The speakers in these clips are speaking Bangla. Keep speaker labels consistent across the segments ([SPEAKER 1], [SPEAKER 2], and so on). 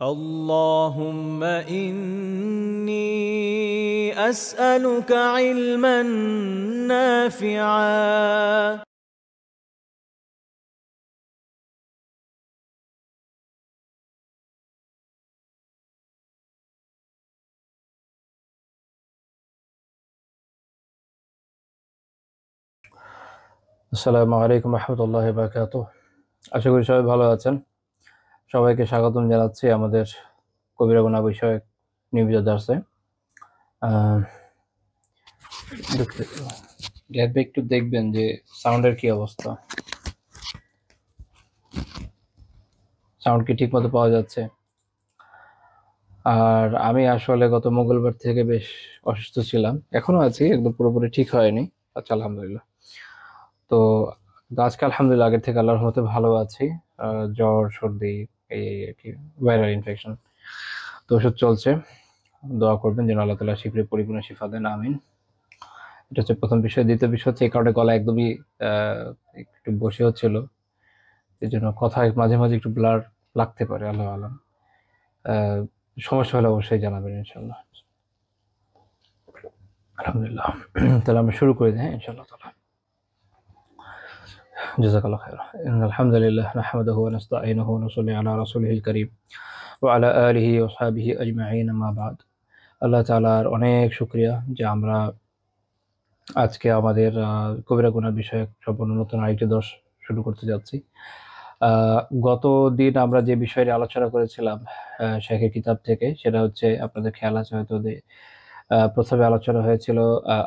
[SPEAKER 1] اللهم إني أسألك علما نافعا
[SPEAKER 2] আসসালামু আলাইকুম রহমতুল্লাহি ওয়া বারাকাতুহু। আশা করি সবাই ভালো আছেন। সবাইকে স্বাগতম জানাচ্ছি আমাদের কবিরা গুনাহ বিষয়ক নিয়মিত দার্সে। গ্যাপে একটু দেখবেন যে সাউন্ডের কি অবস্থা, সাউন্ড কি ঠিক মতো পাওয়া যাচ্ছে? আর আমি আসলে গত মঙ্গলবার থেকে বেশ অসুস্থ ছিলাম, এখনো আছি, একদম পুরোপুরি ঠিক হয়নি। আচ্ছা, আলহামদুলিল্লাহ। তো আজকে আলহামদুলিল্লাহ আগের থেকে আল্লাহর রহমতে ভালো আছি। জ্বর সর্দি এই আর কি, ভাইরাল ইনফেকশন। তো ওষুধ চলছে, দোয়া করবেন যেন আল্লাহ তাআলা শীঘ্রই পরিপূর্ণ শিফা দেন, আমিন। এটা হচ্ছে প্রথম বিষয়। দ্বিতীয় বিষয় হচ্ছে এই কারণে গলা একদমই একটু বসে হচ্ছিল, এই জন্য কথা মাঝে মাঝে একটু ব্লার লাগতে পারে, আল্লাহ আলাম। সমস্যা হলে অবশ্যই জানাবেন ইনশাল্লাহ। আলহামদুলিল্লাহ। তাহলে আমরা শুরু করে দিই, হ্যাঁ, ইনশাআল্লাহ তাআলা। জাযাকাল্লাহু খাইরান। ইন্নাল হামদুলিল্লাহ নাহমাদুহু ওয়া নাস্তাঈনুহু ওয়া নুসাল্লি আলা রাসূলিহিল কারীম ওয়া আলা আলিহি ওয়া সাহবিহি আজমাইন, আম্মা বাদ। আল্লাহ তাআলার অনেক শুকরিয়া যে আমরা আজকে আমাদের কবিরা গুনাহ বিষয়ক সম্পূর্ণ নতুন আরেকটি দর্স শুরু করতে যাচ্ছি। গত দিন আমরা যে বিষয়টি আলোচনা করেছিলাম শেখের কিতাব থেকে, সেটা হচ্ছে আপনাদের খেয়াল আছে হয়তো যে প্রথমে আলোচনা হয়েছিল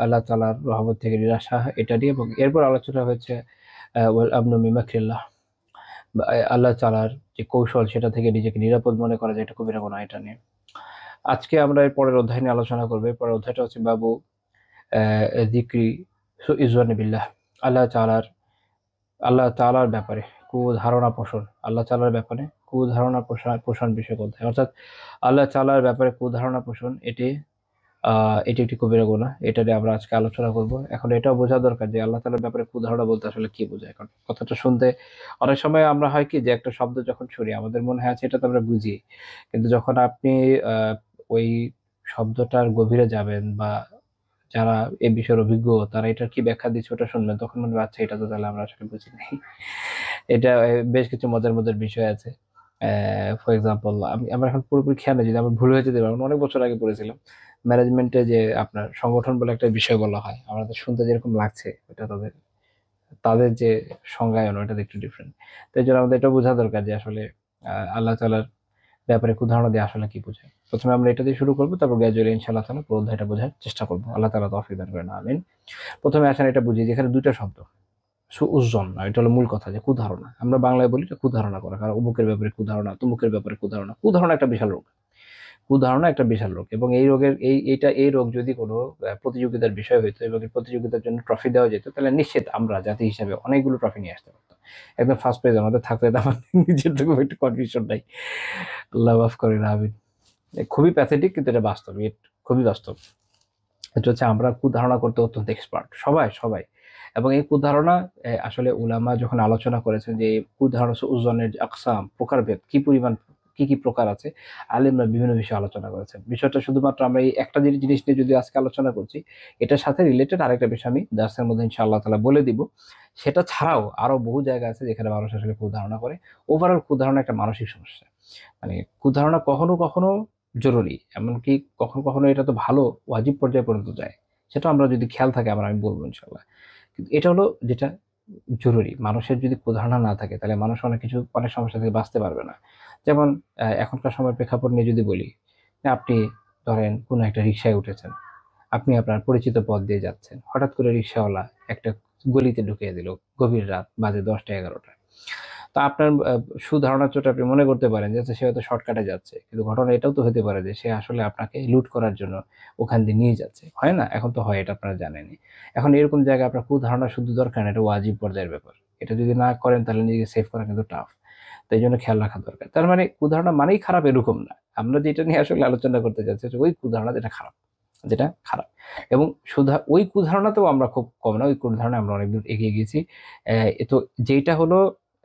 [SPEAKER 2] আল্লাহ তাআলার রহমত থেকে নিরাশা, এটা নিয়ে, এবং এরপর আলোচনা হয়েছে ওয়াল আমনু মিন মাকরিল্লাহ, আল্লাহ তাআলার যে কৌশল সেটা থেকে নিজেকে নিরাপদ মনে করা যায়, এটা কবিরা গুনাহ, এটা নিয়ে আজকে আমরা এর পরের অধ্যায় নিয়ে আলোচনা করব। পরের অধ্যায়টা হচ্ছে বাবু যিকরি ইযওয়ানি বিল্লাহ, আল্লাহ তাআলার ব্যাপারে কুধারণা পোষণ, আল্লাহ তাআলার ব্যাপারে কুধারণা পোষণ বিষয়ক অধ্যায়। অর্থাৎ আল্লাহ তাআলার ব্যাপারে কুধারণা পোষণ, এটি একটি কবিরা গুনাহ। এটা নিয়ে আমরা আজকে আলোচনা করব। এখন এটাও বোঝা দরকার যে আল্লাহ তাআলার ব্যাপারে কুধারণা বলতে আসলে কি বোঝায়। কারণ কথাটা শুনতে অনেক সময় আমরা হয় কি যে একটা শব্দ যখন শুনি আমাদের মনে হয় আচ্ছা এটা তো আমরা বুঝি, কিন্তু যখন আপনি ওই শব্দটার গভীরে যাবেন বা যারা এই বিষয়ের অভিজ্ঞ তারা এটার কি ব্যাখ্যা দিচ্ছে ওটা শুনবেন, তখন মনে হবে আচ্ছা এটা তো তাহলে আমরা আসলে বুঝি নাই। এটা বেশ কিছু মজার মজার বিষয় আছে। ফর এক্সাম্পল, আমার এখন পুরোপুরি খেয়াল নেই, যদি আমার ভুল হয়ে যেতে পারে, অনেক বছর আগে পড়েছিলাম ম্যানেজমেন্টে যে আপনার সংগঠন বলে একটা বিষয় বলা হয়, আমাদের শুনতে যেরকম লাগছে ওটা তাদের তাদের যে সংজ্ঞায়ন ওটা একটু ডিফারেন্ট। তো এই জন্য আমাদের এটা বোঝা দরকার যে আসলে আল্লাহ তাআলার ব্যাপারে উদাহরণ দিয়ে আসলে কি বোঝায়। প্রথমে আমরা এটা দিয়ে শুরু করবো, তারপর গ্র্যাজুয়ালি ইনশাআল্লাহ তাআলা পুরো অধ্যায়টা বোঝার চেষ্টা করবো। আল্লাহ তাআলা তৌফিক দান করেন, আমিন। প্রথমে আসেন এটা বুঝি, যেখানে দুইটা শব্দ সুউজ্জন, এটা হলো মূল কথা, যে কুধারণা। আমরা বাংলায় বলি যে কুধারণা করা, কারণ অমুকের ব্যাপারে কুধারণা, তমুকের ব্যাপারে কুধারণা। কুধারণা একটা বিশাল রোগ, কুধারণা একটা বিশাল রোগ, এবং এই রোগের এই রোগ যদি কোনো প্রতিযোগিতার বিষয় হইতো এবং এই প্রতিযোগিতার জন্য ট্রফি দেওয়া যেত, তাহলে নিশ্চিত আমরা জাতি হিসাবে অনেকগুলো ট্রফি নিয়ে আসতে পারতাম। একদম ফার্স্ট প্রাইজ আমাদের থাকলে আমার নিজের থেকে একটু কনফিউশন নাই। আল্লাহ মাফ করেন, আমিন। খুবই প্যাথেটিক, কিন্তু এটা বাস্তব, খুবই বাস্তব। এটা হচ্ছে আমরা কুধারণা করতে অত্যন্ত এক্সপার্ট, সবাই সবাই। এবং এই কুধারণা আসলে উলামা যখন আলোচনা করেছেন যে কুধারণা ওজনের আকসাম, প্রকারভেদ কি পরিমাণ, কি কি প্রকার আছে, আলেমরা বিভিন্ন বিষয়ে আলোচনা করেছেন। বিষয়টা শুধুমাত্র আমরা এই একটা জিনিস নিয়ে যদি আজকে আলোচনা করছি, এটার সাথে রিলেটেড আরেকটা বিষয় আমি দার্সের মধ্যে ইনশাআল্লাহ তাআলা বলে দিব। সেটা ছাড়াও আরো বহু জায়গা আছে যেখানে মানুষ আসলে কুধারণা করে। ওভারঅল কুধারণা একটা মানসিক সমস্যা। মানে কুধারণা কখনো কখনো জরুরি, এমনকি কখনো কখনো এটা তো ভালো ওয়াজিব পর্যায়ে পর্যন্ত যায়। সেটা আমরা যদি খেয়াল থাকে আমি বলবো ইনশাআল্লাহ। কিন্তু এটা হলো যেটা জরুরি। মানুষের যদি কুধারণা না থাকে তাহলে মানুষ অনেক সমস্যা থেকে বাঁচতে পারবে না। যেমন এখনকার সময়ের প্রেক্ষাপট নিয়ে যদি বলি, যে আপনি ধরেন কোনো একটা রিক্সায় উঠেছেন, আপনি আপনার পরিচিত পথ দিয়ে যাচ্ছেন, হঠাৎ করে রিক্সাওয়ালা একটা গলিতে ঢুকিয়ে দিল, গভীর রাত, বাজে 10টা 11টা। তো আপনার সুধারণার চোটে আপনি মনে করতে পারেন যে আচ্ছা সে হয়তো শর্টকাটে যাচ্ছে, কিন্তু ঘটনা এটাও তো হতে পারে যে সে আসলে আপনাকে লুট করার জন্য ওখান দিয়ে নিয়ে যাচ্ছে, হয় না? এখন তো হয়, এটা আপনারা জানেনই। এখন এরকম জায়গায় আপনার কুধারণা শুধু দরকার না, এটা ওয়াজিব পর্যায়ের ব্যাপার। এটা যদি না করেন তাহলে নিজেকে সেভ করা কিন্তু টাফ। তো এই জন্য খেয়াল রাখা দরকার। তার মানে কুধারণা মানেই খারাপ এরকম না। আমরা যেটা নিয়ে আসলে আলোচনা করতে যাচ্ছি ওই কুধারণা যেটা খারাপ, যেটা খারাপ। এবং ওই কুধারণাতেও আমরা খুব কম না, ওই কুধারণায় আমরা অনেক দূর এগিয়ে গেছি। তো যেটা হলো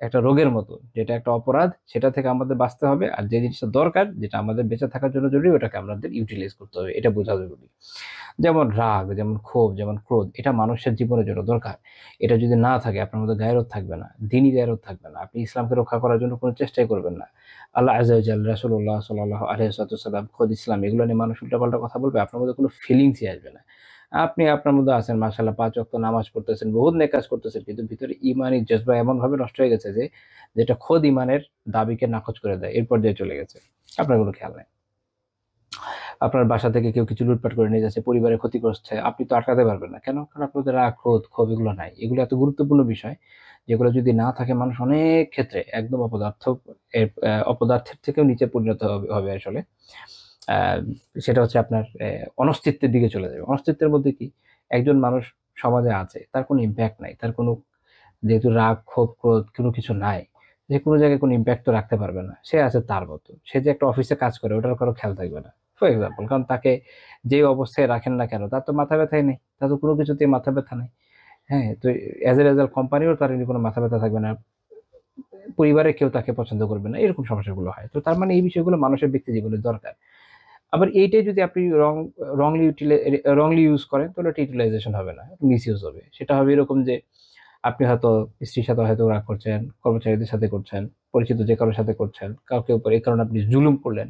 [SPEAKER 2] একটা রোগের মতো, যেটা একটা অপরাধ, সেটা থেকে আমাদের বাঁচতে হবে। আর যে জিনিসটা দরকার, যেটা আমাদের বেঁচে থাকার জন্য জরুরি, ওটাকে আমাদের ইউটিলাইজ করতে হবে, এটা বোঝা জরুরি। যেমন রাগ, যেমন ক্ষোভ, যেমন ক্রোধ, এটা মানুষের জীবনের জন্য দরকার। এটা যদি না থাকে, আপনার মধ্যে গায়রত থাকবে না, দিনই গায়রত থাকবে না, আপনি ইসলামকে রক্ষা করার জন্য কোনো চেষ্টাই করবেন না। আল্লাহ আযজা ওয়া জাল্লা, রাসূলুল্লাহ সাল্লাল্লাহু আলাইহি ওয়াসাল্লাম, খোদ ইসলাম, এগুলো নিয়ে মানুষ উল্টাপাল্টা কথা বলবে, আপনার মধ্যে কোনো ফিলিংসই আসবে না। আপনি আপনার মধ্যে আছেন, মাশাআল্লাহ, ৫ ওয়াক্ত নামাজ পড়তেছেন, বহুত নেক কাজ করতেছেন, কিন্তু ভিতরে ইমানি জজবা এমনভাবে নষ্ট হয়ে গেছে যে, যেটা খোদ ইমানের দাবিকে নাকচ করে দেয়, এরপর দিয়ে চলে গেছে, আপনার কোনো খেয়াল নেই। আপনার বাসা থেকে কেউ কিছু লুটপাট করে নিয়ে যাচ্ছে, পরিবারের ক্ষতি করছে, আপনি তো আটকাতে পারবেন না। কেন? কারণ আপনাদের রাগ, ক্রোধ, ক্ষোভ এগুলো নাই। এগুলো এত গুরুত্বপূর্ণ বিষয়, যেগুলো যদি না থাকে, মানুষ অনেক ক্ষেত্রে একদম অপদার্থের থেকেও নিচে পরিণত হবে আসলে। সেটা হচ্ছে আপনার অনস্তিত্বের দিকে চলে যাবে। অনস্তিত্বের মধ্যে কি, একজন মানুষ সমাজে আছে, তার কোনো ইম্প্যাক্ট নাই, তার কোনো, যেহেতু রাগ, ক্ষোভ, ক্রোধ কোনো কিছু নাই, যে কোনো জায়গায় কোনো ইম্প্যাক্ট তো রাখতে পারবে না। সে আছে তার মতো, সে যে একটা অফিসে কাজ করে, ওটার কারো খেয়াল থাকবে না, ফর এক্সাম্পল। কারণ তাকে যে অবস্থায় রাখেন না কেন, তার তো মাথা ব্যথাই নেই, তার তো কোনো কিছুতেই মাথা ব্যথা নেই। হ্যাঁ, তো অ্যাজ এ রেজাল্ট কোম্পানিও তার কোনো মাথা ব্যথা থাকবে না, পরিবারে কেউ তাকে পছন্দ করবে না, এরকম সমস্যাগুলো হয়। তো তার মানে এই বিষয়গুলো মানুষের ব্যক্তি জীবনে দরকার। আবার এইটাই যদি আপনি রংলি ইউজ করেন, তাহলে এটা ইউটিলাইজেশন হবে না, মিস ইউজ হবে। সেটা হবে এরকম যে, আপনি হয়তো স্ত্রীর সাথে হয়তো রাগ করছেন, কর্মচারীদের সাথে করছেন, পরিচিত যে কারোর সাথে করছেন, কাউকে উপর এই কারণে আপনি জুলুম করলেন,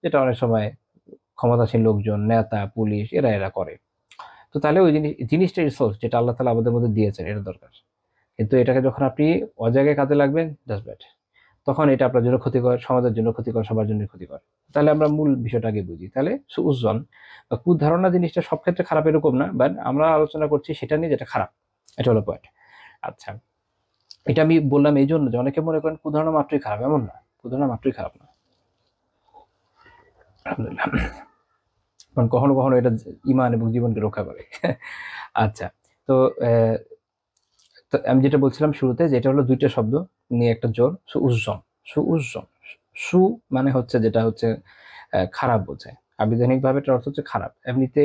[SPEAKER 2] যেটা অনেক সময় ক্ষমতাসীন লোকজন, নেতা, পুলিশ এরা করে। তো তাহলে ওই জিনিসটা রিসোর্স যেটা আল্লাহ তাআলা আমাদের মধ্যে দিয়েছেন, এটা দরকার। কিন্তু এটাকে যখন আপনি অজায়গায় কাজে লাগবেন, দ্যাটস ব্যাড। তখন এটা আপনার জন্য ক্ষতিকর, সমাজের জন্য ক্ষতিকর, সবার জন্য ক্ষতিকর। তাহলে আমরা মূল বিষয়টা আগে বুঝি। তাহলে সুউজ্জ্বল বা কুধারণা জিনিসটা সব ক্ষেত্রে খারাপ এরকম না, বাট আমরা আলোচনা করছি সেটা নিয়ে যেটা খারাপ। এটা হলো পয়েন্ট। আচ্ছা, এটা আমি বললাম এই জন্য যে অনেকে মনে করেন কুধারণা মাত্রই খারাপ, এমন না। কুধারণা মাত্রই খারাপ না, আলহামদুলিল্লাহ। কারণ কখনো কখনো এটা ইমান এবং জীবনকে রক্ষা করে। আচ্ছা, তো তো আমি যেটা বলছিলাম শুরুতে, যে এটা হলো দুইটা শব্দ নিয়ে একটা জোর, সুউজ্জ্বল। সুউজ্জ্বল, সু মানে হচ্ছে, যেটা হচ্ছে খারাপ বোঝায়। আবিধানিকভাবে এটার অর্থ হচ্ছে খারাপ। এমনিতে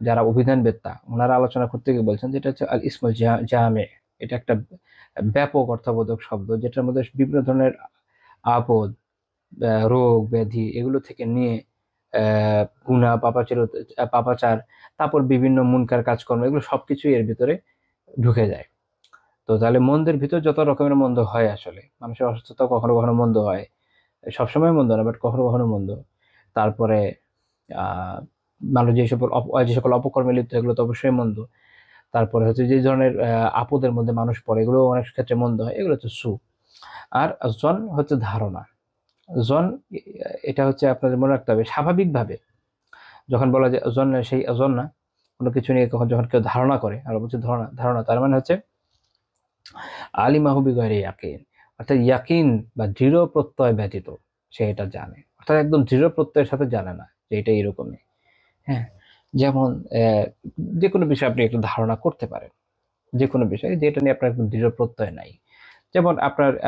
[SPEAKER 2] যারা অভিধানবেত্তা, ওনারা আলোচনা করতে গিয়ে বলছেন যেটা হচ্ছে আল ইসমুল জামে। এটা একটা ব্যাপক অর্থবোধক শব্দ, যেটার মধ্যে বিভিন্ন ধরনের আপদ, রোগ, ব্যাধি, এগুলো থেকে নিয়ে গুনাহ, পাপাচার, তারপর বিভিন্ন মুনকার কাজকর্ম, এগুলো সবকিছুই এর ভিতরে ঢুকে যায়। তো তাহলে মন্দের ভিতর যত রকমের মন্দ হয়, আসলে মানুষের অসুস্থতা কখনো কখনো মন্দ হয়, সবসময় মন্দ না, বাট কখনো কখনো মন্দ। তারপরে আহ মানুষ যে সকল অপকর্মে লিপ্ত, এগুলো তো অবশ্যই মন্দ। তারপরে হচ্ছে যে ধরনের আপদের মধ্যে মানুষ পড়ে, এগুলো অনেক ক্ষেত্রে মন্দ হয়, এগুলো হচ্ছে সু। আর জন হচ্ছে ধারণা। জন, এটা হচ্ছে আপনাদের মনে রাখতে হবে, স্বাভাবিকভাবে যখন বলা যায় জন, সেই জন না, কোনো কিছু নিয়ে যখন কেউ ধারণা করে, আর বলছে ধারণা, ধারণা তার মানে হচ্ছে আলিমাহু বিগয়রি ইয়াকিন, অর্থাৎ ইয়াকিন বা দৃঢ় প্রত্যয় ব্যতীত সে এটা জানে। অর্থাৎ একদম দৃঢ় প্রত্যয়ের সাথে জানে না যে এটা এরকমই। হ্যাঁ, যেমন যে কোনো বিষয়ে আপনি একটু ধারণা করতে পারেন, যে কোনো বিষয়ে যেটা নিয়ে আপনার একদম দৃঢ় প্রত্যয় নাই। যেমন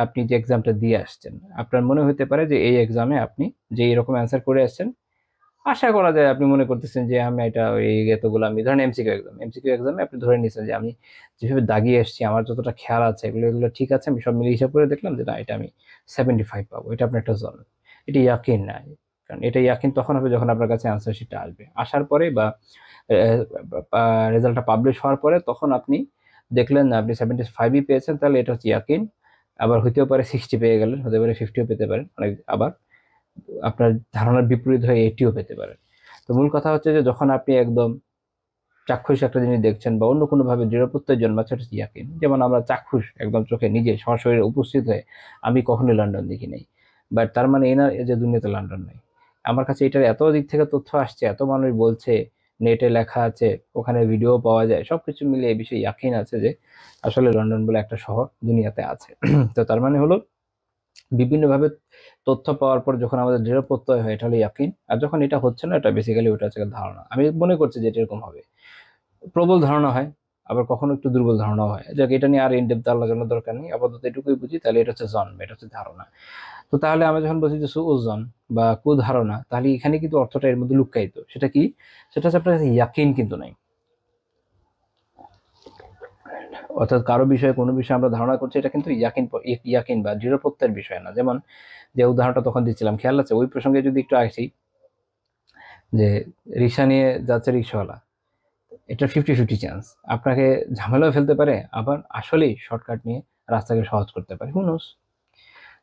[SPEAKER 2] আপনি যে এক্সামটা দিয়ে আসছেন, আপনার মনে হতে পারে যে এই এক্সামে আপনি যে এরকম অ্যান্সার করে আসছেন, আশা করা যায় আপনি মনে করতেছেন যে আমি এটা এই এতগুলো, আমি ধরেন এমসিকিউ এক্সামে আপনি ধরে নিয়েছেন যে আমি যেভাবে দাগিয়ে এসেছি, আমার যতটা খেয়াল আছে, এগুলো ঠিক আছে, আমি সব মিলিয়ে হিসাব করে দেখলাম যে না, এটা আমি 75 পাবো। এটা আপনার একটা জন, এটা ইয়াকিন নাই। কারণ এটা ইয়াকিন তখন হবে যখন আপনার কাছে অ্যান্সার শিটটা আসবে, আসার পরে বা রেজাল্টটা পাবলিশ হওয়ার পরে, তখন আপনি দেখলেন না আপনি 75ই পেয়েছেন, তাহলে এটা হচ্ছে ইয়াকিন। আবার হইতেও পারে 60 পেয়ে গেলেন, হতে পারে 50ও পেতে পারেন, আবার আপনার ধারণার বিপরীত হয়ে 80ও পেতে পারেন। তো মূল কথা হচ্ছে যে যখন আপনি একদম চাক্ষুষ একটা জিনিস দেখছেন বা অন্য কোনোভাবে দৃঢ় প্রত্যয় জন্মাচ্ছে, এটা ইয়াকিন। যেমন আমরা চাক্ষুষ একদম চোখে নিজে সরাসরি উপস্থিত হয়ে, আমি কখনোই লন্ডন দেখি নাই, বাট তার মানে এই না যে দুনিয়াতে লন্ডন নাই। আমার কাছে এটার এত দিক থেকে তথ্য আসছে, এত মানুষ বলছে, নেটে লেখা আছে, ওখানে ভিডিও পাওয়া যায়, সবকিছু মিলে এই বিষয়ে ইয়াকিন আছে যে আসলে লন্ডন বলে একটা শহর দুনিয়াতে আছে। তো তার মানে হলো বিভিন্নভাবে তথ্য পাওয়ার পর যখন আমাদের দৃঢ় প্রত্যয় হয়, এটা হলো ইয়াকিন। আর যখন এটা হচ্ছে না, এটা বেসিক্যালি ওটা হচ্ছে ধারণা। আমি মনে করছি যে এটা এরকম হবে, প্রবল ধারণা হয়, আবার কখনো একটু দুর্বল ধারণাও হয়। যাক, এটা নিয়ে আর ইনডেপথ আলোচনার দরকার নেই, আপাতত এটুকুই বুঝি। তাহলে এটা হচ্ছে জন, এটা হচ্ছে ধারণা। তো তাহলে আমরা যখন বলছি যে সুউজন বা কুধারণা, তাহলে এখানে কিন্তু অর্থটা এর মধ্যে লুক্কায়িত। সেটা কি? সেটা হচ্ছে আপনার কাছে ইয়াকিন কিন্তু নাই। অর্থাৎ কারো বিষয়ে কোনো বিষয়ে আমরা ধারণা করছি, এটা কিন্তু ইয়াকিন বা দৃঢ় প্রত্যয়ের বিষয় না। যেমন যে উদাহরণটা তখন দিচ্ছিলাম, খেয়াল আছে? ওই প্রসঙ্গে যদি একটু আসি, যে রিক্সা নিয়ে যাচ্ছে রিক্সাওয়ালা, এটা 50-50 চান্স আপনাকে ঝামেলাও ফেলতে পারে, আবার আসলেই শর্টকাট নিয়ে রাস্তাকে সহজ করতে পারে, হু নোস।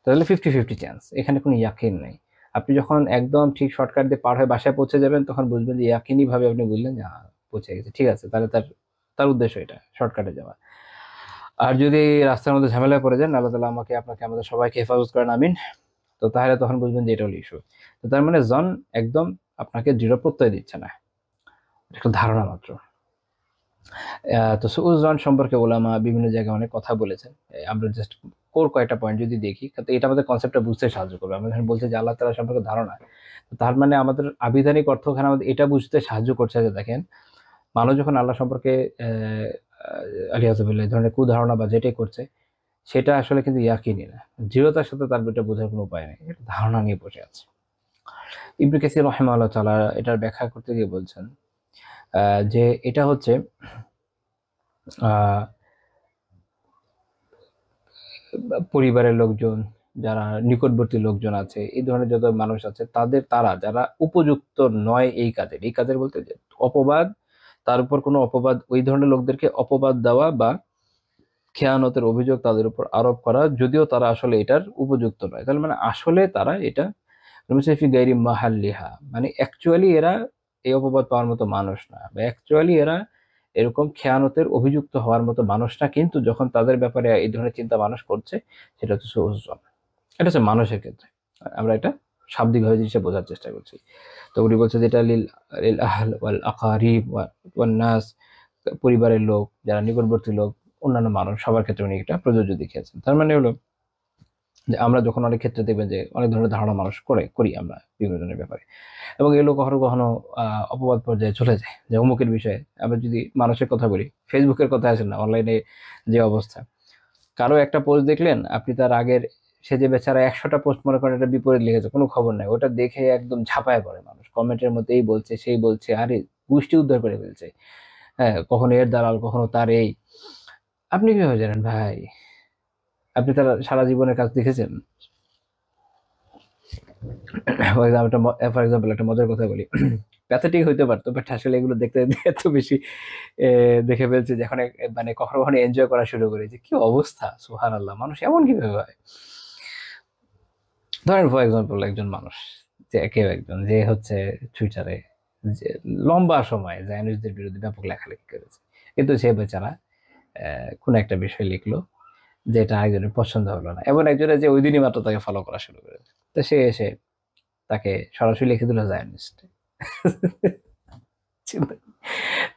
[SPEAKER 2] তাহলে 50-50 চান্স, এখানে কোনো ইয়াকিন নেই। আপনি যখন একদম ঠিক শর্টকাট দিয়ে পার হয়ে বাসায় পৌঁছে যাবেন, তখন বুঝবেন যে ইয়াকিনি ভাবে আপনি বুঝলেন যে পৌঁছে গেছে, ঠিক আছে, তাহলে তার তার উদ্দেশ্য এটা শর্টকাটে যাওয়া। আর যদি রাস্তার মধ্যে ঝামেলায় পড়ে যান, আল্লাহ তাআলা আমাকে আপনাকে আমাদের সবাইকে হেফাজত করেন, আমিন, তো তাহলে তখন বুঝবেন যে এটা হলো ইস্যু। তো তার মানে জন একদম আপনাকে দৃঢ় প্রত্যয় দিচ্ছে না, একটা ধারণা মাত্র। তো সুউজন সম্পর্কে ওলামা বিভিন্ন জায়গায় অনেক কথা বলেছেন। আমরা জাস্ট কোর কয়েকটা পয়েন্ট যদি দেখি, তো এটা আমাদের কনসেপ্টটা বুঝতে সাহায্য করবে। আমরা যখন বলছি যে আল্লাহ তাআলা সম্পর্কে ধারণা, তো তার মানে আমাদের আবিধানিক অর্থ ওখানে আমাদের এটা বুঝতে সাহায্য করছে যে দেখেন, মানুষ যখন আল্লাহ সম্পর্কে আলিয়াযুবিল্লাহ এই ধরনের কুধারণা বা যেটাই করছে, সেটা আসলে কিন্তু ইয়াকিনি না, দৃঢ়তার সাথে তার এটা বোঝার কোনো উপায় নেই, এটা ধারণা নিয়ে বসে আছে। ইবনে কাসির রাহিমাহুল্লাহ তাআলা এটার ব্যাখ্যা করতে গিয়ে বলছেন যে এটা হচ্ছে আহ পরিবারের লোকজন, যারা নিকটবর্তী লোকজন আছে, এই ধরনের যত মানুষ আছে, তারা যারা উপযুক্ত নয় এই কাজের বলতে যে অপবাদ, তার উপর কোনো অপবাদ, ওই ধরনের লোকদেরকে অপবাদ দেওয়া বা খেয়ানতের অভিযোগ তাদের উপর আরোপ করা, যদিও তারা আসলে এটার উপযুক্ত নয়। তাহলে মানে আসলে তারা এটা ফি গায়রি মাহাল্লিহা, মানে অ্যাকচুয়ালি এরা এই অপবাদ পাওয়ার মতো মানুষ না, বা অ্যাকচুয়ালি এরা এরকম খেয়ানতের অভিযুক্ত হওয়ার মতো মানুষ না, কিন্তু যখন তাদের ব্যাপারে এই ধরনের চিন্তা মানুষ করছে, সেটা হচ্ছে সুউজন। এটা হচ্ছে মানুষের ক্ষেত্রে, আমরা এটা শাব্দিকভাবে জিনিসটা বোঝার চেষ্টা করছি। তো উনি বলছে যে এটা লিল লিল আহল ওয়াল আকারিব ওয়ান নাস, পরিবারের লোক, যারা নিকটবর্তী লোক, অন্যান্য মানুষ, সবার ক্ষেত্রে উনি এটা প্রযোজ্য দেখিয়েছেন। তার মানে হলো যে আমরা যখন অনেক ক্ষেত্রে দেখবেন যে অনেক ধরনের ধারণা মানুষ করি আমরা বিভিন্ন জনের ব্যাপারে, এবং এগুলো কখনো কখনো অপবাদ পর্যায়ে চলে যায়। যে অমুকের বিষয়ে আমরা যদি মানুষের কথা বলি, ফেসবুকের কথা আসেন না, অনলাইনে যে অবস্থা, কারো একটা পোস্ট দেখলেন আপনি, তার আগের সে যে বেচারা 100টা পোস্ট মনে করেন এটা বিপরীত লিখেছে, কোনো খবর নাই, ওটা দেখে একদম ঝাঁপায় পড়ে মানুষ, কমেন্টের মধ্যে এই বলছে সেই বলছে, আরে গোষ্ঠী উদ্ধার করে ফেলছে। হ্যাঁ, কখনো এর দালাল, কখনো তার এই। আপনি কিভাবে জানেন ভাই? আপনি তার সারা জীবনের কাজ দেখেছেন? ফর এক্সাম্পল একটা মজার কথা বলি, প্যাথেটিক হইতে পারতো, বাট আসলে এগুলো দেখতে এত বেশি দেখে ফেলছি যে এখন মানে কখনো কখনো এনজয় করা শুরু করি, যে কি অবস্থা, সুবহানাল্লাহ, মানুষ এমন কিভাবে হয়। ধরেন ফর এক্সাম্পল একজন মানুষ, যে কেউ একজন যে হচ্ছে টুইটারে যে লম্বা সময় জায়নিস্টদের বিরুদ্ধে ব্যাপক লেখালেখি করেছে, কিন্তু সে বেচারা কোন একটা বিষয় লিখলো যেটা আরেকজনের পছন্দ হলো না, এবং একজনের যে ওই দিনই মাত্র তাকে ফলো করা শুরু করেছে, তো সে এসে তাকে সরাসরি লিখে দিল জায়নিস্ট। চিন্তা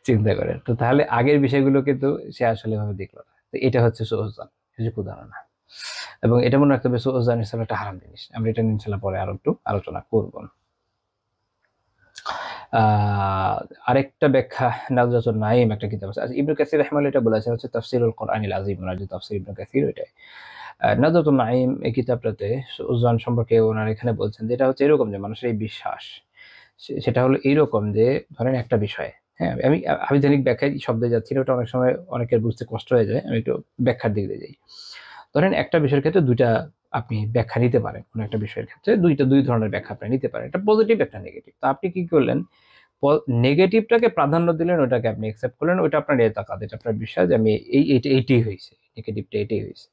[SPEAKER 2] চিন্তা করেন তো, তাহলে আগের বিষয়গুলো কিন্তু সে আসলে ভাবে দেখলো না। তো এটা হচ্ছে সুউজন, সুযোগ উদাহরণ। এবং এটা মনে রাখতে হবে, সুউজন হিসেবে একটা হারাম জিনিস। আমরা এটা ইনশাআল্লাহ পরে আরো একটু আলোচনা করব। আরেকটা ব্যাখ্যা, নাজরাতুন নাঈম একটা কিতাব আছে, আচ্ছা ইবনে কাসির রাহিমাহুল্লাহ এটা বলেছেন হচ্ছে তাফসীরুল কোরআনিল আযীম, ওনার যে তাফসীর ইবনে কাসির ওইটাই। নাজরাতুন নাঈম এই কিতাবটাতে সুউজন সম্পর্কে ওনার এখানে বলছেন যে এটা হচ্ছে এরকম যে মানুষের এই বিশ্বাস, সেটা হলো এইরকম যে ধরেন একটা বিষয়, হ্যাঁ, আমি আবিধানিক ব্যাখ্যায় শব্দে যাচ্ছি না, ওটা অনেক সময় অনেকের বুঝতে কষ্ট হয়ে যায়, আমি একটু ব্যাখ্যার দিকে দিয়ে যাই। ধরেন একটা বিষয়ের ক্ষেত্রে দুইটা আপনি ব্যাখ্যা নিতে পারেন, কোনো একটা বিষয়ের ক্ষেত্রে দুই ধরনের ব্যাখ্যা আপনি নিতে পারেন, একটা পজিটিভ একটা নেগেটিভ। তো আপনি কি করলেন, নেগেটিভটাকে প্রাধান্য দিলেন, ওটাকে আপনি একসেপ্ট করলেন, ওটা আপনার এতাকাদ, এটা আপনার বিশ্বাস যে আমি এইটাই হয়েছে, নেগেটিভটা এটাই হয়েছে।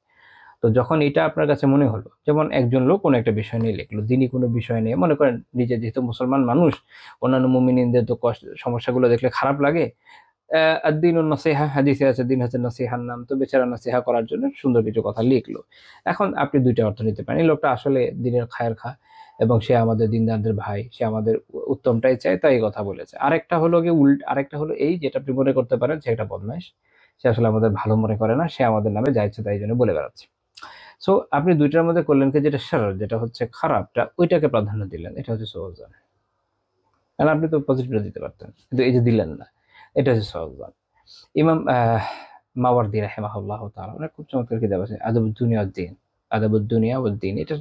[SPEAKER 2] তো যখন এটা আপনার কাছে মনে হলো, যেমন একজন লোক কোনো একটা বিষয় নিয়ে লিখলো, দিনই কোনো বিষয় নিয়ে, মনে করেন নিজে যেহেতু মুসলমান মানুষ, অন্যান্য মুমিনদের তো সমস্যাগুলো দেখলে খারাপ লাগে, আদ-দীনুন নাসিহা, হাদিসে আছে দিন হচ্ছে নাসিহার নাম, তো বেচারা নাসিহা করার জন্য সুন্দর কিছু কথা লিখলো। এখন আপনি দুইটা অর্থ নিতে পারেন, এই লোকটা আসলে দিনের খায়ের খা, এবং সে আমাদের দিনদারদের ভাই, সে আমাদের উত্তমটাই চায়, তাই এই কথা বলেছে। আরেকটা হলো কি আরেকটা হলো এই, যেটা আপনি মনে করতে পারেন সে একটা বদমাইশ, সে আসলে আমাদের ভালো মনে করে না, সে আমাদের নামে যা ইচ্ছে তাই জন্য বলে বেড়াচ্ছে। সো আপনি দুইটার মধ্যে করলেন কি, যেটা শার, যেটা হচ্ছে খারাপটা, ওইটাকে প্রাধান্য দিলেন, এটা হচ্ছে সুউজন। কারণ আপনি তো পজিটিভটা দিতে পারতেন, কিন্তু এই যে দিলেন না, এটা হচ্ছে সুউজন। ইমাম মাওয়ারদি রাহিমাহুল্লাহ তাআলা অনেক খুব চমৎকার কিতাব আছে, আদাবুদ দুনিয়া ওয়াদ-দ্বীন, আদাবুদ দুনিয়া ওয়াদ-দ্বীন, এটার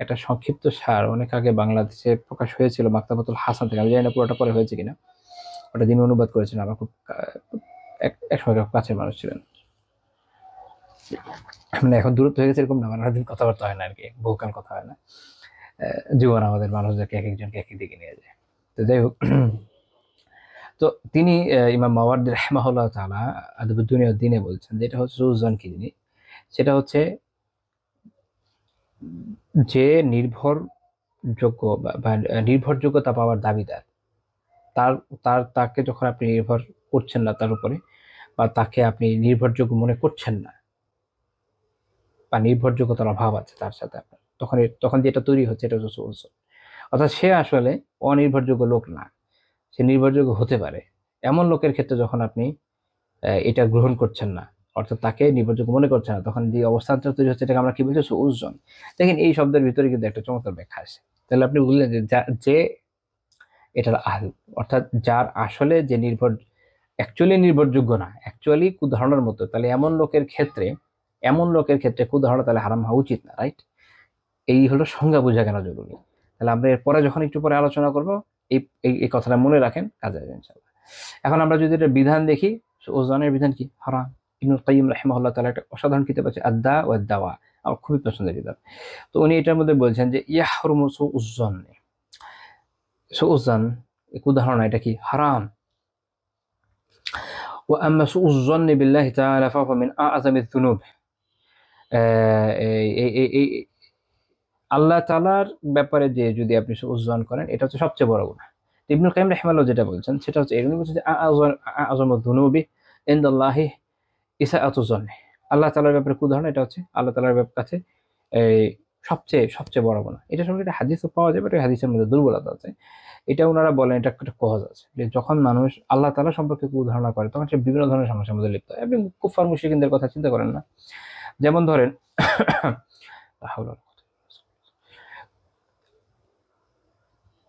[SPEAKER 2] একটা সংক্ষিপ্ত সার অনেক আগে বাংলাদেশে প্রকাশ হয়েছিল মাকতাবাতুল হাসান থেকে, আমি জানি না পুরোটা পরে হয়েছে কিনা, ওটা যিনি অনুবাদ করেছেন আমার খুব এক সময় কাছের মানুষ ছিলেন। মানে এখন দূরত্ব হয়ে গেছে এরকম না, মানে অনেকদিন কথাবার্তা হয় না আর কি, বহুকাল কথা হয় না। জীবন আমাদের মানুষদেরকে এক একজনকে একই দিকে নিয়ে যায়। তো যাই হোক, তো তিনি ইমাম মাওয়ারদি রাহিমাহুল্লাহ তাআলা আদবুদ দুনিয়া ওয়াদ দ্বীনে বলছেন যে এটা হচ্ছে সুউজ্জন কি জিনিস, সেটা হচ্ছে যে নির্ভরযোগ্য বা নির্ভরযোগ্যতা পাওয়ার দাবিদার, তার তাকে যখন আপনি নির্ভর করছেন না তার উপরে, বা তাকে আপনি নির্ভরযোগ্য মনে করছেন না, বা নির্ভরযোগ্যতার অভাব আছে তার সাথে আপনার, তখন যেটা তৈরি হচ্ছে এটা হচ্ছে সুউজ্জন। অর্থাৎ সে আসলে অনির্ভরযোগ্য লোক না, সে নির্ভরযোগ্য হতে পারে এমন লোকের ক্ষেত্রে যখন আপনি এটা গ্রহণ করছেন না, অর্থাৎ তাকে নির্ভরযোগ্য মনে করছেন না, তখন যে অবস্থানটা তৈরি হচ্ছে এটাকে আমরা কি বলছি, সুউজ্জন। দেখেন এই শব্দের ভিতরে কিন্তু একটা চমৎকার ব্যাখ্যা আছে। তাহলে আপনি বললেন যে যে এটার আহল, অর্থাৎ যার আসলে যে অ্যাকচুয়ালি নির্ভরযোগ্য না, অ্যাকচুয়ালি কুধারণার মতো, তাহলে এমন লোকের ক্ষেত্রে কুধারণা তাহলে হারাম হওয়া উচিত না, রাইট? এই হলো সংজ্ঞা বোঝা কেন জরুরি। তাহলে আমরা এরপরে যখন একটু পরে আলোচনা করব, এই এই কথাটা মনে রাখেন, কাজে আসবে ইনশাআল্লাহ। এখন আমরা যদি এটা বিধান দেখি, ওজনের বিধান কি? হারাম। ইবনুল কাইয়িম রাহিমাহুল্লাহ তাআলা একটা অসাধারণ কিতাব আছে আদ-দা ওয়াদ দাওয়া, আমার খুবই পছন্দের কিতাব। তো উনি এটার মধ্যে বলছেন যে ইয়াহরুমু সুউজ্জন, সুউজ্জন উদাহরণ, এটা কি? হারাম। ওয়া আম্মা সুউজ্জন বিল্লাহি তাআলা ফাহুয়া মিন আ'যামিয যুনুব, এই আল্লাহ তাআলার ব্যাপারে যে যদি আপনি সুউজ্জন করেন, এটা হচ্ছে সবচেয়ে বড় গুনাহ। ইবনুল কাইয়িম রাহিমাহুল্লাহ যেটা বলছেন সেটা হচ্ছে, এগুলো বলছেন যে আ'যামু যুনুবি ইনদাল্লাহি ইসাআতু যন্নি, আল্লাহ তাআলার ব্যাপারে উদাহরণ, এটা হচ্ছে আল্লাহ তাআলার কাছে এই সবচেয়ে বড় গুনাহ। এটা সম্পর্কে একটা হাদিসও পাওয়া যায়, বাট ওই হাদিসের মধ্যে দুর্বলতা আছে। এটা ওনারা বলেন এটা একটা কজ আছে, যে যখন মানুষ আল্লাহ তাআলা সম্পর্কে কুধারণা করে তখন সে বিভিন্ন ধরনের সমস্যার মধ্যে লিপ্ত হয়। আপনি কুফার মুশরিকিনদের কথা চিন্তা করেন না, যেমন ধরেন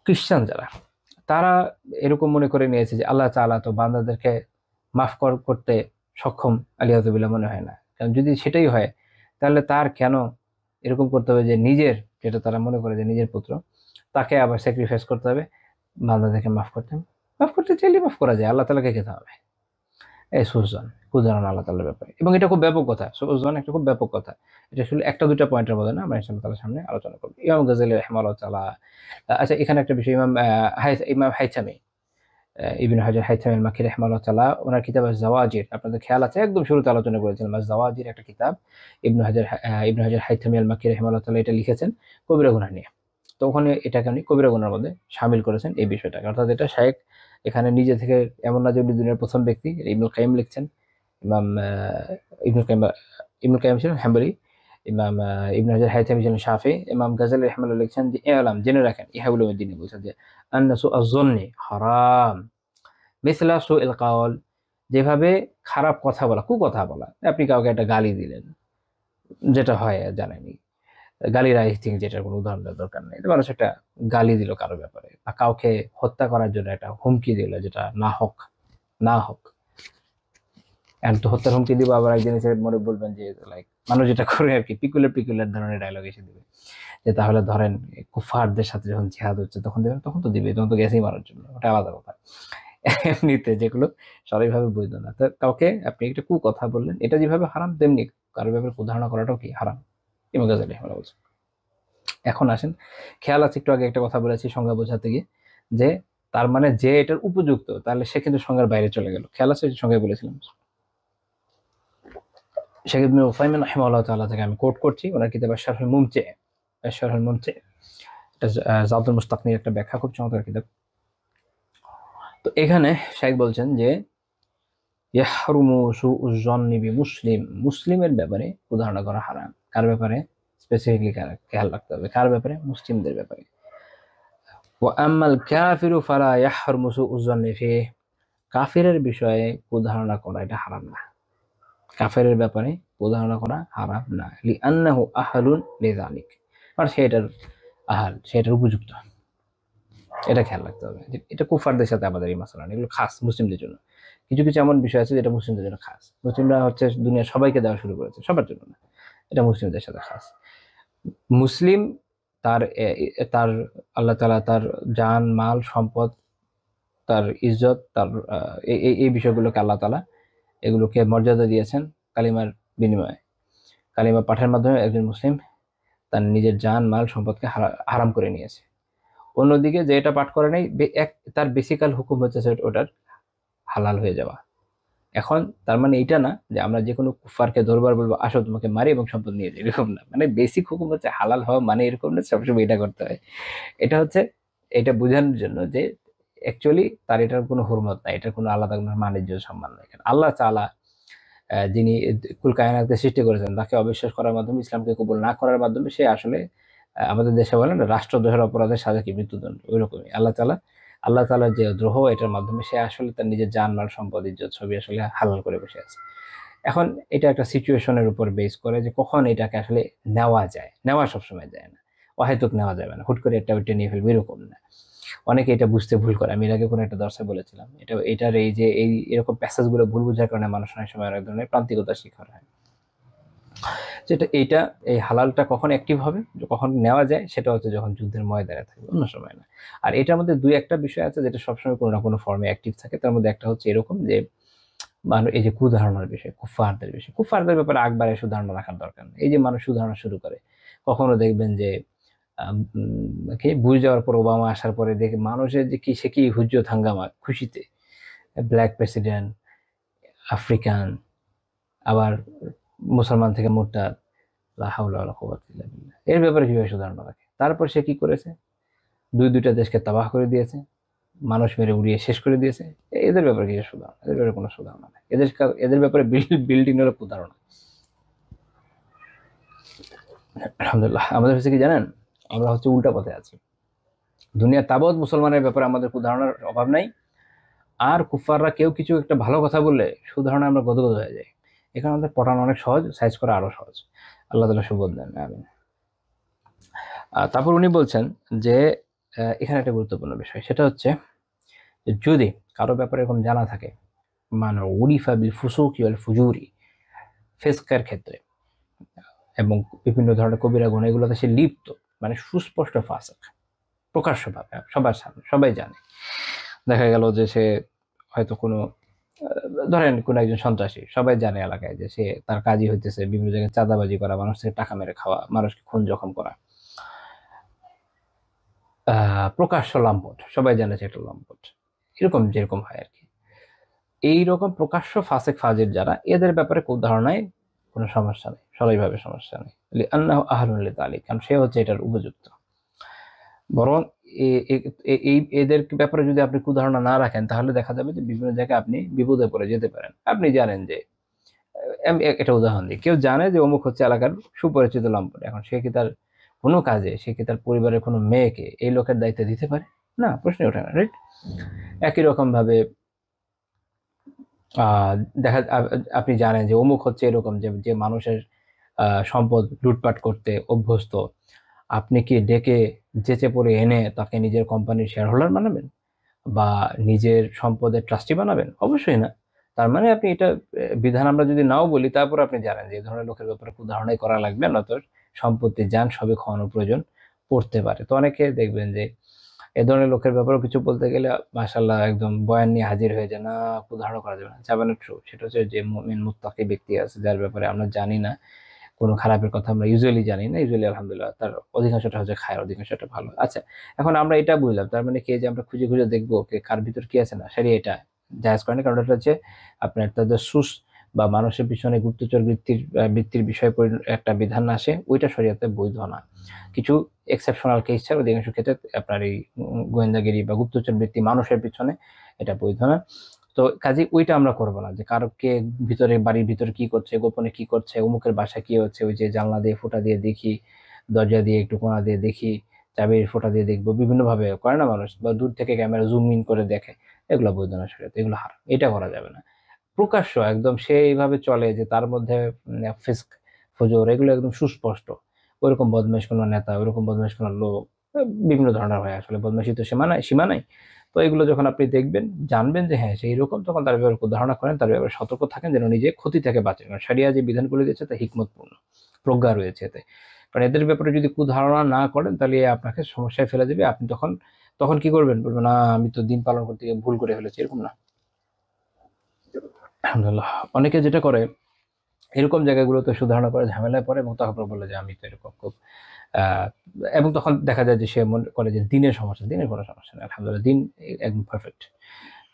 [SPEAKER 2] খ্রিস্টান যারা, তারা এরকম মনে করে নিয়েছে যে আল্লাহ তাআলা তো বান্দাদেরকে মাফ করতে সক্ষম, আলিয়াযুবিল্লাহ, মনে হয় না। কারণ যদি সেটাই হয় তাহলে তার কেন এরকম করতে হবে যে নিজের, যেটা তারা মনে করে যে নিজের পুত্র, তাকে আবার স্যাক্রিফাইস করতে হবে বান্দাদেরকে মাফ করতে চাইলে মাফ করা যায়, আল্লাহ তাআলাকে খেতে হবে। এই সুজন উদাহরণ আল্লাহ তাআলার ব্যাপারে, এবং এটা খুব ব্যাপক কথা, সুজন একটা খুব ব্যাপক কথা। এটা আসলে একটা দুইটা পয়েন্টের মধ্যে না, আমরা ইনশাআল্লাহ তাআলার সামনে আলোচনা করব। ইমাম গাজ্জালী রাহিমাহুল্লাহ তাআলা, আচ্ছা এখানে একটা বিষয়, ইমাম হাইথামি, ইবনে হাজার হাইথামি আল মাক্কি রাহিমাহুল্লাহ তাআলা, ওনার কিতাব আয-যাওয়াজির, আপনাদের খেয়াল আছে একদম শুরুতে আলোচনা করেছিলাম, আয-যাওয়াজির একটা কিতাব, ইবনে হাজার হাইথামি আল মাক্কি রাহিমাহুল্লাহ তাআলা এটা লিখেছেন কবিরা গুনাহ নিয়ে। তো ওখানে এটাকে উনি কবিরা গুনার মধ্যে শামিল করেছেন এই বিষয়টাকে, অর্থাৎ এটা শায়েখ এখানে নিজে থেকে, এমন না যে উনি দুনিয়ার প্রথম ব্যক্তি, ইবনুল কাইয়িম লিখছেন, ইমাম ইবনুল কাইয়িম ছিলেন হাম্বলি, ইমাম ইবনে হাজার হাইথামি ছিলেন শাফি, ইমাম গাজ্জালী রাহিমাহুল্লাহ লিখছেন যে ইআলাম, জেনে রাখেন, ইহা উলুমুদ্দিনে বলছেন যে আন্না সু'আয-যন্নি হারাম মিসলা সু'ইল কাওল, যেভাবে খারাপ কথা বলা, কুকথা বলা, আপনি কাউকে একটা গালি দিলেন, যেটা হয় জানেনি, গালির আই থিঙ্ক যেটার কোনো উদাহরণ দেওয়ার দরকার নেই, তো মানুষ একটা গালি দিল কারো ব্যাপারে, বা কাউকে হত্যা করার জন্য একটা হুমকি দিল, যেটা না হোক এখন তো হত্যার হুমকি দিব, আবার একদিন এসে মনে বলবেন যে লাইক মানুষ যেটা করে আর কি, পিকুলার ধরনের ডায়লগ এসে দিবে, যে তাহলে ধরেন কুফারদের সাথে যখন জিহাদ হচ্ছে তখন দেবেন, তখন তো দিবে, তখন তো গেছেই মারার জন্য, ওটা আলাদা কথা। এমনিতে যেগুলো স্বাভাবিকভাবে বৈধ না, তো কাউকে আপনি একটা কথা বললেন, এটা যেভাবে হারাম, তেমনি কারোর ব্যাপারে কুধারণা করাটাও কি হারাম, ইমাম গাজ্জালী রাহিমাহুল্লাহ বলছেন। এখন আসেন, খেয়াল আছে একটু আগে একটা কথা বলেছি সংজ্ঞা বোঝাতে গিয়ে, যে তার মানে যে এটার উপযুক্ত, তাহলে সে কিন্তু সংজ্ঞার বাইরে চলে গেল। খেয়াল আছে সংজ্ঞায় বলেছিলাম, শেখ ইবনে উসাইমিন রাহিমাহুল্লাহ তাআলা থেকে আমি কোট করছি, ওনার কিতাব শারহুল মুমতি, এটা জাদুল মুস্তাকনির একটা ব্যাখ্যা, খুব চমৎকার কিতাব। তো এখানে শেখ বলছেন যে ইয়াহরুমু সুউয-যন্নি মুসলিমের ব্যাপারে উদাহরণ করা হারাম। কার ব্যাপারে? স্পেসিফিকলি খেয়াল রাখতে হবে, কার ব্যাপারে? মুসলিমদের ব্যাপারে। ওয়া আম্মাল কাফিরু ফালা ইয়াহরুমু সুউয-যন্নি ফিহি, কাফিরের বিষয়ে উদাহরণ করা এটা হারাম না, কাফেরের ব্যাপারে উদাহরণ করা হারাম না, লিআন্নাহু আহলুন লিযালিক, আর সেটার সেটার উপযুক্ত, এটা খেয়াল রাখতে হবে। এটা কুফারদের সাথে আমাদের এই মাসালা, এগুলো খাস মুসলিমদের জন্য। কিছু কিছু এমন বিষয় আছে যেটা মুসলিমদের জন্য খাস, মুসলিমরা হচ্ছে দুনিয়ার সবাইকে দেওয়া শুরু করেছে, সবার জন্য না, এটা মুসলিমদের সাথে খাস। মুসলিম তার তার আল্লাহ তাআলা তার জান মাল সম্পদ, তার ইজ্জত, তার এই বিষয়গুলোকে আল্লাহ তাআলা এগুলোকে মর্যাদা দিয়েছেন কালিমার বিনিময়ে। কালিমা পাঠের মাধ্যমে একজন মুসলিম তার নিজের জান মাল সম্পদকে হারাম করে নিয়েছে। অন্যদিকে যে এটা পাঠ করে নাই তার বেসিক্যাল হুকুম হচ্ছে ওটার হালাল হয়ে যাওয়া। এখন তার মানে এইটা না যে আমরা যে কোনো কুফারকে ধরবার বলবো আসো তোমাকে মারি এবং সম্পদ নিয়ে যাই, এরকম না। মানে বেসিক হুকুম হচ্ছে হালাল হওয়া, মানে এরকম না সবসময় এটা করতে হয়। এটা হচ্ছে এটা বোঝানোর জন্য যে অ্যাকচুয়ালি তার এটার কোনো হুরমত নাই, এটার কোনো আলাদা কোনো বাণিজ্য সম্মান নাই। আল্লাহ তাআলা যিনি কুল কায়নাতকে সৃষ্টি করেছেন তাকে অবিশ্বাস করার মাধ্যমে, ইসলামকে কবুল না করার মাধ্যমে সে আসলে আমাদের দেশে বলেন রাষ্ট্রদ্রোহের অপরাধের সাজা কি মৃত্যুদণ্ড, ওইরকমই আল্লাহ তাআলার যে দ্রোহ এটার মাধ্যমে সে আসলে তার নিজের জানমাল সম্পদ ইজ্জত ছবি আসলে হালাল করে বসে আছে। এখন এটা একটা সিচুয়েশনের উপর বেস করে যে কখন এটাকে আসলে নেওয়া যায়, নেওয়া সবসময় যায় না, অহেতুক নেওয়া যাবে না, হুট করে একটা ওইটা নিয়ে ফেলবে এরকম না। অনেকে এটা বুঝতে ভুল করে, আমি এর আগে কোনো একটা দর্শে বলেছিলাম এটার এই যে এরকম প্যাসেজগুলো ভুল বোঝার কারণে মানুষ অনেক সময় অনেক ধরনের প্রান্তিকতার শিকার হয়। যেটা এই হালালটা কখন অ্যাক্টিভ হবে, কখন নেওয়া যায়, সেটা হচ্ছে যখন যুদ্ধের ময়দানে থাকবে, অন্য সময় না। আর এটার মধ্যে দুই একটা বিষয় আছে যেটা সবসময় কোনো না কোনো ফর্মে অ্যাক্টিভ থাকে। তার মধ্যে একটা হচ্ছে এরকম যে মানুষ এই যে কুধারণার বিষয়, কুফফারদের ব্যাপারে আকবার এসে ধারণা রাখার দরকার নেই। এই যে মানুষ সুধারণা শুরু করে, কখনো দেখবেন যে বুঝ যাওয়ার পর ওবামা আসার পরে দেখে মানুষের যে সে কি হুজ্জত হাঙ্গামা খুশিতে, ব্ল্যাক প্রেসিডেন্ট, আফ্রিকান, আবার মুসলমান থেকে মোরতাদ, লা হাওলা ওয়ালা কুওয়াতা ইল্লা বিল্লাহ, এর ব্যাপারে কিভাবে সুধারণা রাখে। তারপর সে কি করেছে, দুইটা দেশকে তাবাহ করে দিয়েছে, মানুষ মেরে উড়িয়ে শেষ করে দিয়েছে। এদের ব্যাপারে কিছু সুধারণা, এদের ব্যাপারে কোনো সুধারণা নেই। এদের ব্যাপারে বিল্ডিং হলো কুধারণা। আলহামদুলিল্লাহ, আমাদের হচ্ছে কি জানেন, আমরা হচ্ছে উল্টা পথে আছি। দুনিয়ার তাবৎ মুসলমানের ব্যাপারে আমাদের কুধারণার অভাব নাই, আর কুফাররা কেউ কিছু একটা ভালো কথা বললে সুধারণা আমরা গদগদ হয়ে যাই। এখানে আমাদের পটানো অনেক সহজ, সাইজ করা আরো সহজ। আল্লাহ তাআলা সুবোধ দেন, আমিন। তারপর উনি বলছেন যে এখানে একটা গুরুত্বপূর্ণ বিষয়, সেটা হচ্ছে যদি কারো ব্যাপারে এরকম জানা থাকে, মানে উরিফা বিল ফুসুকি ওয়াল ফুজুরি, ফিসকের ক্ষেত্রে এবং বিভিন্ন ধরনের কবিরা গুনাহ, এগুলোতে সে লিপ্ত, মানে সুস্পষ্ট ফাসিক, প্রকাশ্যভাবে সবার সামনে সবাই জানে। দেখা গেল যে সে হয়তো কোনো ধরেন কোনো একজন সন্ত্রাসী, সবাই জানে এলাকায় যে সে তার কাজই হইতেছে বিভিন্ন জায়গায় চাঁদাবাজি করা, মানুষ থেকে টাকা মেরে খাওয়া, মানুষকে খুন জখম করা, প্রকাশ্য লম্পট, সবাই জানে যে একটা লম্পট, এরকম যেরকম হয় আর কি। এইরকম প্রকাশ্য ফাসিক ফাজির যারা, এদের ব্যাপারে কোন ধারণায় কোনো সমস্যা নেই, সবাইভাবে সমস্যা নেই, আল্লাহ আহলুন লিতালিক, কারণ সে হচ্ছে এটার উপযুক্ত। বরং এদের ব্যাপারে যদি আপনি কুধারণা না রাখেন, তাহলে দেখা যাবে যে বিভিন্ন জায়গায় আপনি বিপদে পড়ে যেতে পারেন। আপনি জানেন যে, আমি একটা উদাহরণ দিই, কেউ জানে যে অমুক হচ্ছে এলাকার সুপরিচিত লম্পট, এখন সে কি তার কোনো কাজে, সে কি তার পরিবারের কোনো মেয়েকে এই লোকের দায়িত্ব দিতে পারে? না, প্রশ্ন ওঠে না, রাইট? একই রকম ভাবে আপনি জানেন যে অমুক হচ্ছে এরকম যে মানুষের সম্পদ লুটপাট করতে অভ্যস্ত, আপনি কি ডেকে যেচে পড়ে এনে তাকে নিজের কোম্পানির শেয়ার হোল্ডার বানাবেন বা নিজের সম্পদের ট্রাস্টি বানাবেন? অবশ্যই না। তার মানে আপনি এটা বিধান আমরা যদি নাও বলি, তারপর আপনি জানেন যে এই ধরনের লোকের ব্যাপারে ধারণাই করা লাগবে, নয়তো সম্পত্তি যান সবই খাওয়ানোর প্রয়োজন পড়তে পারে। তো অনেকে দেখবেন যে এ ধরনের লোকের ব্যাপারে কিছু বলতে গেলে মাশাআল্লাহ একদম বয়ান নিয়ে হাজির হয়ে যায়, না ধারণা করা যাবে না ট্রু। সেটা হচ্ছে যে মুমিন মুত্তাকি ব্যক্তি আছে যার ব্যাপারে আমরা জানি না কোনো খারাপের কথা, আমরা ইউজুয়ালি জানি না, ইউজুয়ালি আলহামদুলিল্লাহ তার অধিকাংশটা হচ্ছে খায়, অধিকাংশটা ভালো। আচ্ছা, এখন আমরা এটা বুঝলাম, তার মানে কি যে আমরা খুঁজে খুঁজে দেখবো কার ভিতর কি আছে না, সেটা এটা জায়েজ করে না, কারণ এটা হচ্ছে আপনার তাদের সুস বা মানুষের পিছনে গুপ্তচর বৃত্তির বিষয় একটা বিধান আসে, ওইটা শরীয়তে বৈধ না। কিছু এক্সেপশনাল কেস ছাড়া অধিকাংশ ক্ষেত্রে আপনার এই গোয়েন্দাগিরি বা গুপ্তচর বৃত্তি মানুষের পিছনে, এটা বৈধ না। তো কাজে ওইটা আমরা করবো না যে কারো কে ভিতরে, বাড়ির ভিতরে কি করছে, গোপনে কি করছে, অমুকের বাসায় কি হচ্ছে, ওই যে জানলা দিয়ে ফোঁটা দিয়ে দেখি, দরজা দিয়ে একটু কোণা দিয়ে দেখি, চাবির ফোঁটা দিয়ে দেখবো, বিভিন্ন ভাবে করে না মানুষ, বা দূর থেকে ক্যামেরা জুম ইন করে দেখে, এগুলো বৈধ না শরীয়তে, এগুলো হারাম, এটা করা যাবে না। প্রকাশ্য একদম সে এইভাবে চলে যে তার মধ্যে ফিস্ক ফুজুর এগুলো একদম সুস্পষ্ট, ওইরকম বদমাইশ কোনো নেতা, ওইরকম বদমাইশ কোনো লোক, বিভিন্ন ধরনের হয় আসলে, বদমাইশি তো সীমা নাই। তো এগুলো যখন আপনি দেখবেন, জানবেন যে হ্যাঁ সেই রকম, তখন তার ব্যাপারে ধারণা করেন, তার ব্যাপারে সতর্ক থাকেন যেন নিজে ক্ষতি থেকে বাঁচেন। কারণ শরিয়া যে বিধানগুলো দিয়েছে তা হিকমতপূর্ণ, প্রজ্ঞা রয়েছে এতে। কারণ এদের ব্যাপারে যদি কুধারণা না করেন, তাহলে আপনাকে সমস্যায় ফেলে দেবে। আপনি তখন কি করবেন, বলবেন না আমি তো দিন পালন করতে গিয়ে ভুল করে ফেলেছি, এরকম না। আলহামদুলিল্লাহ। অনেকে যেটা করে, এরকম জায়গাগুলোতে সুধারণা করে ঝামেলায় পড়ে এবং তখন বলে যে আমি তো এরকম খুব আহ, এবং তখন দেখা যায় যে সে মনে করে যে দিনের সমস্যা, দিনের কোনো সমস্যা নেই, আলহামদুলিল্লাহ দিন একদম পারফেক্ট।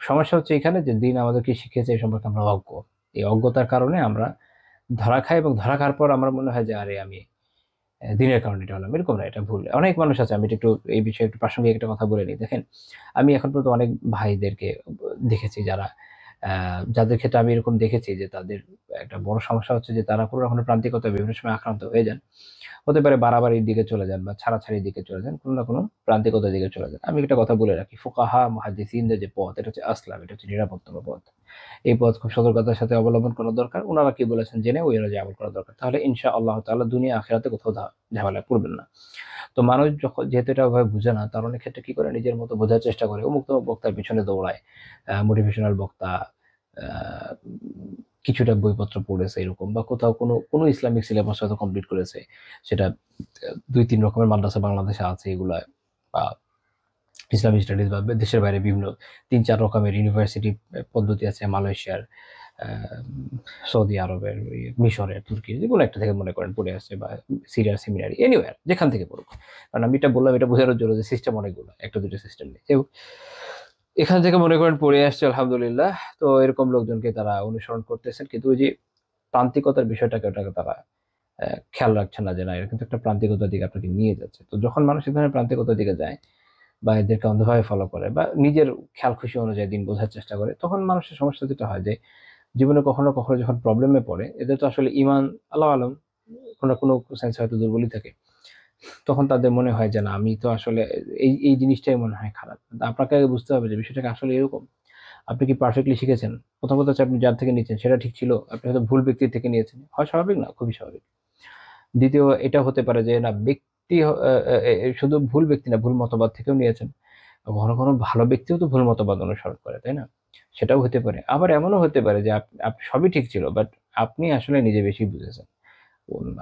[SPEAKER 2] সমস্যা হচ্ছে এখানে যে দিন আমাদেরকে শিখিয়েছে এই সম্পর্কে আমরা অজ্ঞ। এই অজ্ঞতার কারণে আমরা ধরা খাই এবং ধরা খাওয়ার পর আমার মনে হয় যে আরে আমি দিনের কারণে এটা হলাম, এরকম না, এটা ভুল। অনেক মানুষ আছে, আমি একটু এই বিষয়ে একটু প্রাসঙ্গিক একটা কথা বলে নিই। দেখেন, আমি এখন পর্যন্ত অনেক ভাইদেরকে দেখেছি যারা যাদের ক্ষেত্রে আমি এরকম দেখেছি যে তাদের একটা বড় সমস্যা হচ্ছে যে তারা কোনো না কোনো প্রান্তিকতা বিভিন্ন সময় আক্রান্ত হয়ে যান। হতে পারে বাড়াবাড়ির দিকে চলে যান বা ছাড়াছাড়ির দিকে চলে যান, কোনো না কোনো প্রান্তিকতার দিকে চলে যান। আমি একটা কথা বলে রাখি, ফুকাহা মুহাদ্দিসিনদের যে পথ, এটা হচ্ছে আসলাম, এটা হচ্ছে নিরাপত্তম পথ। এই পথ খুব সতর্কতার সাথে অবলম্বন করা দরকার। ওনারা কি বলেছেন জেনে ওই অনুযায়ী আমল করা দরকার। তাহলে ইনশা আল্লাহ তাআলা দুনিয়া আখিরাতে কোথাও ঝামেলায় পড়বেন না। তো মানুষ যখন যেহেতু এটা ওভাবে বুঝে না, তার অনেক ক্ষেত্রে কি করে নিজের মতো বোঝার চেষ্টা করে, অমুক তমুক বক্তার পিছনে দৌড়ায়, মোটিভেশনাল বক্তা, আহ, কিছুটা বইপত্র পড়েছে এরকম, বা কোথাও কোনো কোনো ইসলামিক সিলেবাস হয়তো কমপ্লিট করেছে, সেটা 2-3 রকমের মাদ্রাসা বাংলাদেশে আছে এগুলা, বা ইসলামিক স্টাডিজ বা দেশের বাইরে বিভিন্ন 3-4 রকমের ইউনিভার্সিটি পদ্ধতি আছে, মালয়েশিয়ার, সৌদি আরবের, মিশরের, তুর্কির, যে কোনো একটা থেকে মনে করেন পড়ে আসছে, বা সিরিয়ার সেমিনারি, এনিওয়ার যেখান থেকে পড়ুক। কারণ আমি এটা বললাম এটা বোঝানোর জন্য যে সিস্টেম অনেকগুলো, একটা দুটো সিস্টেম নেই। এখান থেকে মনে করেন পড়ে আসছে আলহামদুলিল্লাহ। তো এরকম লোকজনকে তারা অনুসরণ করতেছেন, কিন্তু ওই যে প্রান্তিকতার বিষয়টাকে ওটাকে তারা খেয়াল রাখছে না যে না, এটা কিন্তু একটা প্রান্তিকতার দিকে আপনাকে নিয়ে যাচ্ছে। তো যখন মানুষ এই ধরনের প্রান্তিকতার দিকে যায় বা এদেরকে অন্ধভাবে ফলো করে বা নিজের খেয়াল খুশি অনুযায়ী দিন বোঝার চেষ্টা করে, তখন মানুষের সমস্যা যেটা হয় যে জীবনে কখনো কখনো যখন প্রবলেমে পড়ে, এদের তো আসলে ইমান আল্লাহ আলম কোনো না কোনো সেন্স হয়তো দুর্বলই থাকে, তখন তাদের মনে হয় যে না আমি তো আসলে এই এই জিনিসটাই মনে হয় খারাপ। কিন্তু আপনাকে আগে বুঝতে হবে যে বিষয়টাকে আসলে এরকম। আপনি কি পারফেক্টলি শিখেছেন? প্রথম কথা হচ্ছে আপনি যার থেকে নিচ্ছেন সেটা ঠিক ছিল, আপনি হয়তো ভুল ব্যক্তির থেকে নিয়েছেন, হয় স্বাভাবিক না, খুবই স্বাভাবিক। দ্বিতীয় এটা হতে পারে যে না ব্যক্তি শুধু ভুল ব্যক্তি না, ভুল মতবাদ থেকেও নিয়েছেন। ঘন ঘন ভালো ব্যক্তিও তো ভুল মতবাদ অনুসরণ করে, তাই না? সেটাও হতে পারে। আবার এমনও হতে পারে যে আপনি সবই ঠিক ছিল, বাট আপনি আসলে নিজে বেশি বুঝেছেন,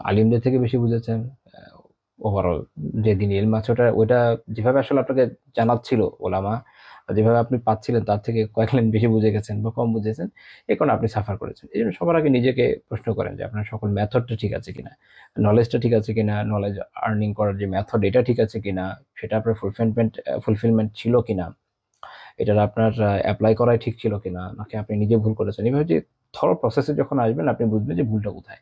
[SPEAKER 2] আলিমদের থেকে বেশি বুঝেছেন। ওভারঅল যে দিন ইলম আছে ওটা ওইটা যেভাবে আসলে আপনাকে জানাচ্ছিল ওলামা, যেভাবে আপনি পাচ্ছিলেন তার থেকে কয়েক লাইন বেশি বুঝে গেছেন বা কম বুঝেছেন, এই কারণে আপনি সাফার করেছেন। এই জন্য সবার আগে নিজেকে প্রশ্ন করেন যে আপনার সকল মেথডটা ঠিক আছে কিনা, নলেজটা ঠিক আছে কিনা, নলেজ আর্নিং করার যে মেথড এটা ঠিক আছে কিনা, সেটা আপনার ফুলফিলমেন্ট ছিল কিনা, এটা আপনার অ্যাপ্লাই করাই ঠিক ছিল কিনা, নাকি আপনি নিজে ভুল করেছেন। এভাবে যে থরো প্রসেসে যখন আসবেন আপনি বুঝবেন যে ভুলটা কোথায়।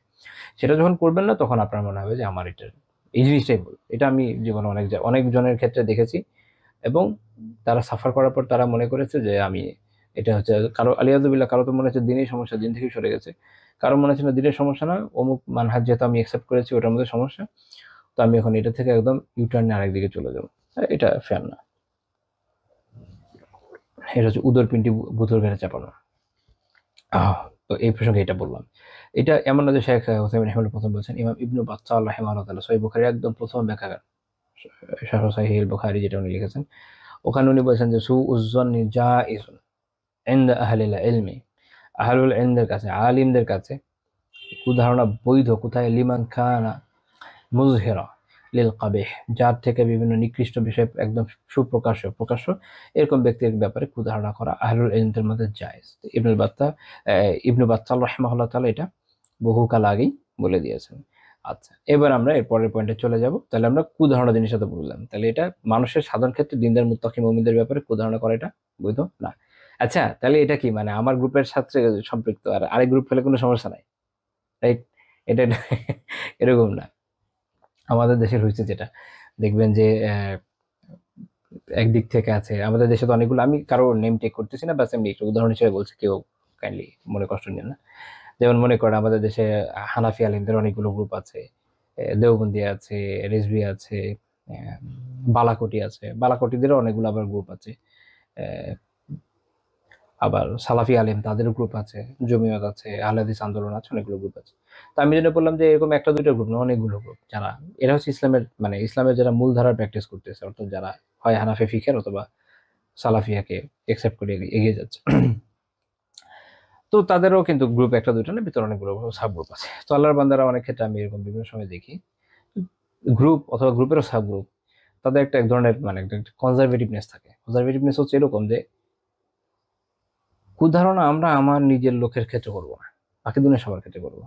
[SPEAKER 2] সেটা যখন করবেন না তখন আপনার মনে হবে যে আমার এটা এই জিনিসটাই ভুল। এটা আমি জীবনে অনেক জনের ক্ষেত্রে দেখেছি, এবং তারা সাফার করার পর তারা মনে করেছে যে আমি এটা হচ্ছে কারো আলিয়াজুবিল্লাহ, কারো তো মনে হচ্ছে দিনের সমস্যা, দিন থেকে সরে গেছে, কারো মনে হচ্ছে না দিনের সমস্যা না, অমুক মানহাজ যেহেতু আমি অ্যাকসেপ্ট করেছি ওটার মধ্যে সমস্যা, তো আমি এখন এটা থেকে একদম ইউটার্নে আরেক দিকে চলে যাবো। এটা ফেয়ার না। এটা হচ্ছে উদর পিন্ডি ভূতর ঘরে চাপানো। তো এই প্রসঙ্গে এটা বললাম। এটা এমন না যে শেখ হোসেন রহমান প্রথম বলছেন, ইমাম ইবনু বাত্তাহ রাহিমাহুল্লাহ তাআলা সহিহ বুখারীর একদম প্রথম ব্যাখ্যা, শারহ সহিহ বুখারী যেটা উনি লিখেছেন, ওখানে উনি বলেছেন যে সুউজ জন্নি জাইজুন ইনদা আহলিল ইলমি, আহলুল ইলমের কাছে, আলিমদের কাছে কুধারণা বৈধ কোথায়? লিমান খানা মুজহিরা লিল কাবিহ, যার থেকে বিভিন্ন নিকৃষ্ট বিষয় একদম প্রকাশ্য এরকম ব্যক্তির ব্যাপারে কুধারণা করা আহলুল ইলমদের মধ্যে জায়েজ। ইবনু বাত্তাহ রাহিমাহুল্লাহ তাআলা এটা বহুকাল আগেই বলে দিয়েছেন। আচ্ছা, এবার আমরা এর পরের পয়েন্টে চলে যাব। তাহলে আমরা কুধারণা জিনিসটা তো বললাম, তাহলে এটা মানুষের সাধারণ ক্ষেত্রে দিনদার মুত্তাকি মুমিনদের ব্যাপারে কুধারণা করা এটা বৈধ না। আচ্ছা, তাহলে এটা কি মানে আমার গ্রুপের সাথে সম্পৃক্ত আর আরেক গ্রুপ হলে কোনো সমস্যা নাই, রাইট? এটা এরকম না। আমাদের দেশের হয়েছে যেটা দেখবেন যে একদিক থেকে আছে, আমাদের দেশে তো অনেকগুলো, আমি কারো নেম টেক করতেছি না, বাস আমি একটা উদাহরণ হিসেবে বলছি, কেউ কাইন্ডলি মনে কষ্ট নিন না। যেমন মনে করেন আমাদের দেশে হানাফি আলিমদের অনেকগুলো গ্রুপ আছে, দেওবন্দি আছে, রিজভী আছে, আহ, বালাকোটি আছে, বালাকোটিদেরও অনেকগুলো আবার গ্রুপ আছে, আহ, আবার সালাফি আলিম তাদেরও গ্রুপ আছে, জমিয়ত আছে, আহলে হাদিস আন্দোলন আছে, অনেকগুলো গ্রুপ আছে। তো আমি যেটা বললাম যে এরকম একটা দুইটা গ্রুপ না, অনেকগুলো গ্রুপ, যারা এরা হচ্ছে ইসলামের মানে ইসলামের যারা মূল ধারার প্র্যাকটিস করতেছে, অর্থাৎ যারা হয় হানাফি ফিকের অথবা সালাফিয়াকে একসেপ্ট করে এগিয়ে যাচ্ছে। তো তাদেরও কিন্তু গ্রুপ একটা দুইটা না, ভিতরে অনেকগুলো সাব গ্রুপ আছে। তো আল্লাহর বান্দারা অনেক ক্ষেত্রে আমি এরকম বিভিন্ন সময় দেখি গ্রুপ অথবা গ্রুপেরও সাব গ্রুপ, তাদের একটা এক ধরনের মানে একটা কনজারভেটিভনেস থাকে। কনজারভেটিভনেস হচ্ছে এরকম যে কুধারণা আমরা আমার নিজের লোকের ক্ষেত্রে করবো না, বাকি দুনিয়া সবার ক্ষেত্রে করবো,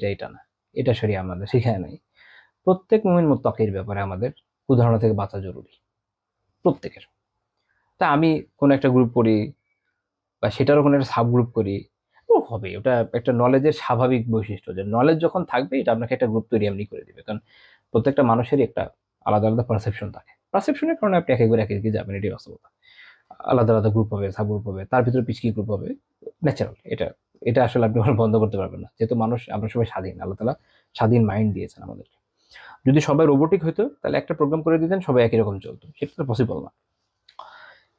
[SPEAKER 2] এটা না, এটা শরীয়ত আমাদের শিখায় নাই। প্রত্যেক মুমিন মুত্তাকির ব্যাপারে আমাদের কুধারণা থেকে বাঁচা জরুরি, প্রত্যেকের। তা আমি কোনো একটা গ্রুপ করি বা সেটারও কোনো একটা সাব গ্রুপ করি, ও হবে, ওটা একটা নলেজের স্বাভাবিক বৈশিষ্ট্য, যে নলেজ যখন থাকবে এটা আপনাকে একটা গ্রুপ তৈরি এমনি করে দিবে। কারণ প্রত্যেকটা মানুষেরই একটা আলাদা আলাদা পারসেপশন থাকে, পারসেপশনের কারণে আপনি এক একবার এক একদিকে যাবেন, এটাই বাস্তবতা। আলাদা আলাদা গ্রুপ হবে, সাব গ্রুপ হবে, তার ভিতরে পিচকি গ্রুপ হবে, ন্যাচারাল। এটা এটা আসলে আপনি বন্ধ করতে পারবেন না, যেহেতু মানুষ, আমরা সবাই স্বাধীন, আল্লাহ তাআলা স্বাধীন মাইন্ড দিয়েছেন আমাদেরকে। যদি সবাই রোবোটিক হইতো তাহলে একটা প্রোগ্রাম করে দিতেন, সবাই একই রকম চলতো, সেটা তো পসিবল না।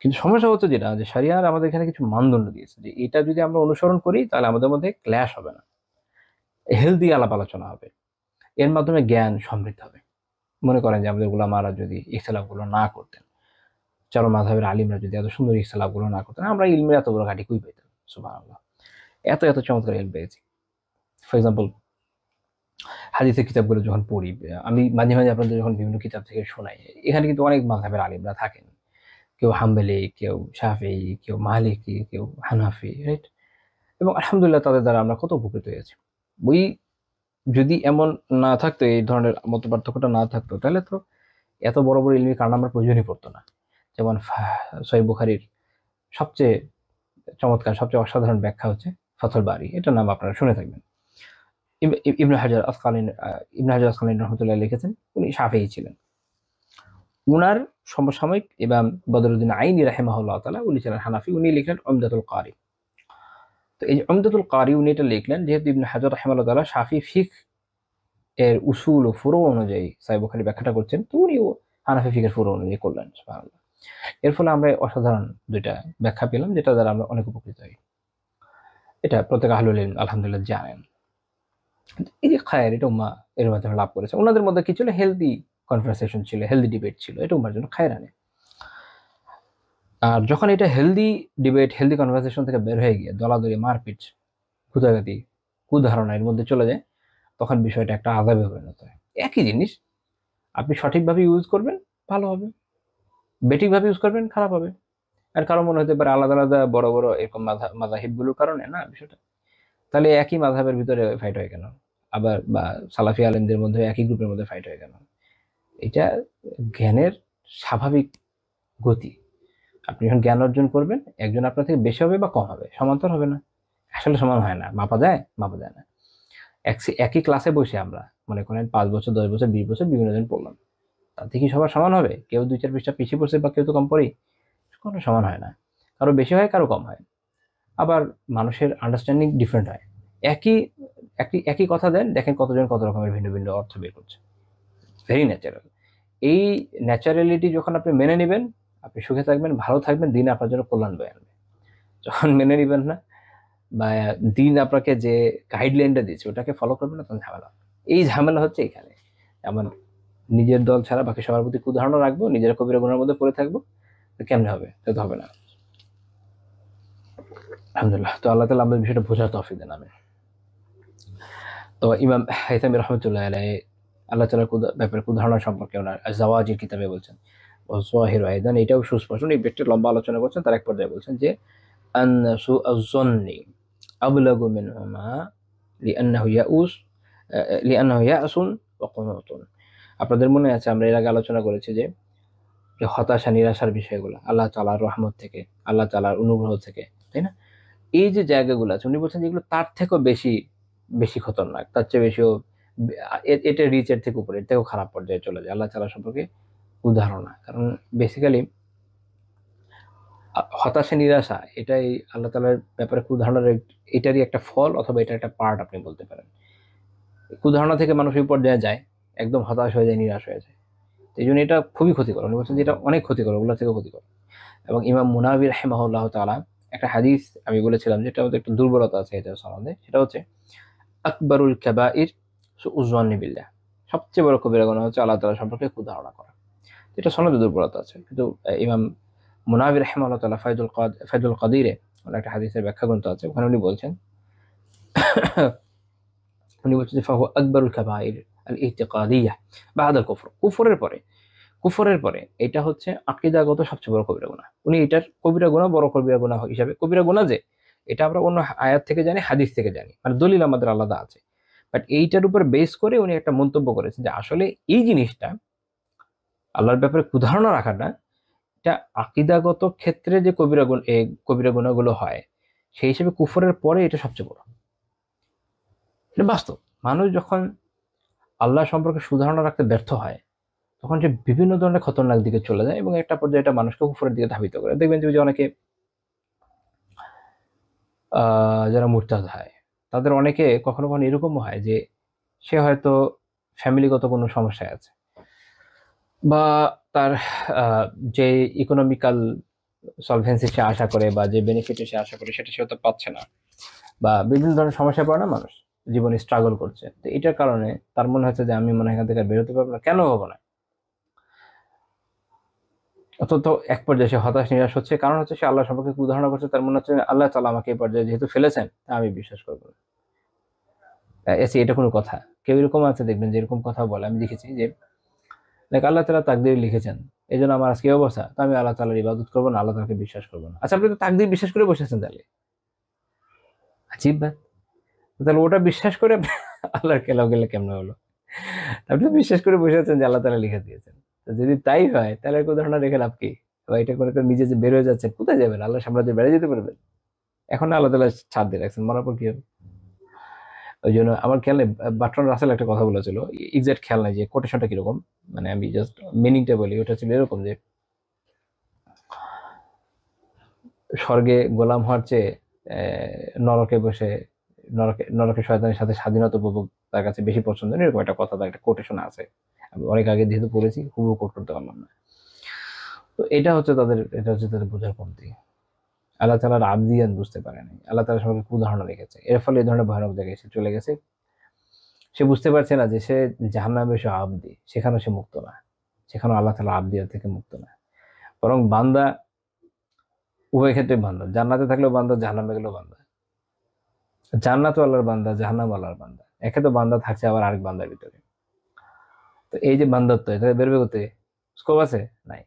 [SPEAKER 2] কিন্তু সমস্যা হচ্ছে যেটা, যে শরিয়ার আমাদের এখানে কিছু মানদণ্ড দিয়েছে, যে এটা যদি আমরা অনুসরণ করি তাহলে আমাদের মধ্যে ক্ল্যাশ হবে না, হেলদি আলাপ আলোচনা হবে, এর মাধ্যমে জ্ঞান সমৃদ্ধ হবে। মনে করেন যে আমাদের উলামারা যদি ইখতিলাফগুলো না করতেন, চার মাযহাবের আলিমরা যদি এত সুন্দর ইখতিলাফগুলো না করতেন, আমরা ইলমের এত বড় ঘাটি কই পেতাম? সুবহানাল্লাহ, এত এত চমৎকার ইলম পেয়েছি। ফর এক্সাম্পল, হাদিসের কিতাবগুলো যখন পড়ি, আমি মাঝে মাঝে আপনাদের যখন বিভিন্ন কিতাব থেকে শোনাই, এখানে কিন্তু অনেক মাযহাবের আলিমরা থাকেন, কেউ হাম্বলি, কেউ শাফিঈ, কেউ মালিকি, কেউ হানাফি, রাইট? এবং আলহামদুলিল্লাহ তাদের দ্বারা আমরা কত উপকৃত হয়েছি। ওই যদি এমন না থাকতো, এই ধরনের মত পার্থক্যটা না থাকতো, তাহলে তো এত বড় বড় ইলমি কারণ আমার প্রয়োজনই পড়তো না। যেমন সহিহ বুখারীর সবচেয়ে চমৎকার, সবচেয়ে অসাধারণ ব্যাখ্যা হচ্ছে ফাথুল বারী, এটার নাম আপনারা শুনে থাকবেন। ইবনে হাজার আসকালানী রহমতুল্লাহ লিখেছেন, উনি শাফিঈ ছিলেন। উনার সমসাময়িক ইমাম বদরুদ্দিন আইনি রাহিমাহুল্লাহ তাআলা, উনি ছিলেন হানাফি, উনি লিখলেন উমদাতুল কারি। তো এই যে উমদাতুল কারি উনি এটা লিখলেন, যেহেতু ইবনে হাজার রাহিমাহুল্লাহ তাআলা শাফি ফিকহ এর উসুল ও ফুরু অনুযায়ী সহিহ বুখারী ব্যাখ্যাটা করছেন, তো উনিও হানাফি ফিকহের ফুরু অনুযায়ী করলেন। সুবহানাল্লাহ। এর ফলে আমরা অসাধারণ দুইটা ব্যাখ্যা পেলাম, যেটা দ্বারা আমরা অনেক উপকৃত হই। এটা প্রত্যেক আহলুল ইলম আলহামদুলিল্লাহ জানেন। এই যে খায়ের, এটা উম্মাহ এর মাধ্যমে লাভ করেছে। ওনাদের মধ্যে কি ছিল? হেলদি কনভারসেশন ছিল, হেলদি ডিবেট ছিল, এটা উম্মার জন্য খায়ের আনে। আর যখন এটা হেলদি ডিবেট, হেলদি কনভারসেশন থেকে বের হয়ে গিয়ে দলাদলি, মারপিট, খুদাগাতি, কুধারণা এর মধ্যে চলে যায়, তখন বিষয়টা একটা আযাবে পরিণত হয়। একই জিনিস আপনি সঠিকভাবে ইউজ করবেন, ভালো হবে, বেঠিকভাবে ইউজ করবেন, খারাপ হবে। আর কারো মনে হতে পারে আলাদা আলাদা বড় বড় এরকম মাযহাবগুলোর কারণে না বিষয়টা, তাহলে একই মাযহাবের ভিতরে ফাইট হয় কেন? আবার বা সালাফি আলেমদের মধ্যে একই গ্রুপের মধ্যে ফাইট হয় কেন? এটা জ্ঞানের স্বাভাবিক গতি। আপনি যখন জ্ঞান অর্জন করবেন, একজন আপনার থেকে বেশি হবে বা কম হবে, সমান্তর হবে না। আসলে সমান হয় না, মাপা যায়? মাপা যায় না। একই ক্লাসে বসে আমরা মনে করেন 5 বছর, 10 বছর, 20 বছর বিভিন্ন জন পড়লাম, তাতে কি সবার সমান হবে? কেউ 2-4 পৃষ্ঠা পিছিয়ে পড়ছে বা কেউ তো কম পড়েই, কোনো সমান হয় না। কারো বেশি হয়, কারো কম হয়। আবার মানুষের আন্ডারস্ট্যান্ডিং ডিফারেন্ট হয়। একই একই একই কথা দেন, দেখেন কতজন কত রকমের ভিন্ন ভিন্ন অর্থ বের করছে। Very natural. এই ন্যাচারালিটি যখন আপনি মেনে নেবেন, আপনি সুখে থাকবেন, ভালো থাকবেন, দিন আপনার জন্য কল্যাণ বয়ে আনবে। যখন মেনে নেবেন না, বা দিন আপনাকে যে গাইডলাইনটা দিচ্ছে ওটাকে ফলো করবেন না, তখন ঝামেলা। এই ঝামেলা হচ্ছে এখানে। এমন নিজের দল ছাড়া বাকি সবার প্রতি কুধারণা রাখবো, নিজের কবিরা গুণের মধ্যে পড়ে থাকবো, কেমনে হবে? তা তো হবে না। আলহামদুলিল্লাহ। তো আল্লাহ তাআলা আমাদের বিষয়টা বোঝার তৌফিক দেন। আমিন। তো ইমাম হাইতামি রহমতুল্লাহ আলাইহি আল্লাহ তাআলার ব্যাপারে কুধারণা সম্পর্কে ওনার জাওয়াজির কিতাবে বলছেন, ও যাহির আয়দান, এটাও সুস্পষ্ট। এই ব্যক্তি লম্বা আলোচনা করছেন, তার এক পর্যায়ে বলছেন যে আন-নাসু আয-যন্নি আবলাগু মিনহুমা লিআন্নাহু ইয়াউস লিআন্নাহু ইয়াসুন ওয়া কুনুতুন। আপনাদের মনে আছে আমরা এর আগে আলোচনা করেছি যে হতাশা, নিরাশার বিষয়গুলো আল্লাহ তাআলার রহমত থেকে, আল্লাহ তাআলার অনুগ্রহ থেকে, তাই না? এই যে জায়গাগুলো আছে, উনি বলছেন যেগুলো তার থেকেও বেশি বেশি খতরনাক, তার চেয়ে বেশিও এটা রিচের থেকে উপরে, এর থেকেও খারাপ পর্যায়ে চলে যায় আল্লাহ তাআলা সম্পর্কে উদাহরণা। কারণ বেসিক্যালি হতাশা, নিরাশা এটাই আল্লাহ তাআলার ব্যাপারে কুধারণার এটারই একটা ফল, অথবা এটা একটা পার্ট আপনি বলতে পারেন। কুধারণা থেকে মানুষ এই পর্যায়ে যায়, একদম হতাশ হয়ে যায়, নিরাশ হয়ে যায়। এই জন্য এটা খুবই ক্ষতিকর। উনি বলছেন যে এটা অনেক ক্ষতিকর, ওগুলো থেকে ক্ষতিকর। এবং ইমাম মুনাবি রাহিমাহুল্লাহ তাআলা একটা হাদিস আমি বলেছিলাম যেটা মধ্যে একটু দুর্বলতা আছে এটা সম্বন্ধে, সেটা হচ্ছে আকবরুল কাবাইর সুউজ্জান্নি বিল্লাহ, সবচেয়ে বড় কবিরা গুনাহ হচ্ছে আল্লাহ তাআলা সম্পর্কে কুধারণা করা। এটা সনদে দুর্বলতা আছে, কিন্তু ইমাম মুনাবি রাহিমাহুল্লাহ তাআলা ফায়দুল কাদিরে একটা হাদিসের ব্যাখ্যা গ্রন্থ আছে, ওখানে উনি বলছেন যে ফাহু আকবরুল কাবাইর আল ইতিকাদিয়াহ বা'দাল কুফর, কুফরের পরে এটা হচ্ছে আকীদাগত সবচেয়ে বড় কবিরা গুনাহ। উনি এটার কবিরা গুনাহ, বড় কবিরা গুনাহ হিসাবে, কবিরা গুনাহ যে এটা আমরা অন্য আয়াত থেকে জানি, হাদিস থেকে জানি, মানে দলিল আমাদের আলাদা আছে। বাট এইটার উপর বেস করে উনি একটা মন্তব্য করেছেন যে আসলে এই জিনিসটা আল্লাহর ব্যাপারে কুধারণা রাখাটা, এটা আকীদাগত ক্ষেত্রে যে কবিরা গুনাহগুলো হয় সেই হিসেবে কুফরের পরে এটা সবচেয়ে বড়। এটা বাস্তব। মানুষ যখন আল্লাহ সম্পর্কে সুধারণা রাখতে ব্যর্থ হয় তখন সে বিভিন্ন ধরনের খতরনাক দিকে চলে যায় এবং একটা পর্যায়ে এটা মানুষকে কুফরের দিকে ধাবিত করে। দেখবেন যে অনেকে যারা মুরতাদ হয় তাদের অনেকে কখনো কখনো এরকমও হয় যে সে হয়তো ফ্যামিলিগত কোনো সমস্যায় আছে, বা তার যে ইকোনমিক্যাল সলভেন্সি সে আশা করে বা যে বেনিফিট সে আশা করে সেটা সে হয়তো পাচ্ছে না, বা বিভিন্ন ধরনের সমস্যায় পড়ে না মানুষ, জীবনে স্ট্রাগল করছে। তো এটার কারণে তার মনে হচ্ছে যে আমি মনে হয় এখান থেকে আর বেরোতে পারবো না, কেন হবো না। অথচ এক পর্যায়ে সে হতাশ নিরাশ হচ্ছে, কারণ হচ্ছে সে আল্লাহ সম্পর্কে কুধারণা করছে। তার মনে হচ্ছে আল্লাহ তাআলা আমাকে এই পর্যায়ে যেহেতু ফেলেছেন তা আমি বিশ্বাস করবো না। এটা কোনো কথা? কেউ এরকম আছে দেখবেন যে এরকম কথা বলে, আমি দেখেছি যে দেখ আল্লাহ তাআলা তাকদীর লিখেছেন, এই জন্য আমার আজকে এই অবস্থা, তো আমি আল্লাহ তাআলার ইবাদত করবো না, আল্লাহ তাআলাকে বিশ্বাস করবো না। আচ্ছা, আপনি তো তাকদীর বিশ্বাস করে বসেছেন, তাহলে আজীব ব্যাপার। তাহলে ওটা বিশ্বাস করে আপনি আল্লাহর খেলাফ গেলে কেমনে হলো? আপনি তো বিশ্বাস করে বসে আছেন যে আল্লাহ তাআলা লিখে দিয়েছেন। তো যদি তাই হয় তাহলে আর উদাহরণ রেখে লাভ কি? বা এটা করে করে নিজে যে বের হয়ে যাচ্ছে, কোথায় যাবেন? আল্লাহর সাম্রাজ্যে বেড়ে যেতে পারবেন? এখন না আল্লাহ তাআলা ছাড় দিয়ে রাখছেন, মরার পর কি হবে? ওই জন্য আমার খেয়াল নেই, বার্ট্রান্ড রাসেল একটা কথা বলেছিল, এক্সাক্ট খেয়াল নাই যে কোটেশনটা কিরকম, মানে আমি জাস্ট মিনিংটা বলি। ওটা ছিল এরকম যে স্বর্গে গোলাম হওয়ার চেয়ে নরকে বসে নরকে শয়তানের সাথে স্বাধীনতা উপভোগ তার কাছে বেশি পছন্দ, এরকম একটা কথা, তার একটা কোটেশন আছে। আমি অনেক আগে যেহেতু পড়েছি, হুবহু কোট করতে পারলাম না। তো এটা হচ্ছে তাদের বোঝার কমতি। আল্লাহ তাআলার আবদিয়াত বুঝতে পারে নাই, আল্লাহ তাআলা সবাইকে কুধারণা রেখেছে, এর ফলে এই ধরনের ভয়ানক জায়গায় সে চলে গেছে। সে বুঝতে পারছে না যে সে জাহান্নামে সে আবদি, সেখানেও সে মুক্ত না, সেখানেও আল্লাহ তাআলা আবদিয়াত থেকে মুক্ত না। বরং বান্দা উভয় ক্ষেত্রে বান্দা, জান্নাতে থাকলেও বান্দা, জাহান্নামে গেলেও বান্দা। জান্নাত আল্লাহর বান্দা, জাহান্নাম আল্লাহর বান্দা, একে তো বান্দা থাকছে আবার আরেক বান্দার ভিতরে। তো এই যে বান্দাত্ব, এটা বেরবে করতে স্কোপ আছে নাই,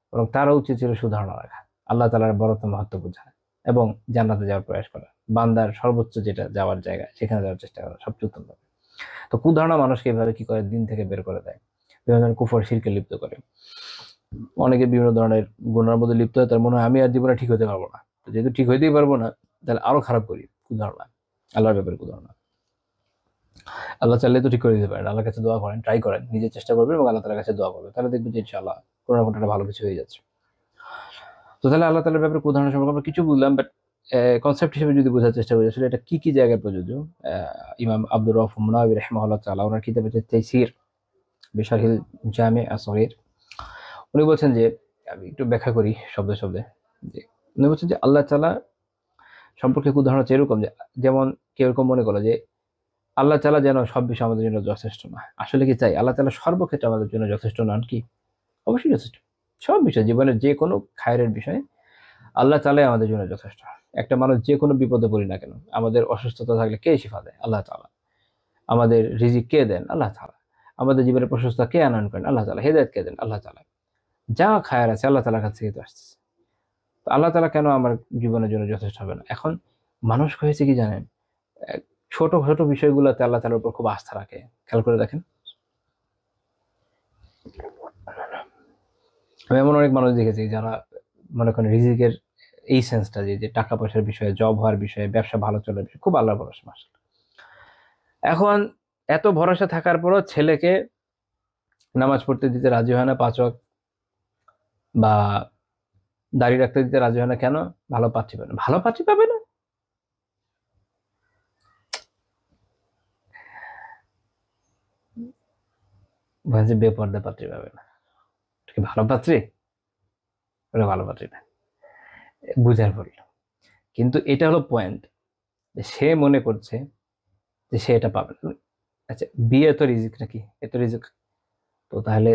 [SPEAKER 2] বরং তারও উচিত ছিল সুধারণা রাখা, আল্লাহ তাআলার বড়ত্ব মাহাত্ম্য বোঝা এবং জান্নাতে যাওয়ার প্রয়াস করা, বান্দার সর্বোচ্চ যেটা যাওয়ার জায়গা সেখানে যাওয়ার চেষ্টা করা সবচেয়ে উত্তম হবে। তো কুধারণা মানুষকে এভাবে কি করে, দিন থেকে বের করে দেয়, বিভিন্ন ধরনের কুফর শিরকে লিপ্ত করে। অনেকে বিভিন্ন ধরনের গুনার মধ্যে লিপ্ত হয়, তার মনে হয় আমি আর জীবনে ঠিক হতে পারবো না। তো যেহেতু ঠিক হইতেই পারবো না, তাহলে আরো খারাপ করি, কুধারণা, আল্লাহর ব্যাপারে কুধারণা। আল্লাহ চাইলে তো ঠিক করে দিতে পারেন, আল্লাহর কাছে দোয়া করেন, ট্রাই করেন, নিজে চেষ্টা করবেন এবং আল্লাহ তাআলার কাছে দোয়া করবেন, তাহলে দেখবেন যে ইনশাআল্লাহ কোনো না কোনো একটা ভালো কিছু হয়ে যাচ্ছে। তো তাহলে আল্লাহ তাআলার ব্যাপারে উদাহরণ সম্পর্কে আমরা কিছু বুঝলাম, বাট কনসেপ্ট হিসেবে যদি বোঝার চেষ্টা করি আসলে এটা কি কি জায়গায় প্রযোজ্য। ইমাম আব্দুর রউফ মুনাওয়ি রাহিমাহুল্লাহ তাআলা ওনার কিতাব হচ্ছে তাইসির বিশারহিল জামি আসগীর, উনি বলছেন যে, আমি একটু ব্যাখ্যা করি শব্দে শব্দে, যে উনি বলছেন যে আল্লাহ তাআলা সম্পর্কে উদাহরণ হচ্ছে এরকম যে, যেমন কেউ এরকম মনে করো যে আল্লাহ তাআলা যেন সব বিষয় আমাদের জন্য যথেষ্ট না। আসলে কি চাই আল্লাহ তাআলা সর্বক্ষেত্রে আমাদের জন্য যথেষ্ট নন কি? অবশ্যই যথেষ্ট। সব বিষয়, জীবনের যে কোনো খায়রের বিষয় আল্লাহ তাআলাই আমাদের জন্য যথেষ্ট। একটা মানুষ যে কোনো বিপদে পড়ি না কেন, আমাদের অসুস্থতা থাকলে কে শিফা দেয়? আল্লাহ তাআলা। আমাদের রিজিক কে দেন? আল্লাহ তাআলা। আমাদের জীবনের প্রশস্ততা কে আনয়ন করেন? আল্লাহ তাআলা। হেদায়েত কে দেন? আল্লাহ তাআলা। যা খায়ের আছে আল্লাহ তাআলার কাছ থেকে তো আসতেছে। তো আল্লাহ তাআলা কেন আমার জীবনের জন্য যথেষ্ট হবে না? এখন মানুষ হয়েছে কি জানেন? ছোট ছোট বিষয়গুলোতে আল্লাহ তাআলার উপর খুব আস্থা রাখে। খেয়াল করে দেখেন। আমি এমন অনেক মানুষ দেখেছি যারা মনে করেন রিজিকের এই সেন্সটা, যে টাকা পয়সার বিষয়ে, জব হওয়ার বিষয়ে, ব্যবসা ভালো চলার বিষয়ে খুব আল্লাহর ভরসা। মাশাআল্লাহ। এখন এত ভরসা থাকার পরও ছেলেকে নামাজ পড়তে দিতে রাজি হয় না ৫ ওয়াক্ত, বা দাড়ি রাখতে দিতে রাজি হয় না, কেন? ভালো পাত্রী পাবে না। ভালো পাত্রী পাবে না? যে বেপর্দা পাত্রী পাবে না, কি ভালো পাত্রী? ওটা ভালো পাত্রী না, বুঝার পড়ল। কিন্তু এটা হলো পয়েন্ট, সে মনে করছে যে সে এটা পাবে না। আচ্ছা, বিয়ে তো রিজিক নাকি? এত রিজিক, তো তাহলে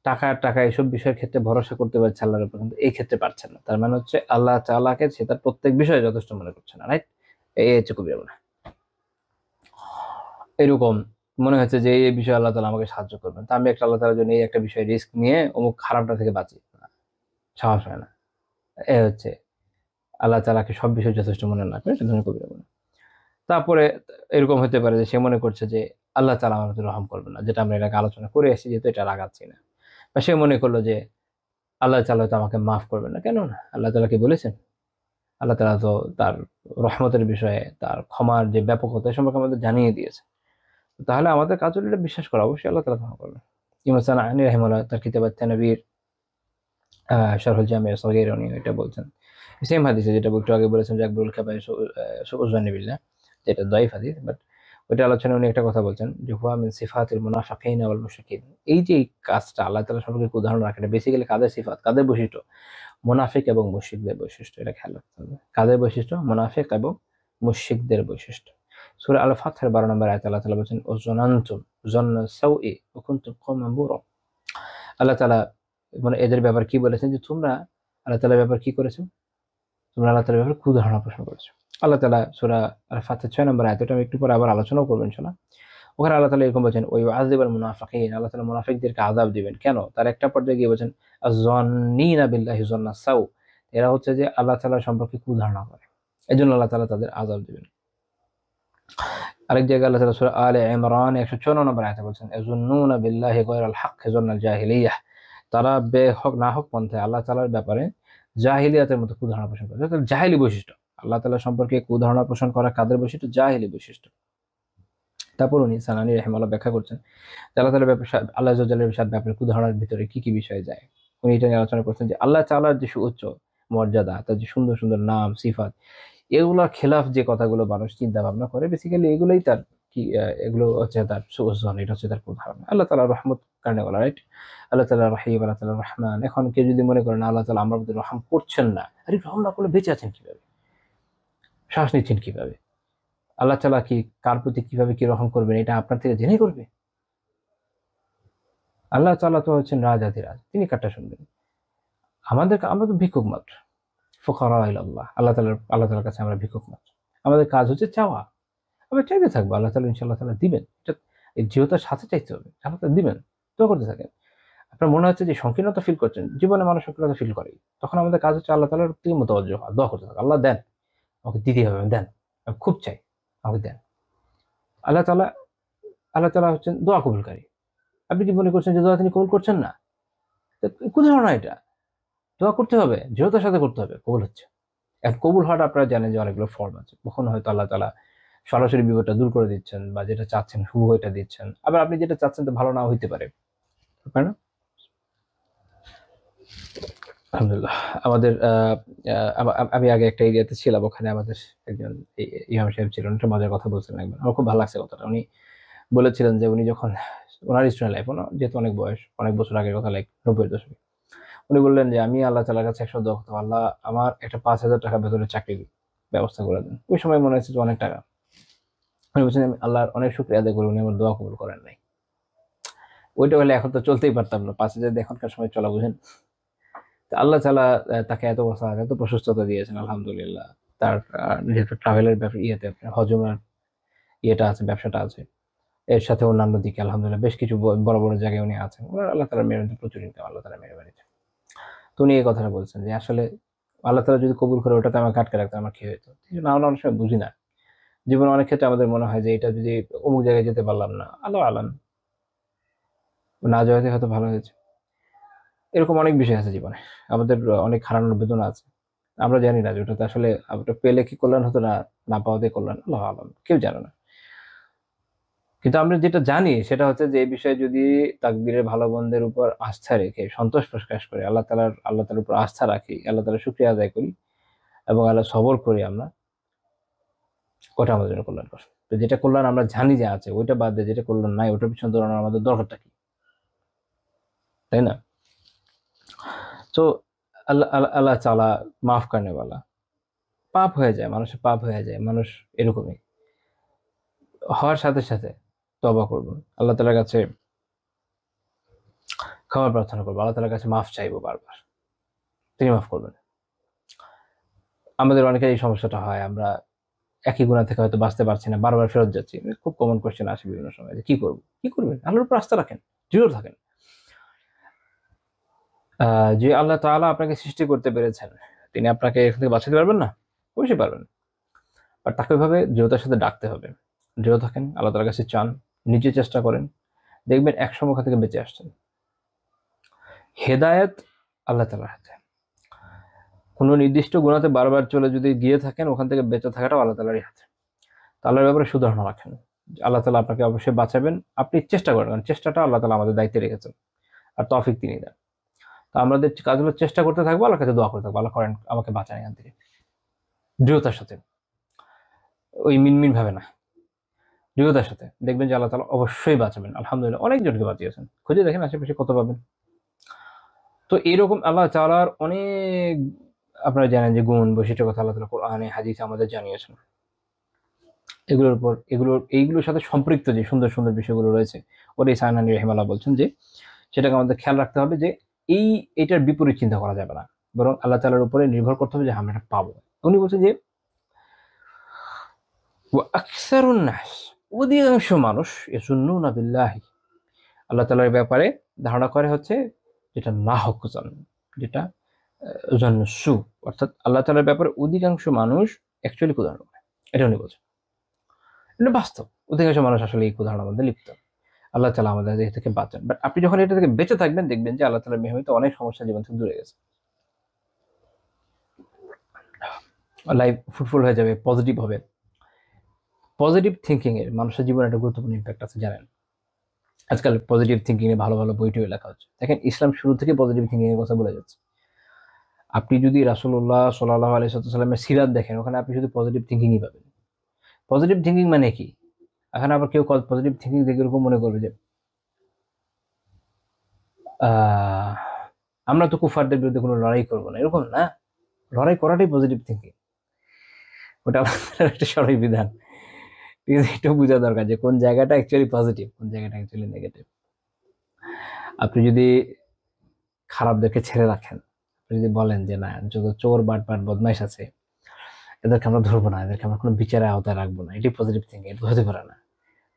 [SPEAKER 2] টাকা এসব বিষয়ের ক্ষেত্রে ভরসা করতে পারছে আল্লাহর উপর, কিন্তু এই ক্ষেত্রে পারছেন না। তার মানে হচ্ছে আল্লাহ তাআলাকে সে তার প্রত্যেক বিষয়ে যথেষ্ট মনে করছে না, রাইট? এই হচ্ছে কবিরা গুনাহ। এরকম মনে হচ্ছে যে এই বিষয়ে আল্লাহ তাআলা আমাকে সাহায্য করবেন, তা আমি একটা আল্লাহ তাআলার জন্য এই একটা বিষয়ে রিস্ক নিয়ে অমুক খারাপটা থেকে বাঁচি, সাহস হয় না। এ হচ্ছে আল্লাহ তাআলাকে সব বিষয় যথেষ্ট মনে না করে এটা ধরনের কবিরা গুনাহ। তারপরে এরকম হতে পারে যে সে মনে করছে যে আল্লাহ তাআলা আমার প্রতি রহম করবে না, যেটা আমরা এর আগে আলোচনা করে এসেছি, যেহেতু এটা লাগাচ্ছি না। বা সে মনে করলো যে আল্লাহ তাআলা হয়তো আমাকে মাফ করবে না। কেন না? আল্লাহ তাআলা কি বলেছেন? আল্লাহ তাআলা তো তার রহমতের বিষয়ে, তার ক্ষমার যে ব্যাপকতা এ সম্পর্কে আমাদের জানিয়ে দিয়েছে। তাহলে আমাদের কাজ হলো এটা বিশ্বাস করা, অবশ্যই আল্লাহ তাআলা ক্ষমা করবেন। ইমাম সানাআনী রাহিমাহুল্লাহ তার কিতাব আত-তানবীর শারহুল জামি' আস-সগীর উনি এটা বলছেন। সেম হাদিসে যেটা একটু আগে বলেছেন যে আকবরুল কাবাইর সুউযুন বিল্লাহ, যেটা দাঈফ হাদিস, বাট ওইটা আলোচনায় উনি একটা কথা বলছেন যে হুয়া মিন সিফাতিল মুনাফিকিন ওয়াল মুশরিকিন। এই যে এই কাজটা আল্লাহ তাআলা সম্পর্কে উদাহরণ রাখেন, এটা বেসিক্যালি কাদের সিফাত, কাদের বৈশিষ্ট্য? মুনাফিক এবং মুশরিকদের বৈশিষ্ট্য। এটা খেয়াল রাখতে হবে। কাদের বৈশিষ্ট্য? মুনাফিক এবং মুশরিকদের বৈশিষ্ট্য। সূরা আল ফাতহের 12 নম্বর আয়াতে আল্লাহ তাআলা বলেছেন ওয়াজনানতুম যান্না সাউই ওয়া কুনতুম কওমান বুরা। আল্লাহ তাআলা মানে এদের ব্যাপারে কি বলেছেন যে তোমরা আল্লাহ তাআলার ব্যাপারে কি করেছো? তোমরা আল্লাহ তাআলার ব্যাপারে কুধারণা পোষণ করেছো। আল্লাহ তাআলা সূরা আল ফাতহের 6 নম্বর আয়াত, এটা আমি একটু পরে আবার আলোচনাও করব ইনশাআল্লাহ। ওখানে আল্লাহ তাআলা এরকম বলেছেন ওয়া ইউআযিবুল মুনাফিকিন, আল্লাহ তাআলা মুনাফিকদেরকে আযাব দিবেন। কেন? তার একটা পর্যায়ে গিয়ে বলেছেন আয-যান্নিনা বিল্লাহি যান্না সাউ, এরা হচ্ছে যে আল্লাহ তাআলা সম্পর্কে কুধারণা করে, এজন্য আল্লাহ তাআলা তাদের আযাব দিবেন। আরেক জায়গায় আল্লাহ তাআলা সূরা আলে ইমরান 154 নম্বর আয়াতে বলেছেন ইয়াযুন্নুনা বিল্লাহি গায়রাল হক যান্নাল জাহিলিয়াহ, তারা বেহক না হক পন্থায় আল্লাহ তাআলার ব্যাপারে জাহিলিয়াতের মতো কুধারণা পোষণ করে। অর্থাৎ জাহিলি বৈশিষ্ট্য, আল্লাহ তাআলা সম্পর্কে কুধারণা পোষণ করা কাদের বৈশিষ্ট্য? জাহিলি বৈশিষ্ট্য। তারপর উনি সানানী রাহিমাহুল্লাহ ব্যাখ্যা করছেন যে আল্লাহ তাআলার ব্যাপারে আল্লাহ আযজা ওয়া জাল্লার ব্যাপারে কুধারণার ভিতরে কি কি বিষয় যায়। উনি এটা নিয়ে আলোচনা করছেন যে আল্লাহ তাআলার যে সুউচ্চ মর্যাদা, তার যে সুন্দর সুন্দর নাম সিফাত, এগুলোর খেলাফ যে কথাগুলো মানুষ চিন্তা ভাবনা করে, বেসিক্যালি এগুলোই তার কি এগুলো হচ্ছে তার সুউজ্জ্বল, এটা হচ্ছে তার ধারণা। আল্লাহ তাআলা রহমত কারণে বলা, রাইট? আল্লাহ তাআলা রহিম, আল্লাহ তাআলা রহমান। এখন কেউ যদি মনে করেন আল্লাহ তাআলা আমার প্রতি রহম করছেন না, আরে রহম না করলে বেঁচে আছেন কিভাবে, শ্বাস নিচ্ছেন কিভাবে? আল্লাহ তাআলা কি কার প্রতি কিভাবে কি রহম করবেন এটা আপনার থেকে জেনে করবে? আল্লাহ তাআলা তো হচ্ছেন রাজাধিরাজ, তিনি কারটা শুনবেন? আমরা তো ভিক্ষুক মাত্র, ফুকারা ইলাল্লাহ, আল্লাহ তাআলার কাছে আমরা ভিক্ষুক মাত্র। আমাদের কাজ হচ্ছে চাওয়া, আমরা চাইতে থাকবো, আল্লাহ তাআলা ইনশাআল্লাহ তাআলা দিবেন। এটা এই দৃঢ়তার সাথে চাইতে হবে, আল্লাহ তাআলা দিবেন। দোয়া করতে থাকেন। আপনার মনে হচ্ছে যে সংকীর্ণতা ফিল করছেন, জীবনে মানুষ সংকীর্ণতা ফিল করে, তখন আমাদের কাজ হচ্ছে আল্লাহ তাআলার প্রতি মুতাওয়াজ্জিহ হওয়া, দোয়া করতে থাকা, আল্লাহ দেন, আমাকে দিতেই হবে, দেন, আমি খুব চাই, আমাকে দেন। আল্লাহ তাআলা আল্লাহ তাআলা হচ্ছেন দোয়া কবুলকারী। আপনি কি মনে করছেন যে দোয়া তিনি কবুল করছেন না? কোন ধারণা এটা? দোয়া করতে হবে, দৃঢ়তার সাথে করতে হবে, কবুল হচ্ছে। এখন কবুল হওয়াটা আপনারা জানেন যে অনেকগুলো ফর্ম আছে। কখনো হয়তো আল্লাহ তাআলা সরাসরি বিপদটা দূর করে দিচ্ছেন, বা যেটা চাচ্ছেন শুভ এটা দিচ্ছেন। আবার আপনি যেটা চাচ্ছেন তো ভালো নাও হইতে পারে, তাই না? আলহামদুলিল্লাহ। আমাদের আমি আগে একটা এরিয়াতে ছিলাম, ওখানে আমাদের একজন ইমাম সাহেব ছিলেন, একটা মজার কথা বলছিলেন একবার, আমার খুব ভালো লাগছে কথাটা। উনি বলেছিলেন যে উনি যখন ওনার স্টুডেন্ট লাইফ, যেহেতু অনেক বয়স, অনেক বছর আগের কথা, লাইক 90-এর দশকে, উনি বললেন যে আমি আল্লাহ তাআলার কাছে একশো দোয়া করতাম, আল্লাহ আমার একটা 5,000 টাকা বেতনের চাকরির ব্যবস্থা করে দেন। ওই সময় মনে হচ্ছে যে অনেক টাকা। উনি বলছেন আমি আল্লাহর অনেক শুকরিয়া আদায় করি, উনি আমার দোয়া কবুল করেন নাই। ওইটা হলে এখন তো চলতেই পারতাম না, 5,000 দিয়ে এখনকার সময় চলা বুঝেন। তো আল্লাহ তাআলা তাকে এত বছর এত প্রশস্ততা দিয়েছেন, আলহামদুলিল্লাহ। তার যেহেতু ট্রাভেলের ব্যাপার ইয়েতে হজ উমরার ইয়েটা আছে, ব্যবসাটা আছে, এর সাথে অন্যান্য দিকে আলহামদুলিল্লাহ বেশ কিছু বড় বড় জায়গায় উনি আছেন। ওনার আল্লাহ তাআলার মেহরবানিতে প্রচুর ইনকাম, আল্লাহ তাআলার মেহরবানিতে। তো উনি এই কথাটা বলছেন যে আসলে আল্লাহ তাআলা যদি কবুল করে ওটাতে আমাকে আটকে রাখতো, আমার কি হইতো? না, আমরা অনেক সময় বুঝি না। জীবনে অনেক ক্ষেত্রে আমাদের মনে হয় যে এটা যদি অমুক জায়গায় যেতে পারলাম না, আল্লাহ আলাম, না যাওয়াতে হয়তো ভালো হয়েছে। এরকম অনেক বিষয় আছে জীবনে, আমাদের অনেক হারানোর বেদনা আছে। আমরা জানি না যে ওটাতে আসলে ওটা পেলে কি কল্যাণ হতো, না না পাওয়াতে কল্যাণ, আল্লাহ আলাম, কেউ জানে না। কিন্তু আমরা যেটা জানি সেটা হচ্ছে যে এই বিষয়ে যদি তাকদীরের ভালো মন্দের উপর আস্থা রেখে সন্তোষ প্রকাশ করে আল্লাহ তাআলার উপর আস্থা রাখি, আল্লাহ তাআলার শুকরিয়া আদায় করি এবং আল্লাহ সবর করি আমরা, ওটা আমাদের জন্য কল্যাণকর। তো যেটা কল্যাণ আমরা জানি যে আছে, ওইটা বাদ দিয়ে যেটা কল্যাণ নাই ওটার পিছনে দৌড়ানোর আমাদের দরকারটা কি, তাই না? তো আল্লাহ তাআলা মাফ করনে वाला। পাপ হয়ে যায়, মানুষের পাপ হয়ে যায়, মানুষ এরকমই হওয়ার সাথে সাথে তওবা করব, আল্লাহ তাআলার কাছে ক্ষমা প্রার্থনা করবো, আল্লাহ তাআলার কাছে মাফ চাইবো বারবার, তিনি মাফ করবেন। আমাদের অনেকের এই সমস্যাটা হয়, আমরা একই গুনাহ থেকে হয়তো বাঁচতে পারছি না, বারবার ফেরত যাচ্ছি। খুব কমন কোয়েশ্চেন আসে বিভিন্ন সময় যে কি করব, কি করবেন? আল্লাহর উপর আস্থা রাখেন, দৃঢ় থাকেন। যে আল্লাহ তাআলা আপনাকে সৃষ্টি করতে পেরেছেন, তিনি আপনাকে এখান থেকে বাঁচাতে পারবেন না? অবশ্যই পারবেন। বাট তাকে ওইভাবে দৃঢ়তার সাথে ডাকতে হবে। দৃঢ় থাকেন, আল্লাহ তাআলার কাছে চান, নিজে চেষ্টা করেন, দেখবেন একসময় ওখান থেকে বেঁচে আসছেন। হেদায়েত আল্লাহ তাআলার হাতে। কোনো নির্দিষ্ট গুনাতে বারবার চলে যদি গিয়ে থাকেন, ওখান থেকে বেঁচে থাকাটাও আল্লাহ তাআলারই হাতে। তো আল্লাহর ব্যাপারে সুধারণা রাখেন। আল্লাহ তাআলা আপনাকে অবশ্যই বাঁচাবেন। আপনি চেষ্টা করেন, কারণ চেষ্টাটা আল্লাহ তাআলা আমাদের দায়িত্বে রেখেছেন, আর তৌফিক তিনি দেন। তো আমাদের কাজগুলো চেষ্টা করতে থাকবো, আল্লাহর কাছে দোয়া করতে থাকবো, আল্লাহ করেন আমাকে বাঁচান এখান থেকে। দৃঢ়তার সাথে, ওই মিনমিন ভাবে না, দৃঢ়তার সাথে দেখবেন যে আল্লাহ তাআলা অবশ্যই বাঁচাবেন। আলহামদুলিল্লাহ অনেকজনকে বাঁচিয়েছেন, খুঁজে দেখেন আশেপাশে কত পাবেন। তো এরকম আল্লাহ তাআলার অনেক, আপনারা জানেন যে গুণ বৈশিষ্ট্যের কথা আল্লাহ তাআলা কোরআনে হাদিসে আমাদের জানিয়েছেন। এইগুলোর সাথে সম্পৃক্ত যে সুন্দর সুন্দর বিষয়গুলো রয়েছে, ওটাই সায়নানী রাহিমাহুল্লাহ বলছেন যে সেটাকে আমাদের খেয়াল রাখতে হবে যে এটার বিপরীত চিন্তা করা যাবে না, বরং আল্লাহ তাআলার উপরে নির্ভর করতে হবে যে আমরা এটা পাবো। উনি বলছেন যে আকসারুন নাস, অধিকাংশ মানুষ ইয়াজুন্নুনা বিল্লাহি, আল্লাহ তাআলার ব্যাপারে ধারণা করে হচ্ছে যেটা না হক জন, যেটা জন্নসু, অর্থাৎ আল্লাহ তাআলার ব্যাপারে অধিকাংশ মানুষ অ্যাকচুয়ালি কুধারণা করে। এটা উনি বলছেন, এটা বাস্তব। অধিকাংশ মানুষ আসলে এই কুধারণার মধ্যে লিপ্ত। আল্লাহ তাআলা আমাদের এ থেকে বাঁচান। বাট আপনি যখন এটা থেকে বেঁচে থাকবেন, দেখবেন যে আল্লাহ তাআলার মেহরবানিতে অনেক সমস্যা জীবন থেকে দূরে গেছে। লাইফ ফ্রুটফুল হয়ে যাবে, পজিটিভ হবে। পজিটিভ থিঙ্কিং এর মানুষের জীবনে একটা গুরুত্বপূর্ণ ইম্প্যাক্ট আছে, জানেন? আজকাল পজিটিভ থিঙ্কিং এ ভালো ভালো বইটিও লেখা হচ্ছে। দেখেন, ইসলাম শুরু থেকে পজিটিভ থিঙ্কিং এর কথা বলে যাচ্ছে। আপনি যদি রাসূলুল্লাহ সাল্লাল্লাহু আলাইহি ওয়াসাল্লামের সিরাত দেখেন, ওখানে আপনি শুধু পজিটিভ থিঙ্কিংই পাবেন। পজিটিভ থিঙ্কিং মানে কি? এখন আবার কেউ পজিটিভ থিঙ্কিং দেখে এরকম মনে করবে যে আমরা তো কুফারদের বিরুদ্ধে কোনো লড়াই করবো না, এরকম না। লড়াই করাটাই পজিটিভ থিঙ্কিং, ওটা আমাদের একটা সরল বিধান। ঠিক আছে, এটা বোঝা দরকার যে কোন জায়গাটা অ্যাকচুয়ালি পজিটিভ, কোন জায়গাটা অ্যাকচুয়ালি নেগেটিভ। আপনি যদি খারাপদেরকে ছেড়ে রাখেন, আপনি যদি বলেন যে না, যত চোর বাটপাট বদমাইশ আছে এদেরকে আমরা ধরবো না, এদেরকে আমরা কোনো বিচারের আওতায় রাখবো না, এটি পজিটিভ থিঙ্কিং। এটা হতে পারে না,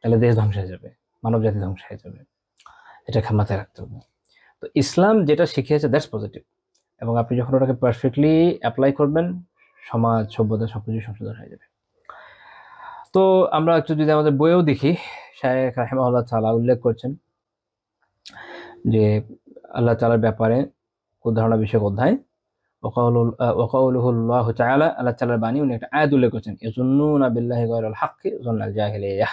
[SPEAKER 2] তাহলে দেশ ধ্বংস হয়ে যাবে, মানব জাতি ধ্বংস হয়ে যাবে। এটা মাথায় রাখতে হবে। তো ইসলাম যেটা শিখিয়েছে দ্যাটস পজিটিভ, এবং আপনি যখন ওটাকে পারফেক্টলি অ্যাপ্লাই করবেন, সমাজ সভ্যতা সবকিছু সংশোধন হয়ে যাবে। তো আমরা একটু যদি আমাদের বইয়েও দেখি, শায়খ রাহিমাহুল্লাহ তাআলা উল্লেখ করছেন যে আল্লাহ তাআলার ব্যাপারে উদাহরণ বিষয়ক অধ্যায় ওয়াকাউলুহুল্লাহু তাআলা, আল্লাহ তাআলার বাণী, উনি একটা আয়াত উল্লেখ করছেন, ইয়াজুন্নুনা বিল্লাহি গায়রাল হাক্কি যান্নাল জাহিলিয়াহ।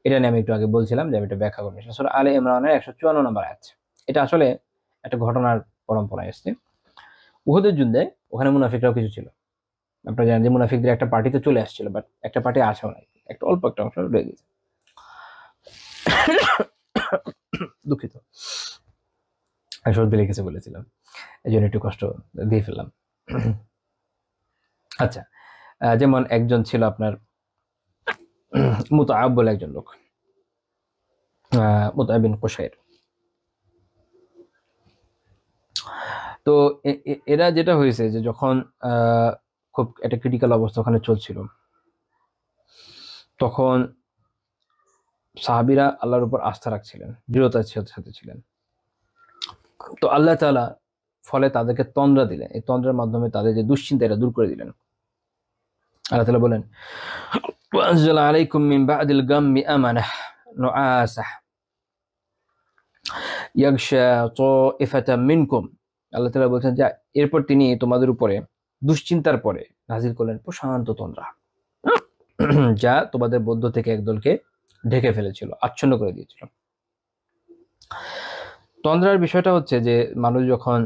[SPEAKER 2] এটা নিয়ে আমি একটু আগে বলছিলাম যে আমি এটা ব্যাখ্যা করব। সূরা আলে ইমরানের 154 নম্বর আয়াত। এটা আসলে একটা ঘটনার পরম্পরায় এসেছে। উহুদের যুদ্ধে ওখানে মুনাফিকরাও কিছু ছিল। আপনারা জানেন যে মুনাফিকদের একটা পার্টিতে চলে আসছিল, বাট একটা পার্টি আসেও নাই, একটা অল্প একটা অংশ রয়ে গেছে। দুঃখিত, সর্দি লেগেছে বলেছিলাম, এই জন্য একটু কষ্ট দিয়ে ফেললাম। আচ্ছা, যেমন একজন ছিল আপনার মুতাআব বলে একজন লোক, মুতাআব বিন কুশাইর। তো এরা যেটা হয়েছে যে যখন খুব একটা ক্রিটিক্যাল অবস্থা ওখানে চলছিল, তখন সাহাবীরা আল্লাহর উপর আস্থা রাখছিলেন, দৃঢ়তার সাথে ছিলেন। তো আল্লাহ তাআলা ফলে তাদেরকে তন্দ্রা দিলেন, এই তন্দ্রার মাধ্যমে তাদের যে দুশ্চিন্তা এটা দূর করে দিলেন। আল্লাহ তাআলা বলেন, ওয়ানজালা আলাইকুম মিন বা'দিল গাম্মি আমানাহ নুআসা ইয়াগশা তা'iফাতাম মিনকুম। আল্লাহ তাআলা বলছেন যে এরপর তিনি তোমাদের উপরে দুশ্চিন্তার পরে নাজিল করলেন প্রশান্ত তন্দ্রা, যা তোমাদের মধ্য থেকে একদলকে ঢেকে ফেলেছিল, আচ্ছন্ন করে দিয়েছিল। তন্দ্রার বিষয়টা হচ্ছে যে মানুষ যখন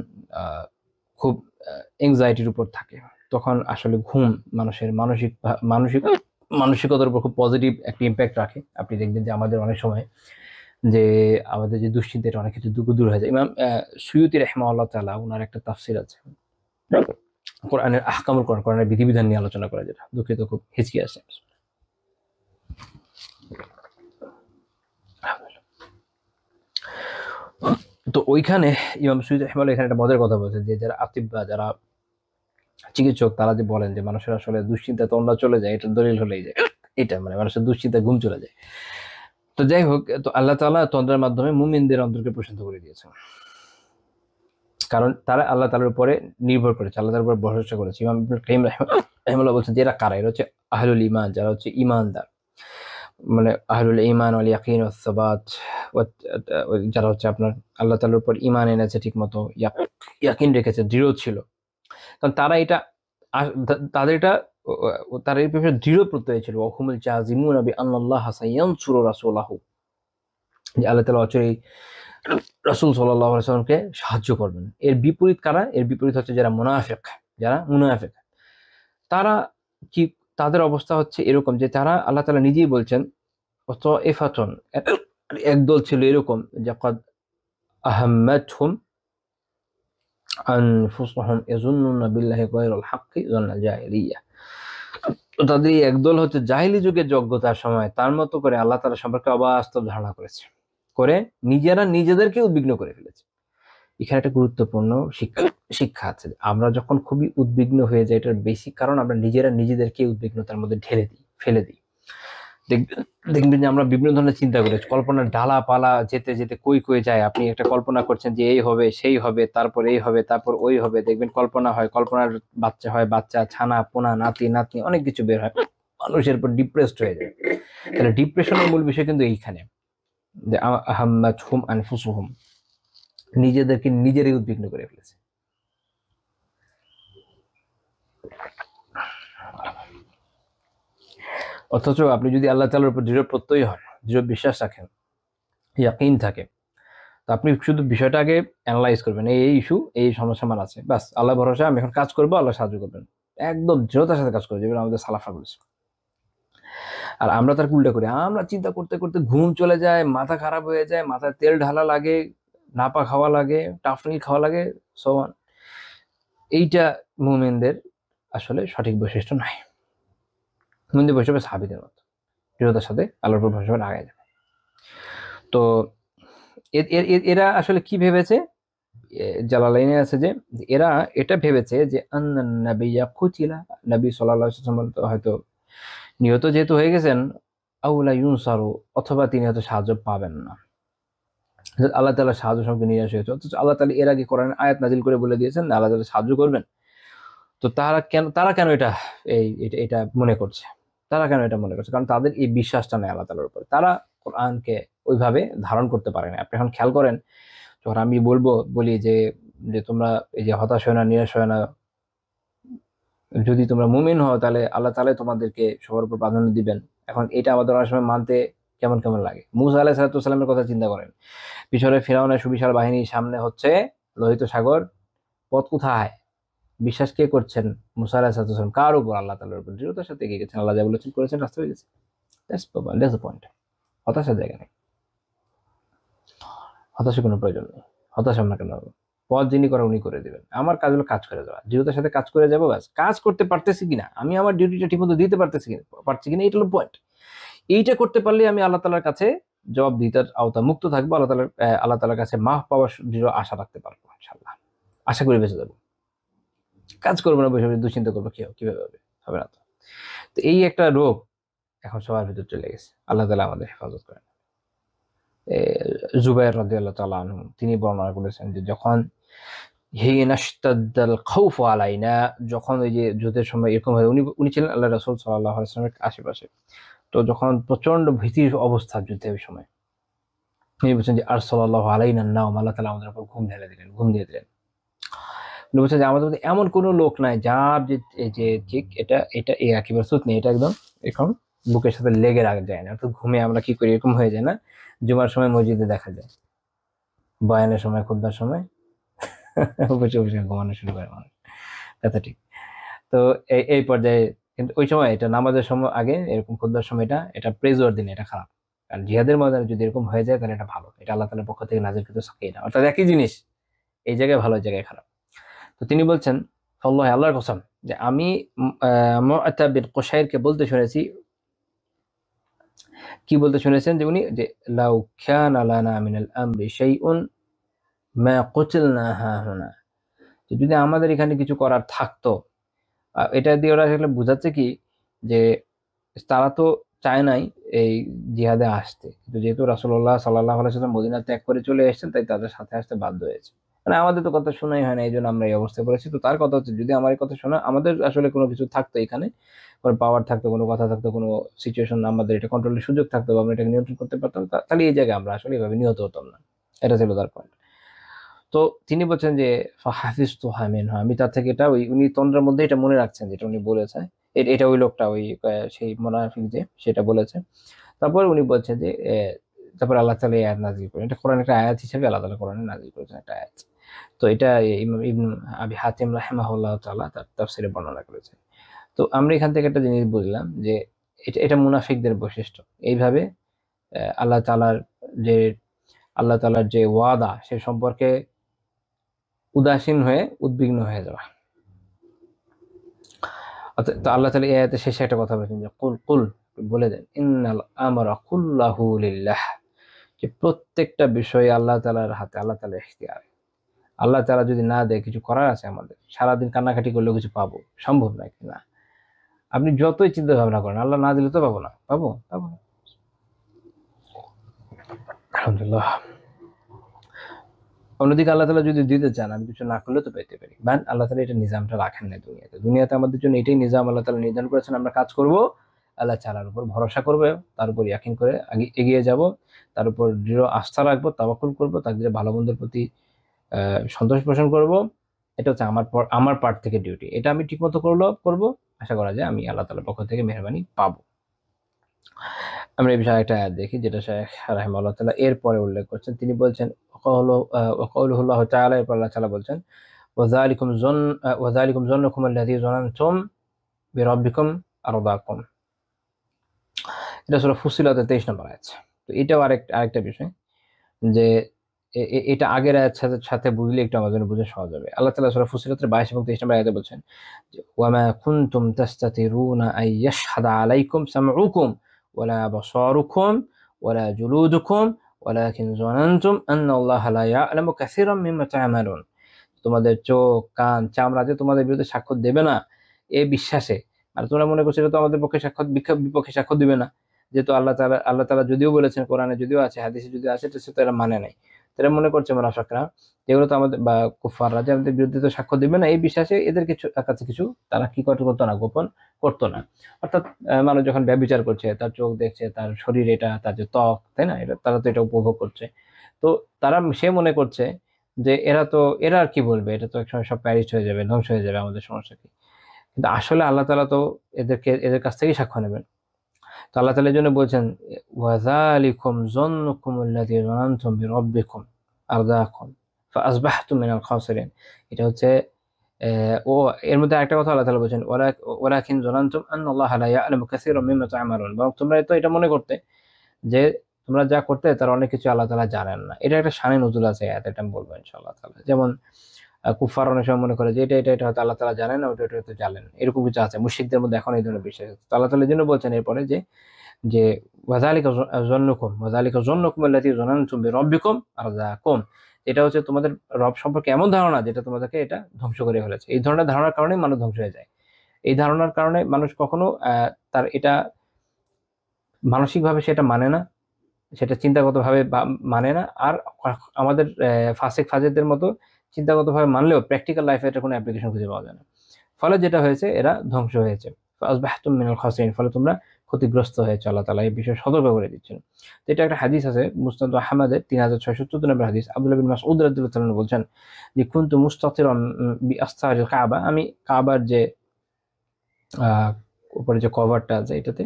[SPEAKER 2] খুব এংজাইটির উপর থাকে, তখন আসলে ঘুম মানুষের মানসিকতার উপর খুব পজিটিভ একটা ইম্প্যাক্ট রাখে। আপনি দেখবেন যে আমাদের অনেক সময় যে আমাদের যে দুশ্চিন্তা, এটা অনেক কিছু দূর হয়ে যায়। ইমাম সুয়ুতি রাহিমাহুল্লাহ তাআলা, ওনার একটা তাফসির আছে কোরআনের আহকামুল কোরআন, কোরআনের বিধিবিধান নিয়ে আলোচনা করা, যেটা দুঃখিত খুব হিচকি আছে। তো ওইখানে ইমাম সুয়ুতি রাহিমাহুল্লাহ এখানে একটা মজার কথা বলছেন যে যারা আতিব্বা, যারা চিকিৎসক, তারা যে বলেন যে মানুষের আসলে দুশ্চিন্তা তন্দ্রা চলে যায়, এটার দলিল হলেই যায় এটা, মানে মানুষের দুশ্চিন্তা ঘুম চলে যায়। তো যাই হোক, তো আল্লাহ তাআলা তন্দ্রার মাধ্যমে মুমিনদের অন্তরকে প্রশান্ত করে দিয়েছেন। কারণ তারা আল্লাহ তাআলার উপরে নির্ভর করেছে, আল্লাহ তাআলার উপর ভরসা করেছে। ইমাম ইবনুল কাইয়্যিম রাহিমাহুল্লাহ বলছেন যে এরা কারা? এরা হচ্ছে আহলুল ঈমান, যারা হচ্ছে ঈমানদার, মানে আহলুল ঈমান ওয়াল ইয়াকিন ওয়াস সাবাত, যারা হচ্ছে আপনার আল্লাহ তাআলার উপর ঈমান এনেছে, ঠিকমতো ইয়াকিন রেখেছে, দৃঢ় ছিল। কারণ তারা এটা তাদের এটা তারা এই ব্যাপারে দৃঢ় প্রত্যয় ছিল। ওয়াহুমুল জাযিমুনা বিআন্নাল্লাহা সায়ানসুরু রাসূলাহু, যে আল্লাহ তাআলা অচিরেই রাসূল সাল্লাল্লাহু আলাইহি ওয়াসাল্লামকে সাহায্য করবেন। এর বিপরীত কারা? এর বিপরীত হচ্ছে যারা মুনাফিক। যারা মুনাফিক তারা কি, তাদের অবস্থা হচ্ছে এরকম যে তারা, আল্লাহ তাআলা নিজেই বলছেন তাইফাতুন, একদল ছিল এরকম যে ক্বাদ আহাম্মাতহুম আনফুসুহুম ইয়াযুন্নুনা বিল্লাহি গায়রাল হাক্কি যান্নাল জাহিলিয়্যাহ। তো তাদের এই একদল হচ্ছে জাহিলি যুগের যোগ্যতার সময় তার মতো করে আল্লাহ তাআলা সম্পর্কে অবাস্তব ধারণা করেছে, করে নিজেরা নিজেদেরকে উদ্বিগ্ন করে ফেলেছে। এখানে একটা গুরুত্বপূর্ণ শিক্ষা আছে। আমরা যখন খুবই উদ্বিগ্ন হয়ে যাই, এটার বেসিক কারণ আমরা নিজেরা নিজেদেরকে উদ্বিগ্নতার মধ্যে ফেলে দিই। দেখবেন যে আমরা বিভিন্ন ধরনের চিন্তা করি, কল্পনার ডালা পালা যেতে যেতে কই যায়। আপনি একটা কল্পনা করছেন যে এই হবে, সেই হবে, তারপর এই হবে, তারপর ওই হবে। দেখবেন কল্পনা হয়, কল্পনার বাচ্চা হয়, বাচ্চা, ছানা পোনা, নাতি নাতনি, অনেক কিছু বের হয়। মানুষের পর ডিপ্রেসড হয়ে যায়। তাহলে ডিপ্রেশনের মূল বিষয় কিন্তু এইখানে, যে আহাম্মাতহুম আনফুসুহুম, নিজেদেরকে নিজেরাই উদ্বিগ্ন করে ফেলেছে। অথচ আপনি যদি আল্লাহ তাআলার উপর দৃঢ় প্রত্যয়ী হন, দৃঢ় বিশ্বাস রাখেন, ইয়াকিন থাকে, তো আপনি শুধু বিষয়টা আগে অ্যানালাইজ করবেন, এই ইস্যু, এই সমস্যা আমার আছে, বাস আল্লাহ ভরসা, আমি এখন কাজ করবো, আল্লাহ সাহায্য করবেন। একদম দৃঢ়তার সাথে কাজ করে, যেমন আমাদের সালাফরা বলেছে। আর আমরা তার উল্টা করি, আমরা চিন্তা করতে করতে ঘুম চলে যায়, মাথা খারাপ হয়ে যায়, মাথায় তেল ঢালা লাগে, নাপা খাওয়া লাগে, টাফনিল খাওয়া লাগে, সো অন। এইটা মুমিনদের আসলে সঠিক বৈশিষ্ট্য নয়। মুমিনদের বৈশিষ্ট্য সাহাবীদের মতো দৃঢ়তার সাথে আল্লাহর উপর ভরসা করে আগায় যাবে। তো এরা আসলে কি ভেবেছে? জালালাইনে আছে যে এরা এটা ভেবেছে যে আন্নান নাবিয়্যা কুতিলা, নবী সাল্লাল্লাহু আলাইহি ওয়াসাল্লাম তো হয়তো নিহত যেহেতু হয়ে গেছেন, আউলা ইউনসারু, অথবা তিনি হয়তো সাহায্য পাবেন না। আল্লাহ তাআলা সাহায্য সম্পর্কে নিরাশ হয়েছে, অথচ আল্লাহ তাআলা এর আগে কোরআনে আয়াত নাজিল করে বলে দিয়েছেন আল্লাহ তাআলা সাহায্য করবেন। তো তারা কেন এটা মনে করছে? তারা কেন এটা মনে করছে? কারণ তাদের এই বিশ্বাসটা নেই আল্লাহ তাআলার উপর। তারা কোরআনকে ওইভাবে ধারণ করতে পারে না। আপনি এখন খেয়াল করেন, যখন আমি বলি যে যে তোমরা এই যে হতাশ হয় না, নিরাশ হয় না, যদি তোমরা মুমিন হও তাহলে আল্লাহ তাআলা তোমাদেরকে সবার উপর প্রাধান্য দিবেন। এখন এটা আমাদের অনেক সময় মানতে কেমন কেমন লাগে। মূসা আলাইহিস সালামের কথা চিন্তা করেন, পিছনে ফিরআউনের সুবিশাল বাহিনী, সামনে হচ্ছে লোহিত সাগর, পথ কোথায়? বিশ্বাস কে করছেন? মূসা আলাইহিস সালাম কার উপর? আল্লাহ তাআলার উপর দৃঢ়তার সাথে এগিয়ে গেছেন। আল্লাহ যা বলেছেন করেছেন, রাস্তা হয়ে গেছে। That's the point. হতাশার জায়গা নেই, হতাশার কোনো প্রয়োজন নেই। হতাশা আমরা কেন হবো? পথ যিনি করে উনি করে দিবেন। আমার কাজ হলো কাজ করে যাওয়া, দৃঢ়তার সাথে কাজ করে যাবো, ব্যাস। কাজ করতে পারতেছি কিনা, আমি আমার ডিউটিটা ঠিকমতো দিতে পারছি কিনা, এটা হলো পয়েন্ট। এইটা করতে পারলে আমি আল্লাহ তাআলার কাছে জবাবদিহিতার আওতা মুক্ত থাকবো, আল্লাহ তাআলার কাছে মাফ পাওয়ার দৃঢ় আশা রাখতে পারবো ইনশাআল্লাহ। আশা করি বেঁচে যাবো। কাজ করবো না, বসে বসে দুশ্চিন্তা করবো কিভাবে হবে, হবে না তো। তো এই একটা রোগ এখন সবার ভিতর চলে গেছে। আল্লাহ তাআলা আমাদের হেফাজত করেন। জুবাইর রাদিয়াল্লাহু তাআলা আনহু তিনি বর্ণনা করেছেন যে যখন হিনাশতাদ্দাল খাউফু আলাইনা, যখন ওই যে যুদ্ধের সময় এরকম হয়, উনি ছিলেন আল্লাহ রাসূল সাল্লাল্লাহু আলাইহি ওয়াসাল্লামের আশেপাশে। তো যখন প্রচন্ড ভীতির অবস্থা যুদ্ধের ওই সময়, তিনি বলছেন যে আরসালাল্লাহু আলাইনা নাওম, আল্লাহ তাআলা আমাদের উপর ঘুম দিয়ে দিলেন। উনি বলছেন যে আমাদের মধ্যে এমন কোনো লোক নাই যার যে এই যে ঠিক এটা এই একেবারে সুত নেই, এটা একদম এরকম বুকের সাথে লেগে যায় না। অর্থাৎ ঘুমে আমরা কি করি, এরকম হয়ে যায় না? জুমার সময় মসজিদে দেখা যায়, বয়ানের সময়, খুতবার সময় বসে বসে ঘুমানো শুরু করে মানুষ, কথা ঠিক। তো এই পর্যায়ে কিন্তু ওই সময় এটা নামাজের সময় আগে এরকম খুতবার সময় এটা প্রেজর দিন, এটা খারাপ। কারণ জিহাদের ময়দানে যদি এরকম হয়ে যায় তাহলে এটা ভালো, এটা আল্লাহ তাআলার পক্ষ থেকে নাযিলকৃত সাকিনা, অর্থাৎ একই জিনিস, এই জায়গায় ভালো, এই জায়গায় খারাপ। তো তিনি বলছেন আল্লাহ, আল্লাহর কসম, যে আমি মুআতা বিন কুশাইরকে বলতে শুনেছি, কি বলতে শুনেছেন, যে উনি যে লাউ কানা লানা মিনাল আমরি শাইউন মা কুতিলনা হাহুনা, যদি আমাদের এখানে কিছু করার থাকতো, এটা দিয়ে ওরা আসলে বোঝাচ্ছে কি, যে তারা তো চায় নাই এই জিহাদে আসতে, কিন্তু যেহেতু রাসূলুল্লাহ সাল্লাল্লাহু আলাইহি ওয়াসাল্লাম মদিনা ত্যাগ করে চলে এসেছেন, তাই তাদের সাথে আসতে বাধ্য হয়েছে। মানে আমাদের তো কথা শোনাই হয় না, এই জন্য আমরা এই অবস্থায় পড়েছি। তো তার কথা হচ্ছে যদি আমার এই কথা শোনা, আমাদের আসলে কোনো কিছু থাকতো এখানে, কোনো পাওয়ার থাকতো, কোনো কথা থাকতো, কোনো সিচুয়েশন আমাদের এটা কন্ট্রোলের সুযোগ থাকতো, বা আমরা এটাকে নিয়ন্ত্রণ করতে পারতাম, তাহলে এই জায়গায় আমরা আসলে এভাবে নিহত হতাম না। এটা ছিল তার পয়েন্ট। তো তিনি বলছেন যে হাফিজ তো হামিন, আমি তার থেকে এটা ওই উনি তন্দ্রার মধ্যে এটা মনে রাখছেন যেটা উনি বলেছে। এটা ওই লোকটা ওই সেই মোনাফিক যে সেটা বলেছে। তারপর উনি বলছেন যে তারপর আল্লাহ তাআলা এই আয়াত নাযিল করেন। এটা কোরআন একটা আয়াত হিসেবে আল্লাহ তাআলা কোরআনে নাযিল করেছেন একটা আয়াত। তো এটা ইমাম ইবনে আবি হাতিম রাহিমাহুল্লাহ তাআলা তার তাফসীরে বর্ণনা করেছেন। তো আমরা এখান থেকে একটা জিনিস বুঝলাম যে এটা এটা মুনাফিকদের বৈশিষ্ট্য। এইভাবে আল্লাহ তাআলার যে আল্লাহ তাআলার যে ওয়াদা সে সম্পর্কে উদাসীন হয়ে উদ্বিগ্ন হয়ে যাওয়া। তো আল্লাহ তাআলা এই আয়াতের শেষে একটা কথা বলেছেন যে কুল কুল, বলে দেন ইন্নাল আমরা কুল্লাহু লিল্লাহ, যে প্রত্যেকটা বিষয় আল্লাহ তাআলার হাতে, আল্লাহ তাআলার ইখতিয়ারে। আল্লাহ তাআলা যদি না দেয়, কিছু করার আছে আমাদের, সারাদিন কান্নাকাটি করলেও কিছু পাবো, সম্ভব নাকি? না। আপনি যতই চিন্তা ভাবনা করেন, আল্লাহ না দিলে তো পাবো না, পাবো না। আলহামদুলিল্লাহ। অন্যদিকে আল্লাহ তাআলা যদি দিতে চান, আমি কিছু না করলে তো পেতে পারি, বাট আল্লাহ তাআলা এটা নিজামটা রাখেন না দুনিয়াতে। দুনিয়াতে আমাদের জন্য এটাই নিজাম আল্লাহ তাআলা নির্ধারণ করেছেন, আমরা কাজ করব, আল্লাহ তাআলার উপর ভরসা করবো, তার উপর ইয়াকিন করে এগিয়ে যাব, তার উপর দৃঢ় আস্থা রাখবো, তাওয়াক্কুল করবো, তাকদীরের ভালো মন্দের প্রতি সন্তোষ পোষণ করব। এটা হচ্ছে আমার পার্ট থেকে ডিউটি। এটা আমি ঠিকমতো করব, আশা করা যায় আমি আল্লাহ তাআলার পক্ষ থেকে মেহেরবানি পাবো। আমরা এই বিষয়ে একটা আয়াত দেখি যেটা শাইখ রাহিমাহুল্লাহ তাআলা এর পরে উল্লেখ করছেন। তিনি বলছেন ওয়াকাউলুহুল্লাহ তাআলা, এরপর আল্লাহ তাআলা বলছেন ওয়াযালিকুম যন্নুকুম আল্লাযী যানানতুম বিরাব্বিকুম আরদাকুম। এটা সূরা ফুসিলাতের 23 নম্বর আয়াত। তো এটাও আরেকটা বিষয় যে এটা আগের আয়াত সাথে বুঝলে একটু আমাদের বুঝে সহজ হবে। আল্লাহ তাআলা সূরা ফুসিলাতের 22 এবং 23 নম্বর আয়াতে বলছেন যে ওয়ামা কুনতুম তাস্তাতিরুনা আন ইয়াশহাদা আলাইকুম সামউকুম ওয়ালা আবসারুকুম ওয়ালা জুলুদুকুম ওয়ালাকিন যানানতুম আন্নাল্লাহা লা ইয়ালামু কাসীরাম মিম্মা তা'মালুন। তোমাদের চোখ, কান, চামড়া যে তোমাদের বিরুদ্ধে সাক্ষ্য দেবে না, এই বিশ্বাসে, আর তোমরা মনে করছো এটা তো আমাদের পক্ষে বিপক্ষে সাক্ষ্য দিবে না, যেহেতু আল্লাহ তাআলা যদিও বলেছেন, কোরআনে যদিও আছে, হাদিসে যদিও আছে, তো এরা মানে নাই। তারা মনে করছে মুনাফিকরা এগুলো তো আমাদের বা কুফাররা যে আমাদের বিরুদ্ধে তো সাক্ষ্য দিবে না, এই বিশ্বাসে এদের কাছে কিছু তারা কি করতো না, গোপন করতো না। অর্থাৎ মানুষ যখন ব্যভিচার করছে, তার চোখ দেখছে, তার শরীর এটা, তার যে ত্বক, তাই না, এটা তারা তো এটা উপভোগ করছে। তো সে মনে করছে যে এরা আর কি বলবে, এটা তো একসময় সব প্যারিস হয়ে যাবে, ধ্বংস হয়ে যাবে, আমাদের সমস্যা কি? কিন্তু আসলে আল্লাহ তাআলা তো এদের কাছ থেকেই সাক্ষ্য নেবেন। তো আল্লাহ তাআলা এই জন্য বলছেন ওয়াযালিকুম যন্নুকুম আল্লাযী যানানতুম বিরাব্বিকুম আরদাকুম ফাআসবাহতুম মিনাল খাসিরিন। এটা হচ্ছে ও এর মধ্যে আরেকটা কথা আল্লাহ তাআলা বলছেন ওয়ালাকিন যানানতুম আন্নাল্লাহা লা ইয়ালামু কাসীরাম মিম্মা তা'মালুন। বরং তোমরা তো এটা মনে করতে যে তোমরা যা করতে তার অনেক কিছু আল্লাহ তাআলা জানেন না। এটা একটা শানে নজুল আছে আয়াতে, এটা আমি বলবো ইনশাআল্লাহ তাআলা। যেমন কুফার অনেক সময় মনে করে যে এটা হয়তো আল্লাহ তাআলা জানেন না, ওটা হয়তো জানেন, এরকম কিছু আছে। মুশরিকদের মধ্যে এখন এই ধরনের বিশ্বাস আছে। তো আল্লাহ তাআলা এই জন্য বলছেন এরপরে যে ওয়াযালিকা যন্নুকুম আল্লাযী যানানতুম বিরাব্বিকুম আরযাকুম। এটা হচ্ছে তোমাদের রব সম্পর্কে এমন ধারণা যেটা তোমাদেরকে এটা ধ্বংস করে ফেলেছে। এই ধরনের ধারণার কারণেই মানুষ ধ্বংস হয়ে যায়। এই ধারণার কারণে মানুষ কখনো তার এটা মানসিকভাবে সেটা মানে না, সেটা চিন্তাগতভাবে মানে না। আর আমাদের ফাসিক ফাজেরদের মতো চিন্তাগতভাবে মানলেও প্র্যাকটিক্যাল লাইফে এটা কোনো অ্যাপ্লিকেশন খুঁজে পাওয়া যায় না। ফলে যেটা হয়েছে, এরা ধ্বংস হয়েছে। ফাসবাহতুম মিনাল খাসিরিন, ফলে তোমরা ক্ষতিগ্রস্ত হয়েছে। আল্লাহ তাআলা এই বিষয়ে সতর্ক করে দিচ্ছেন। তো এটা একটা হাদিস আছে মুসনাদ আহমদের 3614 নম্বর হাদিস। আব্দুল্লাহ বিন মাসউদ রাদিয়াল্লাহু তাআলা বলছেন যে কুনতু মুস্তাতিরান বিআসতারিল কাবা, আমি কাবার যে উপরে যে কভারটা আছে এটাতে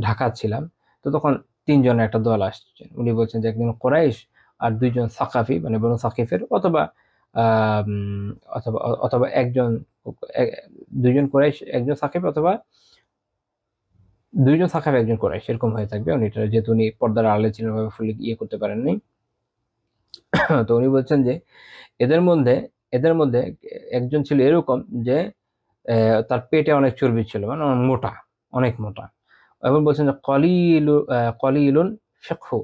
[SPEAKER 2] ঢাকা ছিলাম। তো তখন তিনজনের একটা দল আসছেন। উনি বলছেন যে একজন কোরাইশ আর দুইজন সাকাফি, মানে বনু সাকিফের, অথবা অথবা অথবা দুইজন কোরাইশ, একজন সাকিফ, অথবা দুইজন সাকাফি একজন কোরাইশ, এরকম হয়ে থাকবে। উনি এটা যেহেতু উনি পর্দার আড়ালে ছিলেন, ভাবে ফুলি করতে পারেননি। তো উনি বলছেন যে এদের মধ্যে একজন ছিল এরকম যে তার পেটে অনেক চর্বি ছিল, মানে অনেক মোটা। এবং বলছেন যে কলিলুন ফিকহু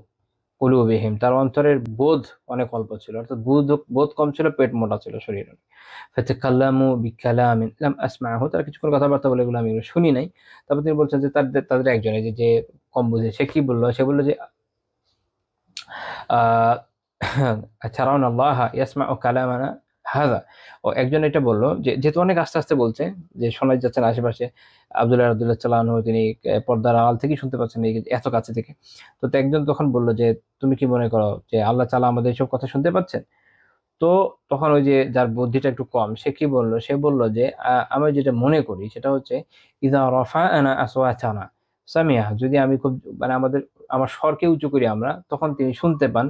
[SPEAKER 2] কুলুবিহিম, তার অন্তরের বোধ অনেক অল্প ছিল, অর্থাৎ বোধ কম ছিল, পেট মোটা ছিল, শরীর। ফাতাকাল্লামু বিকালামিন লাম আসমাহু, তারা কিছুক্ষণ কথাবার্তা বলে, এগুলো আমি শুনি নাই। তারপর তিনি বলছেন যে তাদের একজন, যে কম বুঝে, সে কি বললো, সে বললো যে তারাউনা আল্লাহ ইয়াসমাউ কালামানা হাযা। ও একজন এটা বললো যে, যেহেতু অনেক আস্তে আস্তে বলছে, যে শোনাই যাচ্ছে না আশেপাশে, আব্দুল্লাহ রাদিয়াল্লাহু তাআলা আনহু তিনি পর্দার আড়াল থেকেই শুনতে পাচ্ছেন, এই এত কাছে থেকে। তো একজন তখন বলল যে, তুমি কি মনে করো যে আল্লাহ তাআলা আমাদের এসব কথা শুনতে পাচ্ছেন? তো তখন ওই যে যার বুদ্ধিটা একটু কম, সে কি বলল? সে বলল যে, আমি যেটা মনে করি সেটা হচ্ছে, ইযা রাফা'না আসওয়াতানা সামিআ, যদি আমি খুব মানে আমার স্বরকে উঁচু করি আমরা, তখন তিনি শুনতে পান।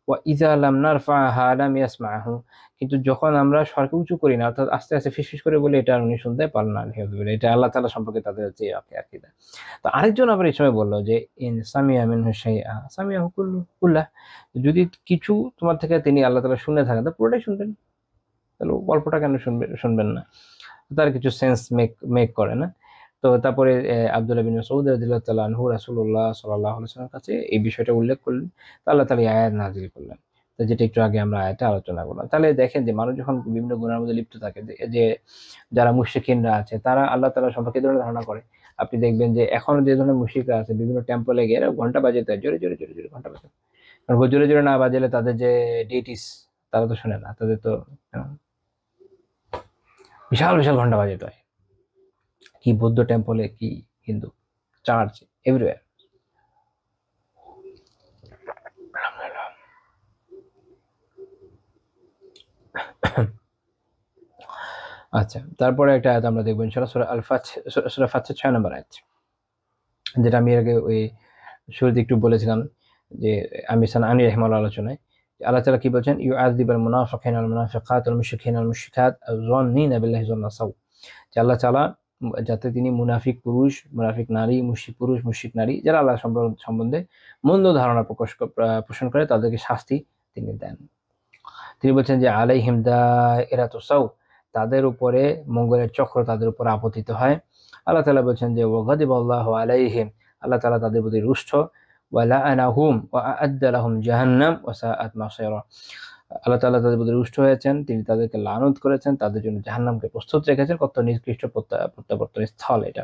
[SPEAKER 2] ওয়া ইযা লাম নারফা'হা লাম ইয়াসমা'হু, কিন্তু যখন আমরা স্বরকে উঁচু করি না, অর্থাৎ আস্তে আস্তে ফিসফিস করে বলি, এটা আর উনি শুনতে পারেন না। আলহামদুলিল্লাহ, এটা আল্লাহ তাআলা সম্পর্কে তাদের হচ্ছে আকীদা। তো আরেকজন আবার এই সময় বলল যে, ইন সামিআ মিনহু শাইআ সামিআহু কুল্লাহ, যদি কিছু তোমার থেকে তিনি আল্লাহ তাআলা শুনে থাকেন, তো পুরোটাই শুনবেন। তাহলে গল্পটা কেন শুনবেন না? তার কিছু সেন্স মেক করে না। তো তারপরে আব্দুল্লাহ বিন মাসউদ রাদিয়াল্লাহু তাআলা আনহু রাসূলুল্লাহ সাল্লাল্লাহু আলাইহি ওয়াসাল্লামের কাছে এই বিষয়টা উল্লেখ করলেন। তো আল্লাহ তাআলা এই আয়াত নাযিল করলেন। তো যেটা একটু আগে আমরা আয়াতে আলোচনা করলাম। তাহলে দেখেন যে মানুষ যখন বিভিন্ন গুনাহের মধ্যে লিপ্ত থাকে, যে যারা মুশরিকিনরা আছে তারা আল্লাহ তাআলা সম্পর্কে এই ধরনের ধারণা করে। আপনি দেখবেন যে এখনো যে ধরনের মুশরিকরা আছে বিভিন্ন টেম্পলে গিয়ে এরা ঘন্টা বাজাতে হয়, জোরে, জোরে, জোরে, জোরে ঘন্টা বাজায়। কারণ জোরে, জোরে না বাজালে তাদের যে ডেইটিস তারা তো শোনে না। তাদের তো বিশাল, বিশাল ঘন্টা বাজাতে হয়। কি বৌদ্ধ টেম্পলে, কি হিন্দু চার্চ, এভরিওয়্যার। আচ্ছা, তারপরে একটা আয়াত আমরা দেখবো ইনশাআল্লাহ, সূরা সূরা ফাতিহা 6 নম্বর আয়াত, যেটা আমি আগে ওই শুরুতে একটু বলেছিলাম যে আমি সানানি রাহিমাহুল্লাহ আলোচনায়, আল্লাহ তাআলা কি বলছেন, ইউআযিবুল মুনাফিকিনা ওয়াল মুনাফিকাত ওয়াল মুশরিকিনা ওয়াল মুশরিকাত আয-যান্নিনা বিল্লাহি যান্না সাও, যে আল্লাহ তাআলা যাতে তিনি মুনাফিক পুরুষ, মুনাফিক নারী, মুশরিক পুরুষ, মুশরিক নারী যারা আল্লাহ সম্বন্ধে মন্দ ধারণা পোষণ করে তাদেরকে শাস্তি তিনি দেন। তিনি বলছেন যে আলাইহিম দায়রাতুস সাও, তাদের উপরে মঙ্গলের চক্র তাদের উপর আপতিত হয়। আল্লাহ তাআলা বলছেন যে ওয়াগাদিবাল্লাহু আলাইহিম, আল্লাহ তাআলা তাদের প্রতি রুষ্ট, ওয়া লাআনাহুম ওয়া আ'আদ্দা লাহুম জাহান্নাম ওয়া সাআত মাসীরা, আল্লাহ তাআলা তাদের প্রতি রুষ্ট হয়েছেন, তিনি তাদেরকে লানত করেছেন, তাদের জন্য জাহান্নামকে প্রস্তুত রেখেছেন, কত নিকৃষ্ট প্রত্যাবর্তন স্থল এটা।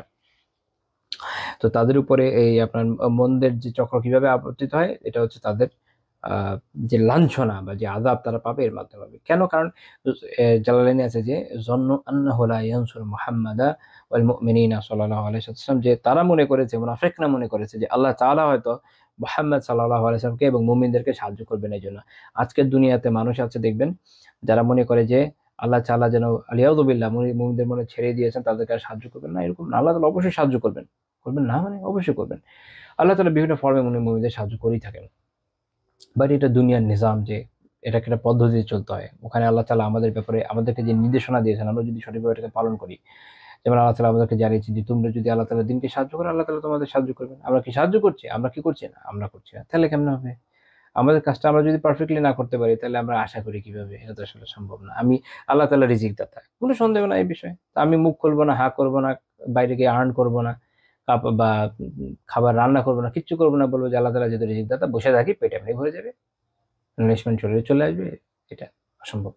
[SPEAKER 2] তো তাদের উপরে এই আপনার মন্দের যে চক্র কিভাবে আপতিত হয়, এটা হচ্ছে তাদের যে লাঞ্ছনা বা যে আযাব তারা পাবে এর মাধ্যমে পাবে। কেন? কারণ জালালাইনে আছে যে যন্নু আন্নাহু লা ইয়ানসুরু মুহাম্মাদা ওয়াল মুমিনিনা সাল্লাল্লাহু আলাইহি ওয়াসাল্লাম, যে তারা মনে করেছে, মুনাফিকরা মনে করেছে যে আল্লাহ তাআলা হয়তো মুহাম্মদ সাল্লাল্লাহু আলাইহি ওয়াসাল্লামকে এবং মুমিনদেরকে সাহায্য করবেন এইজন্য। আজকের দুনিয়াতে মানুষ আছে দেখবেন যারা মনে করে যে আল্লাহ তাআলা যেন আলিয়াযু বিল্লাহ মুমিনদের মনে ছেড়ে দিয়েছেন, তাদেরকে আর সাহায্য করবেন না, এরকম না। আল্লাহ তাআলা অবশ্যই সাহায্য করবেন। করবেন না মানে অবশ্যই করবেন। আল্লাহ তাআলা বিভিন্ন ফর্মে মুমিনদের সাহায্য করেই থাকেন। বাট এটা দুনিয়ার নিজাম, যে এটাকে একটা পদ্ধতিতে চলতে হয়। ওখানে আল্লাহ তাআলা আমাদের ব্যাপারে আমাদেরকে যে নির্দেশনা দিয়েছেন, আমরা যদি সঠিকভাবে এটাকে পালন করি, যেমন আল্লাহ তাআলা আমাদেরকে জানিয়েছেন যে তোমরা যদি আল্লাহ তাআলার দ্বীনকে সাহায্য করো, আল্লাহ তাআলা তোমাদের সাহায্য করবেন। আমরা কি সাহায্য করছি? আমরা কি করছি না? আমরা করছি না। তাহলে কেমনে হবে? আমাদের কাজটা আমরা যদি পারফেক্টলি না করতে পারি, তাহলে আমরা আশা করি কিভাবে? এটা তো আসলে সম্ভব না। আমি আল্লাহ তাআলা রিজিক দাতা, কোনো সন্দেহ নাই এই বিষয়ে। তো আমি মুখ খুলবো না, হা করবো না, বাইরে গিয়ে আর্ন করবো না, বা খাবার রান্না করবো না, কিচ্ছু করবো না। বলবো যে আল্লাহ তাআলা যেহেতু রিজিক দাতা, বসে থাকি, পেট এমনি ভরে যাবে, ইনভেস্টমেন্ট চলে আসবে। এটা অসম্ভব।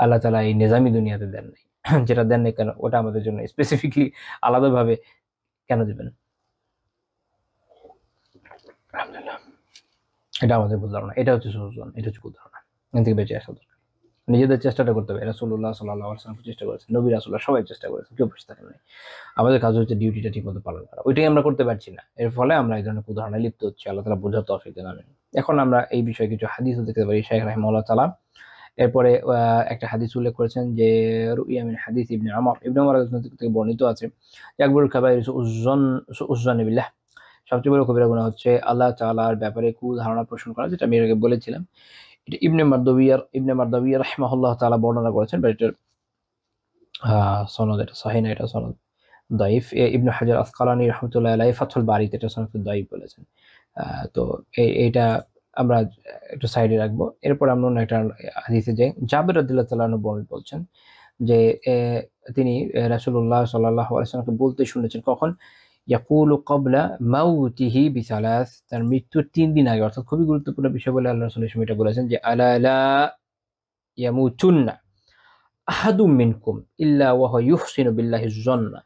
[SPEAKER 2] আল্লাহ তাআলা এই নিজামী দুনিয়াতে দেন নাই। যেটা দেন নাই কেন, ওটা আমাদের জন্য স্পেসিফিকলি আলাদাভাবে কেন দিবেন? আলহামদুলিল্লাহ, এটা আমাদের ভুল ধারণা। এটা হচ্ছে সহজ, এটা হচ্ছে ভুল ধারণা। এখান থেকে বেঁচে আসা দরকার। নিজেদের চেষ্টাটা করতে হবে। রাসূলুল্লাহ সাল্লাল্লাহু আলাইহি ওয়াসাল্লাম চেষ্টা করেছেন, নবী রাসূলরা সবাই চেষ্টা করেছেন, কেউ বসে থাকেন নাই। আমাদের কাজ হচ্ছে ডিউটিটা ঠিকমতো পালন করা। ওইটাই আমরা করতে পারছি না। এর ফলে আমরা এই ধরনের কুধারণায় লিপ্ত হচ্ছি। আল্লাহ তাআলা বোঝার তৌফিক দেন। আমিন। এখন আমরা এই বিষয়ে কিছু হাদিসও দেখতে পারি। শাইখ রাহিমাহুল্লাহ তাআলা এরপরে একটা হাদিস উল্লেখ করেছেন যে রুইয়া মিন হাদিস ইবনে ওমর রাদিয়াল্লাহু থেকে বর্ণিত আছে যে আকবরুল কাবাইর সুউজ্জান বিল্লাহ, সবচেয়ে বড় কবিরা গুনাহ হচ্ছে আল্লাহ তাআলার ব্যাপারে কুধারণা পোষণ করা, যেটা আমি আগে বলেছিলাম। এটা ইবনে মারদাওয়িয়া রাহিমাহুল্লাহ তাআলা বর্ণনা করেছেন, বাট এটার সনদ এটা সহিহ না, এটা সনদ দাইফ। ইবনে হাজার আসকালানী রাহমাতুল্লাহি আলাইহি ফাথুল বারীতে এটা সনদ দাইফ বলেছেন। তো এইটা আমরা একটু সাইডে রাখবো। এরপর আমরা অন্য একটা হাদিসে যাই। জাবের রাদিয়াল্লাহু তাআলা আনহু বলছেন যে তিনি রাসূলুল্লাহ সাল্লাল্লাহু আলাইহি ওয়াসাল্লামকে বলতে শুনেছেন, কখন? ইয়াকুলু ক্বাবলা মাউতিহি বিসালাস, তার মৃত্যুর 3 দিন আগে। অর্থাৎ খুবই গুরুত্বপূর্ণ বিষয় বলে আল্লাহ রাসূল এই সময়টা বলেছেন যে আলা লা ইয়ামুতুন্না আহাদুম মিনকুম ইল্লা ওয়া হুয়া ইউহসিনু বিল্লাহি যন্না,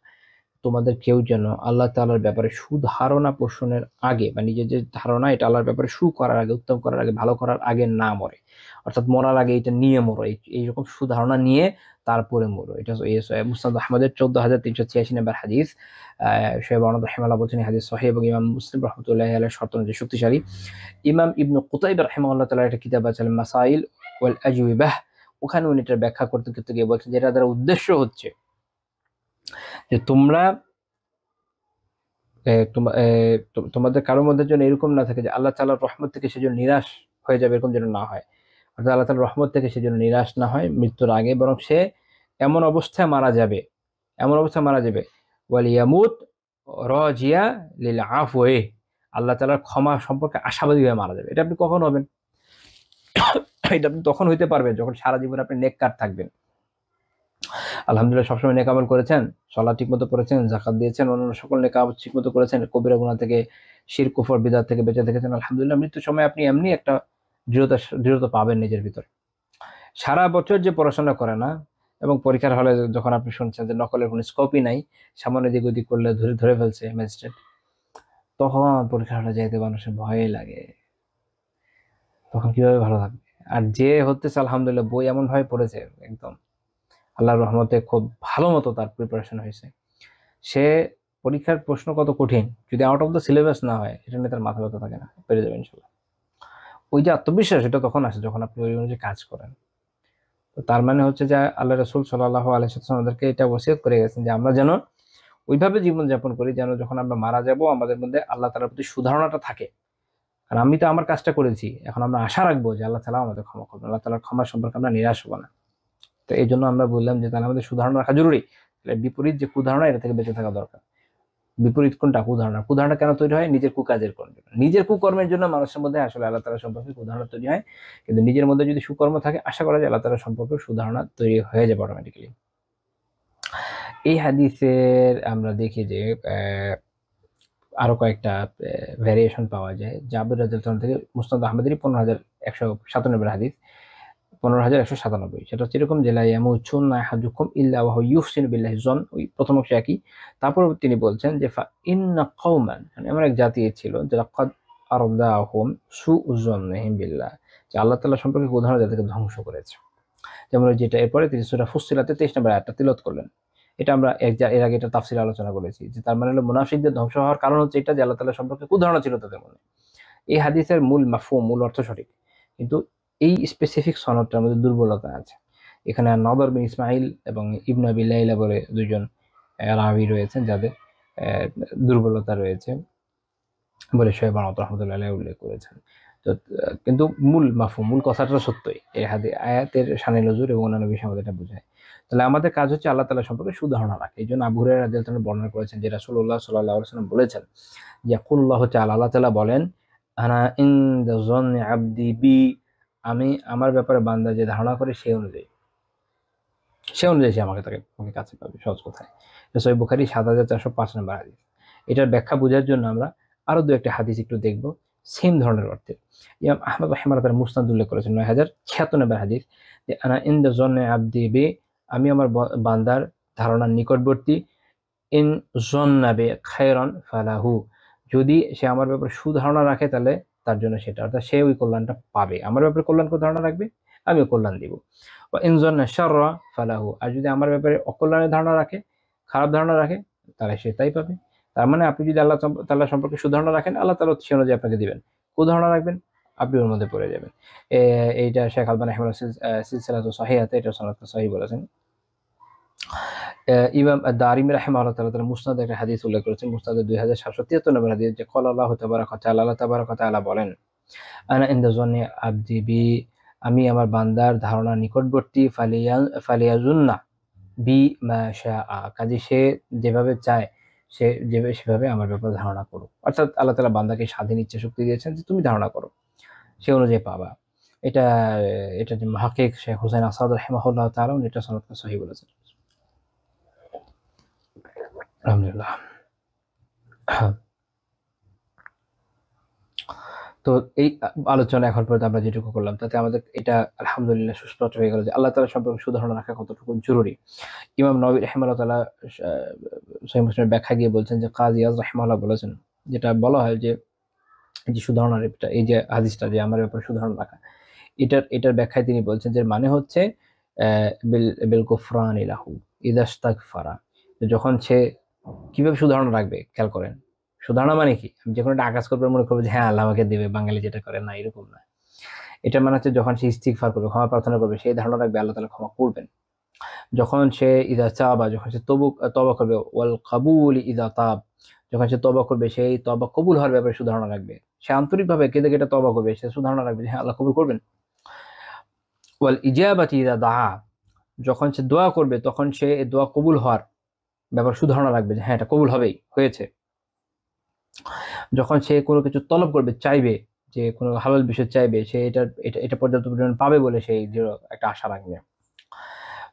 [SPEAKER 2] তোমাদের কেউ যেন আল্লাহ তাআলার ব্যাপারে সুধারণা পোষণের আগে বা নিজের যে ধারণা এটা আল্লাহর ব্যাপারে করার আগে, উত্তম করার আগে, ভালো করার আগে না মরে। অর্থাৎ মরার আগে এটা নিয়ে মরো, এইরকম সুধারণা নিয়ে তারপরে মরো। এটা মুসনাদ আহমদের 14,386 নম্বর হাদিস। শোয়েব আহমদ রাহিমাহুল্লাহ বলছেন হাদিস সহিহ এবং ইমাম মুসলিম রাহমাতুল্লাহি আলাইহি শর্ত অনুযায়ী শক্তিশালী। ইমাম ইবনু কুতাইবা রাহিমাহুল্লাহ তাআলা একটা কিতাব আছে মাসাইল ওয়াল আজওয়াবাহ, ওখানে উনি এটার ব্যাখ্যা করতে করতে গিয়ে বলছেন যেটা দ্বারা উদ্দেশ্য হচ্ছে যে তোমরা তোমাদের কারোর মধ্যে যেন এরকম না থাকে যে আল্লাহ তাআলার রহমত থেকে সেজন্য নিরাশ হয়ে যাবে, এরকম যেন না হয়। অর্থাৎ আল্লাহ তাআলার রহমত থেকে সেজন্য নিরাশ না হয় মৃত্যুর আগে, বরং সে এমন অবস্থায় মারা যাবে, ওয়ালিয়ামুত রাজিয়া লিল আফওয়ে, আল্লাহ তাআলার ক্ষমা সম্পর্কে আশাবাদী হয়ে মারা যাবে। এটা আপনি কখন হবেন? এটা আপনি তখন হইতে পারবেন যখন সারা জীবন আপনি নেককার থাকবেন। আলহামদুলিল্লাহ সবসময় নেক আমল করেছেন, সালাত ঠিকমতো পড়েছেন, যাকাত দিয়েছেন, অন্যান্য সকল নেক আমল ঠিকমতো করেছেন, কবিরা গুনাহ থেকে, শিরক কুফর বিদআত থেকে বেঁচে থেকেছেন। আলহামদুলিল্লাহ মৃত্যুর সময় আপনি এমনি একটা দৃঢ়তা পাবেন নিজের ভিতর। সারা বছর যে পড়াশোনা করে না এবং পরীক্ষার হলে যখন আপনি শুনছেন যে নকলের কোনো স্কোপই নাই, সামনে দিক ওদিক করলে ধরে ফেলছে ম্যাজিস্ট্রেট, তখন পরীক্ষার হলে যাইতে মানুষের ভয় লাগে। তখন কিভাবে ভালো থাকবে? আর যে হতেছে আলহামদুলিল্লাহ বই এমন ভাবে পড়েছে, একদম আল্লাহর রহমতে খুব ভালো মতো তার প্রিপারেশন হয়েছে, সে পরীক্ষার প্রশ্ন কত কঠিন যদি আউট অফ দ্য সিলেবাস না হয়, এটা নিয়ে তার মাথা ব্যথা থাকে না, পেরে যাবে ইনশাল্লাহ। ওই যে আত্মবিশ্বাস, এটা তখন আসে যখন আপনি ওই অনুযায়ী কাজ করেন। তো তার মানে হচ্ছে যে আল্লাহ রাসূল সাল্লাল্লাহু আলাইহি ওয়াসাল্লাম আমাদেরকে এটা ওসিয়ত করে গেছেন যে আমরা যেন ওইভাবে জীবনযাপন করি যেন যখন আমরা মারা যাব আমাদের মধ্যে আল্লাহ তাআলার প্রতি সুধারণাটা থাকে। আর আমি তো আমার কাজটা করেছি, এখন আমরা আশা রাখবো যে আল্লাহ তাআলা আমাদের ক্ষমা করবেন, আল্লাহ তাআলার ক্ষমা সম্পর্কে আমরা নিরাশ হবো না। তো এই জন্য আমরা বললাম যে তাহলে আমাদের সুধারণা রাখা জরুরি। বিপরীত যে কুধারণা, এটা থেকে বেঁচে থাকা দরকার। বিপরীত কোনটা? কুধারণা। কুধারণা কেন তৈরি হয়? নিজের কুকাজের জন্য, নিজের কুকর্মের জন্য মানুষের মধ্যে আসলে আল্লাহ তাআলা সম্পর্কে কুধারণা তৈরি হয়। কিন্তু নিজের মধ্যে যদি সুকর্ম থাকে, আশা করা যায় আল্লাহ তাআলা সম্পর্কে সুধারণা তৈরি হয়ে যাবে অটোমেটিক্যালি। এই হাদিসের আমরা দেখি যে আরো কয়েকটা ভ্যারিয়েশন পাওয়া যায়। জাবের রাদিয়াল্লাহু আনহু থেকে মুসনাদ আহমদেরই 15,197 হাদিস, 15,197। সেটা হচ্ছে এরকম যে লা ইয়ামুতুন্না আহাদুকুম ইল্লা ওয়া হুয়া ইউহসিনু বিল্লাহি যন, ওই প্রথম অংশ একই। তারপর তিনি বলছেন যে ফা ইন্না কওমান, মানে এমন এক জাতি ছিল যে লাকাদ আরদাহুম সুউযন্নিহিম বিল্লাহ, যে আল্লাহ তাআলা সম্পর্কে উদাহরণ যাদেরকে ধ্বংস করেছে। যেমন যেটা এরপরে তিনি সূরা ফুসসিলাতে 23 নম্বর আয়াতটা তিলাওয়াত করলেন। এটা আমরা এর আগে এটা তাফসীরে আলোচনা করেছি যে তার মানে হলো মুনাফিকদের ধ্বংস হওয়ার কারণ হচ্ছে এটা যে আল্লাহ তাআলা সম্পর্কে কুধারণা ছিল তাদের মনে। এই হাদিসের মূল মাফহুম, মূল অর্থ সঠিক, কিন্তু এই স্পেসিফিক সনদটার মধ্যে দুর্বলতা আছে। এখানে নদর বিন ইসমাইল এবং ইবনে আবি লাইলা বলে দুইজন রাবী রয়েছেন যাদের দুর্বলতা রয়েছে বলে শোয়েব রাহমাতুল্লাহি আলাইহি উল্লেখ করেছেন। তো কিন্তু মূল মাফহুম, মূল কথাটা সত্যই, এই আয়াতের শানে নজুর এবং অন্যান্য বিষয় আমাদের এটা বোঝায়। তাহলে আমাদের কাজ হচ্ছে আল্লাহ তাআলা সম্পর্কে সুধারণা রাখা। এই জন্য আবু হুরায়রা রাদিয়াল্লাহু আনহু বর্ণনা করেছেন যে রাসূলুল্লাহ সাল্লাল্লাহু আলাইহি ওয়াসাল্লাম বলেছেন, ইয়াকুল্লাহু তাআলা, আল্লাহ তাআলা বলেন, আনা ইনদা যন্নি আবদি বি, আমি আমার ব্যাপারে বান্দা যে ধারণা করে সে অনুযায়ী সে আমাকে কাছে পাবে। সহজ কথায় সহিহ বুখারী ৭,৪০৫ নম্বর হাদিস। এটার ব্যাখ্যা বোঝার জন্য আমরা আরো দু একটা হাদিস একটু দেখব সেম ধরনের অর্থে। ইমাম আহমদ রাহিমাহুল্লাহ তার মুসনাদ উল্লেখ করেছেন ৯,০৭৬ নম্বর হাদিস, যে আনা ইনদা যন্নি আবদি বি, আমি আমার বান্দার ধারণার নিকটবর্তী, ইন যন্না বি খায়রান ফালাহু, যদি সে আমার ব্যাপারে সুধারণা রাখে তাহলে তার জন্য সেটা, অর্থাৎ সে ওই কল্যাণটা পাবে। আমার ব্যাপারে কল্যাণকে ধারণা রাখবে, আমিও কল্যাণ দিব। ওয়া ইন যন্না শাররা ফালাহু, আর যদি আমার ব্যাপারে অকল্যাণের ধারণা রাখে, খারাপ ধারণা রাখে, তাহলে সে তাই পাবে। তার মানে আপনি যদি আল্লাহ তাআলা সম্পর্কে সুধারণা রাখেন, আল্লাহ তাআলা সে অনুযায়ী আপনাকে দিবেন। কুধারণা রাখবেন, আপনি ওর মধ্যে পড়ে যাবেন। এইটা শেখ আলবানী রাহিমাহুল্লাহ সিলসিলাতুস সহিহাতে এটা সনদটা সহিহ বলেছেন। ইমাম দারিমি রাহিমাহুল্লাহ তাআলা তার মুসনাদে একটা হাদিস উল্লেখ করেছেন, মুসনাদে 2773 নম্বর হাদিস, যে ক্বালা আল্লাহু তাবারাকা ওয়া তাআলা, আল্লাহ তাবারাকা ওয়া তাআলা বলেন, আনা ইনদা যন্নি আবদি বি, আমি আমার বান্দার ধারণা নিকটবর্তী, ফালিয়াজুন্না বি মা শাআ, কাজে সে যেভাবে চায় সে সেভাবে আমার ব্যাপারে ধারণা করো। অর্থাৎ আল্লাহ তাআলা বান্দাকে স্বাধীন ইচ্ছা শক্তি দিয়েছেন যে তুমি ধারণা করো, সে অনুযায়ী পাবা। এটা এটা যে মুহাক্কিক শেখ হুসাইন আসাদ রাহিমাহুল্লাহ তাআলা এটা সনদটা সহিহ বলেছেন। আলহামদুলিল্লাহ। তো এই আলোচনা এখন পর্যন্ত আমরা যেটুকু করলাম তাতে আমাদের এটা আলহামদুলিল্লাহ সুস্পষ্ট হয়ে গেল যে আল্লাহ তাআলা সম্পর্কে সুধারণা রাখা কতটুকু জরুরি। ইমাম নববী রাহিমাহুল্লাহ তাআলা সহিহ মুসলিমের ব্যাখ্যা গিয়ে বলছেন যে কাজী ইয়াজ রাহিমাহুল্লাহ বলেছেন, যেটা বলা হয় যে এই যে সুধারণার এই যে হাদিসটা যে আমার ব্যাপারে সুধারণা রাখা, এটার ব্যাখ্যায় তিনি বলছেন যে মানে হচ্ছে বিল কুফরানি লাহু ইযা ইস্তাগফারা, যখন সে কিভাবে সুধারণা রাখবে খেয়াল করেন। সুধারণা মানে কি, আমি যখন একটা আকাশ করবো মনে করবো যে হ্যাঁ আল্লাহ আমাকে দেবে, বাঙালি যেটা করে না, এরকম না। এটা মানে হচ্ছে যখন সে ইস্তিগফার করবে, ক্ষমা প্রার্থনা করবে, সেই ধারণা রাখবে আল্লাহ তাআলা ক্ষমা করবেন। যখন সে ইদা চাবা, যখন সে তওবা করবে, ওয়াল কাবুল ইদা তাব, যখন সে তওবা করবে সেই তওবা কবুল হওয়ার ব্যাপারে সুধারণা রাখবে। সে আন্তরিকভাবে কেঁদে কেটে তওবা করবে, সে সুধারণা রাখবে যে হ্যাঁ আল্লাহ কবুল করবেন। ওয়াল ইজাবাতি ইদা দাআ, যখন সে দোয়া করবে তখন সে এই দোয়া কবুল হওয়ার ব্যাপারে সুধারণা রাখবে যে হ্যাঁ এটা কবুল হবেই, হয়েছে। যখন সে কোনো কিছু তলব করবে, চাইবে, যে কোনো হালাল বিষয় চাইবে, সে এটা পর্যাপ্ত পরিমাণ পাবে বলে সেই দৃঢ় একটা আশা রাখবে।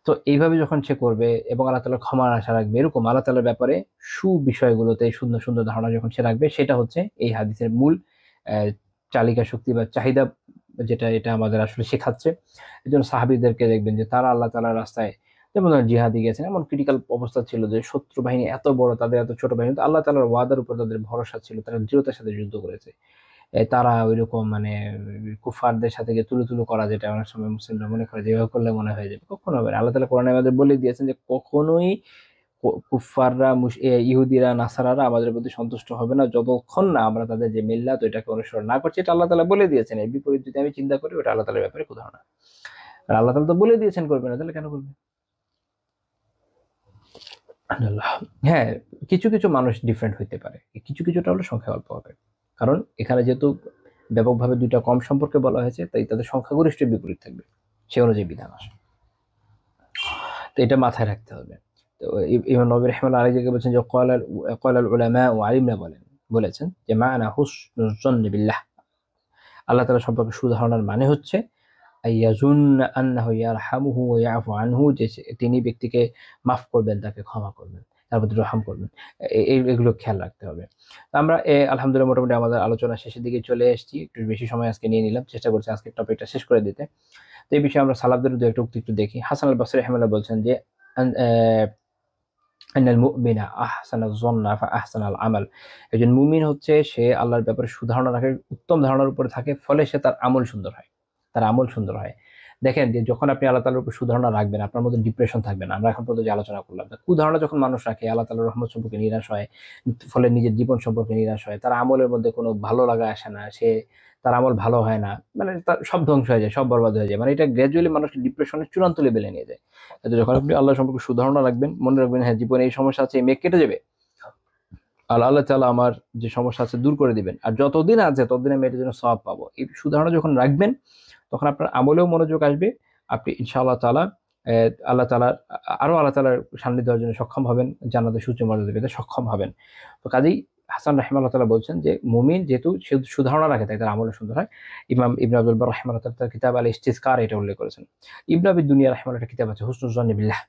[SPEAKER 2] তো এইভাবে যখন সে করবে এবং আল্লাহ তাআলার ক্ষমার আশা রাখবে, এরকম আল্লাহ তাআলার ব্যাপারে সুবিষয়গুলোতে সুন্দর সুন্দর ধারণা যখন সে রাখবে, সেটা হচ্ছে এই হাদিসের মূল চালিকা শক্তি বা চাহিদা, যেটা এটা আমাদের আসলে শেখাচ্ছে। এই জন্য সাহাবীদেরকে দেখবেন যে তারা আল্লাহ তাআলার রাস্তায় যেমন জিহাদে গেছেন, এমন ক্রিটিক্যাল অবস্থা ছিল যে শত্রু বাহিনী এত বড়, তাদের এত ছোট বাহিনী, আল্লাহ তাআলার ওয়াদার উপর তাদের ভরসা ছিল, তারা দৃঢ়তার সাথে যুদ্ধ করেছে। তারা ওইরকম মানে কুফারদের সাথে গিয়ে তুলু করা, যেটা অনেক সময় মুসলিমরা মনে করে যে এভাবে করলে মনে হয়ে যাবে, কখনো হবে না। আল্লাহ তাআলা কোরআনে আমাদের বলে দিয়েছেন যে কখনোই কুফাররা, ইহুদিরা, নাসারারা আমাদের প্রতি সন্তুষ্ট হবে না যতক্ষণ না আমরা তাদের যে মিল্লাত ওইটাকে অনুসরণ না করছি। এটা আল্লাহ তাআলা বলে দিয়েছেন। এর বিপরীত যদি আমি চিন্তা করি, ওটা আল্লাহ তাআলার ব্যাপারে ধারণা। আর আল্লাহ তাআলা তো বলে দিয়েছেন করবে না, তাহলে কেন করবে? আল্লাহ, হ্যাঁ, কিছু কিছু মানুষ ডিফারেন্ট হইতে পারে, কিছু কিছুটা হলো সংখ্যা অল্প হবে, কারণ এখানে যেহেতু ব্যাপকভাবে দুইটা কম সম্পর্কে বলা হয়েছে, তাই তাদের সংখ্যাগরিষ্ঠের বিপরীত থাকবে, সে অনুযায়ী বিধান আসে। তো এটা মাথায় রাখতে হবে। তো ইমাম নববী রাহিমাহুল্লাহ আরেক জায়গায় বলছেন যে ক্বালাল উলামা ও আলিমরা বলেছেন যে মা'না হুসনুজ জন্নি বিল্লাহ, আল্লাহ তাআলা সম্পর্কে সুধারণার মানে হচ্ছে আইয়াজুন্না আন্নাহু ইয়ারহামুহু ওয়া ইয়াফু আনহু, যে তিনি ব্যক্তিকে মাফ করবেন, তাকে ক্ষমা করবেন, তার প্রতি রহম করবেন। এগুলো খেয়াল রাখতে হবে। আমরা আলহামদুলিল্লাহ মোটামুটি আমাদের আলোচনা শেষের দিকে চলে এসেছি। একটু বেশি সময় আজকে নিয়ে নিলাম, চেষ্টা করছি আজকের টপিকটা শেষ করে দিতে। তো এই বিষয়ে আমরা সালাফদের দু একটা উক্তি একটু দেখি। হাসান আল বসরি রাহিমাহুল্লাহ বলছেন যে আন্নাল মুমিনা আহসানাজ যন্না ফা আহসানাল আমাল, একজন মুমিন হচ্ছে সে আল্লাহর ব্যাপারে সুধারণা রাখে, উত্তম ধারণার উপরে থাকে, ফলে সে তার আমল সুন্দর হয়, তার আমল সুন্দর হয়। দেখেন যে যখন আপনি আল্লাহ তাআলার উপর সুধারণা রাখবেন, আপনার মধ্যে ডিপ্রেশন থাকবে না। আমরা এখন পর্যন্ত যে আলোচনা করলাম, কুধারণা যখন মানুষ রাখে, আল্লাহ তাআলার রহমত সম্পর্কে নিরাশ হয়, ফলে নিজের জীবন সম্পর্কে নিরাশ হয়, তার আমলের মধ্যে কোনো ভালো লাগা আসে না, তার আমল ভালো হয় না, মানে তার সব ধ্বংস হয়ে যায়, সব বরবাদ হয়ে যায়, মানে এটা গ্র্যাজুয়ালি মানুষকে ডিপ্রেশনের চূড়ান্ত লেভেলে নিয়ে যায়। যখন আপনি আল্লাহ সম্পর্কে সুধারণা রাখবেন, মনে রাখবেন হ্যাঁ জীবনে এই সমস্যা আছে, এই মেঘ কেটে যাবে, আল্লাহ তাআলা আমার যে সমস্যা আছে দূর করে দিবেন, আর যতদিন আছে ততদিন আমি এটার জন্য সওয়াব পাবো। এই সুধারণা যখন রাখবেন, তখন আপনার আমলেও মনোযোগ আসবে, আপনি ইনশাআল্লাহ তাআলা আল্লাহ তাআলার সান্নিধ্য দেওয়ার জন্য সক্ষম হবেন, জান্নাতে সুউচ্চ মর্যাদা পেতে সক্ষম হবেন। তো কাজেই হাসান রাহিমাহুল্লাহ তাআলা বলছেন যে মুমিন যেহেতু সুধারণা রাখে, তাই তার আমল সুন্দর হয়। ইমাম ইবনে আব্দুল বার রাহিমাহুল্লাহ তার কিতাব আল ইস্তিযকার এটা উল্লেখ করেছেন। ইবনে আবি দুনিয়া রাহিমাহুল্লাহ একটা কিতাব আছে হুসনুজ জন্নি বিল্লাহ,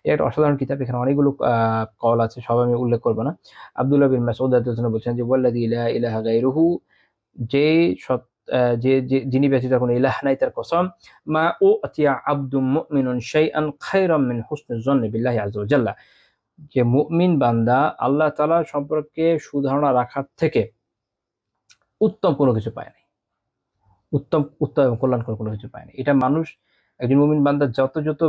[SPEAKER 2] এটা একটা অসাধারণ কিতাব। এখানে অনেকগুলো কল আছে, সব আমি উল্লেখ করব না। আব্দুল্লাহ বিন মাসউদ রাদিয়াল্লাহু আনহু বলছেন যে ওয়াল্লাযী লা ইলাহা গায়রুহু, যে যিনি ব্যতীত কোনো ইলাহ নাই, তার কসম, মা উতিয়া আবদুম মুমিনুন শাইআন খায়রাম মিন হুসনিজ জন্নি বিল্লাহি আযজা ওয়া জাল্লা, যে মুমিন বান্দা আল্লাহ তাআলা সম্পর্কে সুধারণা রাখার থেকে উত্তম কোনো কিছু পায় নাই, উত্তম এবং কল্যাণকর কোনো কিছু পায় নাই। এটা মানুষ, একজন মুমিন বান্দা যত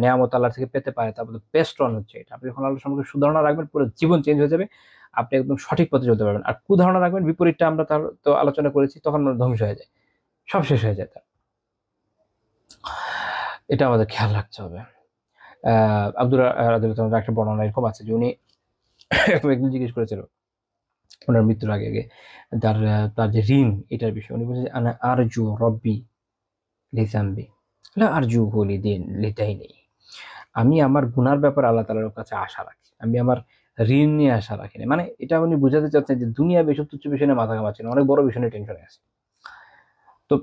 [SPEAKER 2] নেয়ামত আল্লাহ থেকে পেতে পারে, তার মধ্যে বেস্ট ওয়ান হচ্ছে এটা। আপনি যখন আল্লাহ সম্পর্কে সুধারণা রাখবেন, পুরো জীবন চেঞ্জ হয়ে যাবে, আপনি একদম সঠিক পথে চলতে পারবেন। আর কুধারণা রাখবেন, বিপরীতটা আমরা তার তো আলোচনা করেছি, তখন ধ্বংস হয়ে যায়, সব শেষ হয়ে যায় তার। এটা আমাদের খেয়াল রাখতে হবে। আব্দুর রাদিয়াল্লাহু তাআলা একটা বর্ণনা এরকম আছে যে উনি একদিন জিজ্ঞেস করেছিল ওনার মৃত্যুর আগে তার যে ঋণ, এটার বিষয়ে উনি বলছেন আনা আরজু রব্বি লিজামবি লা আরজুহু লিদাইনি, আমি আমার গুনার ব্যাপারে আল্লাহ তাআলার কাছে আশা রাখি, আমি আমার ঋণ নিয়ে আশা রাখি না। মানে এটা উনি বোঝাতে চাচ্ছেন যে দুনিয়া বেশি তুচ্ছ বিষয় নিয়ে মাথা ঘামাচ্ছেন, অনেক বড় বিষয় নিয়ে টেনশনে আছে। তো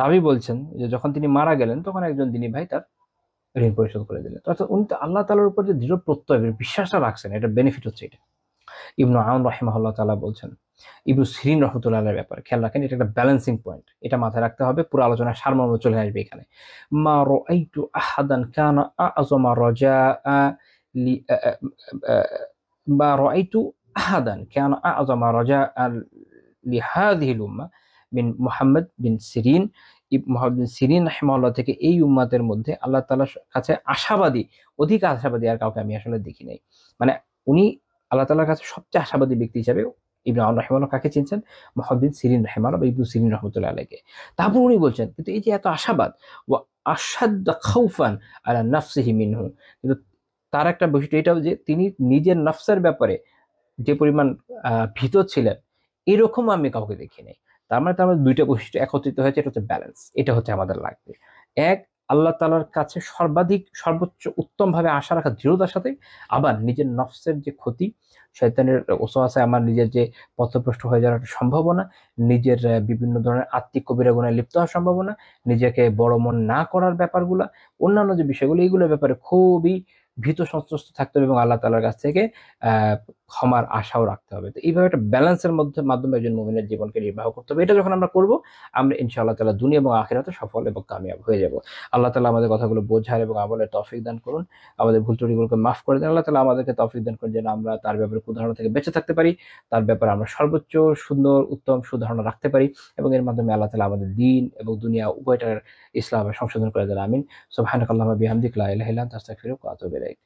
[SPEAKER 2] রাবি বলছেন যে যখন তিনি মারা গেলেন, তখন একজন দিনী ভাই তার ঋণ পরিশোধ করে দিলেন। অর্থাৎ উনি তো আল্লাহ তাআলার উপর যে দৃঢ় প্রত্যয়, বিশ্বাসটা রাখছেন, এটা বেনিফিট হচ্ছে এটা। ইবনু আউন রাহিমাহুল্লাহ তাআলা বলছেন ইবনু সিরিন রাহমাতুল্লাহ আলাইহির ব্যাপারে খেয়াল রাখেন, এটা একটা ব্যালেন্সিং পয়েন্ট, এটা মাথায় রাখতে হবে। পুরো আলোচনার সারমর্ম চলে আসবে এখানে। মা রাআইতু আহাদান কানা আযমা রাজাআ বা রাআইতু আহাদান কানা আ'যামা রাজাআন লিহাযিহিল উম্মাহ মিন মুহাম্মদ বিন সিরিন। মুহাম্মদ বিন সিরিন রাহিমাহুল্লাহ থেকে এই উম্মাতের মধ্যে আল্লাহ তাআলার কাছে আশাবাদী, অধিক আশাবাদী আর কাউকে আমি আসলে দেখি নাই। মানে উনি আল্লাহ তাআলার কাছে সবচেয়ে আশাবাদী ব্যক্তি হিসেবে ইবনে আউন রাহিমাহুল্লাহ কাকে চিনছেন? মুহাম্মদ বিন সিরিন রাহিমাহুল্লাহ বা ইবনু সিরিন রাহমাতুল্লাহ আলাইহি। তারপর উনি বলছেন, কিন্তু এই যে এত আশাবাদ, ওয়া আশাদ্দা খাউফান আলা নাফসিহি মিনহু, কিন্তু তার একটা বৈশিষ্ট্য এটাও যে তিনি নিজের নফসের ব্যাপারে যে পরিমাণ ভীত ছিলেন, এরকম আমি কাউকে দেখি নাই। তার মানে ২ টা বৈশিষ্ট্য একত্রিত হয়েছে, এটা হচ্ছে ব্যালেন্স। এটা হচ্ছে আমাদের লাগবে। এক, আল্লাহ তাআলার কাছে সর্বাধিক সর্বোচ্চ উত্তমভাবে আশা রাখা দৃঢ়তার সাথে, আবার নিজের নফসের যে ক্ষতি, শয়তানের ওসওয়াসায় আমার নিজের যে পথভ্রষ্ট হয়ে যাওয়ার একটা সম্ভাবনা, নিজের বিভিন্ন ধরনের আত্মিক কবিরা গুনাহে লিপ্ত হওয়ার সম্ভাবনা, নিজেকে বড় মন না করার ব্যাপারগুলা, অন্যান্য যে বিষয়গুলো, এগুলোর ব্যাপারে খুবই ভীত সন্ত্রস্ত থাকতে হবে এবং আল্লাহ তাআলার কাছ থেকে ক্ষমার আশাও রাখতে হবে। তো এইভাবে একটা ব্যালেন্সের মাধ্যমে একজন মুমিনের জীবনকে নির্বাহ করতে হবে। এটা যখন আমরা করব, আমরা ইনশাআল্লাহ তাআলা দুনিয়া এবং আখিরাতে সফল এবং কামিয়াব হয়ে যাব। আল্লাহ তাআলা আমাদের কথাগুলো বোঝার এবং আমলের তৌফিক দান করুন। আমাদের ভুল ত্রুটিগুলোকে মাফ করে দেন। আল্লাহ তাআলা আমাদেরকে তৌফিক দান করুন যেন আমরা তার ব্যাপারে কুধারণা থেকে বেঁচে থাকতে পারি। তার ব্যাপারে আমরা সর্বোচ্চ সুন্দর, উত্তম সুধারণা রাখতে পারি এবং এর মাধ্যমে আল্লাহ তাআলা আমাদের দ্বীন এবং দুনিয়া উভয়টার ইসলামে সংশোধন করে দেন। আমিন। সুবহানাকাল্লাহুম্মা বিহামদিকা লা ইলাহা ইল্লা আনতা আস্তাগফিরুকা ওয়া আতুবু ইলাইক।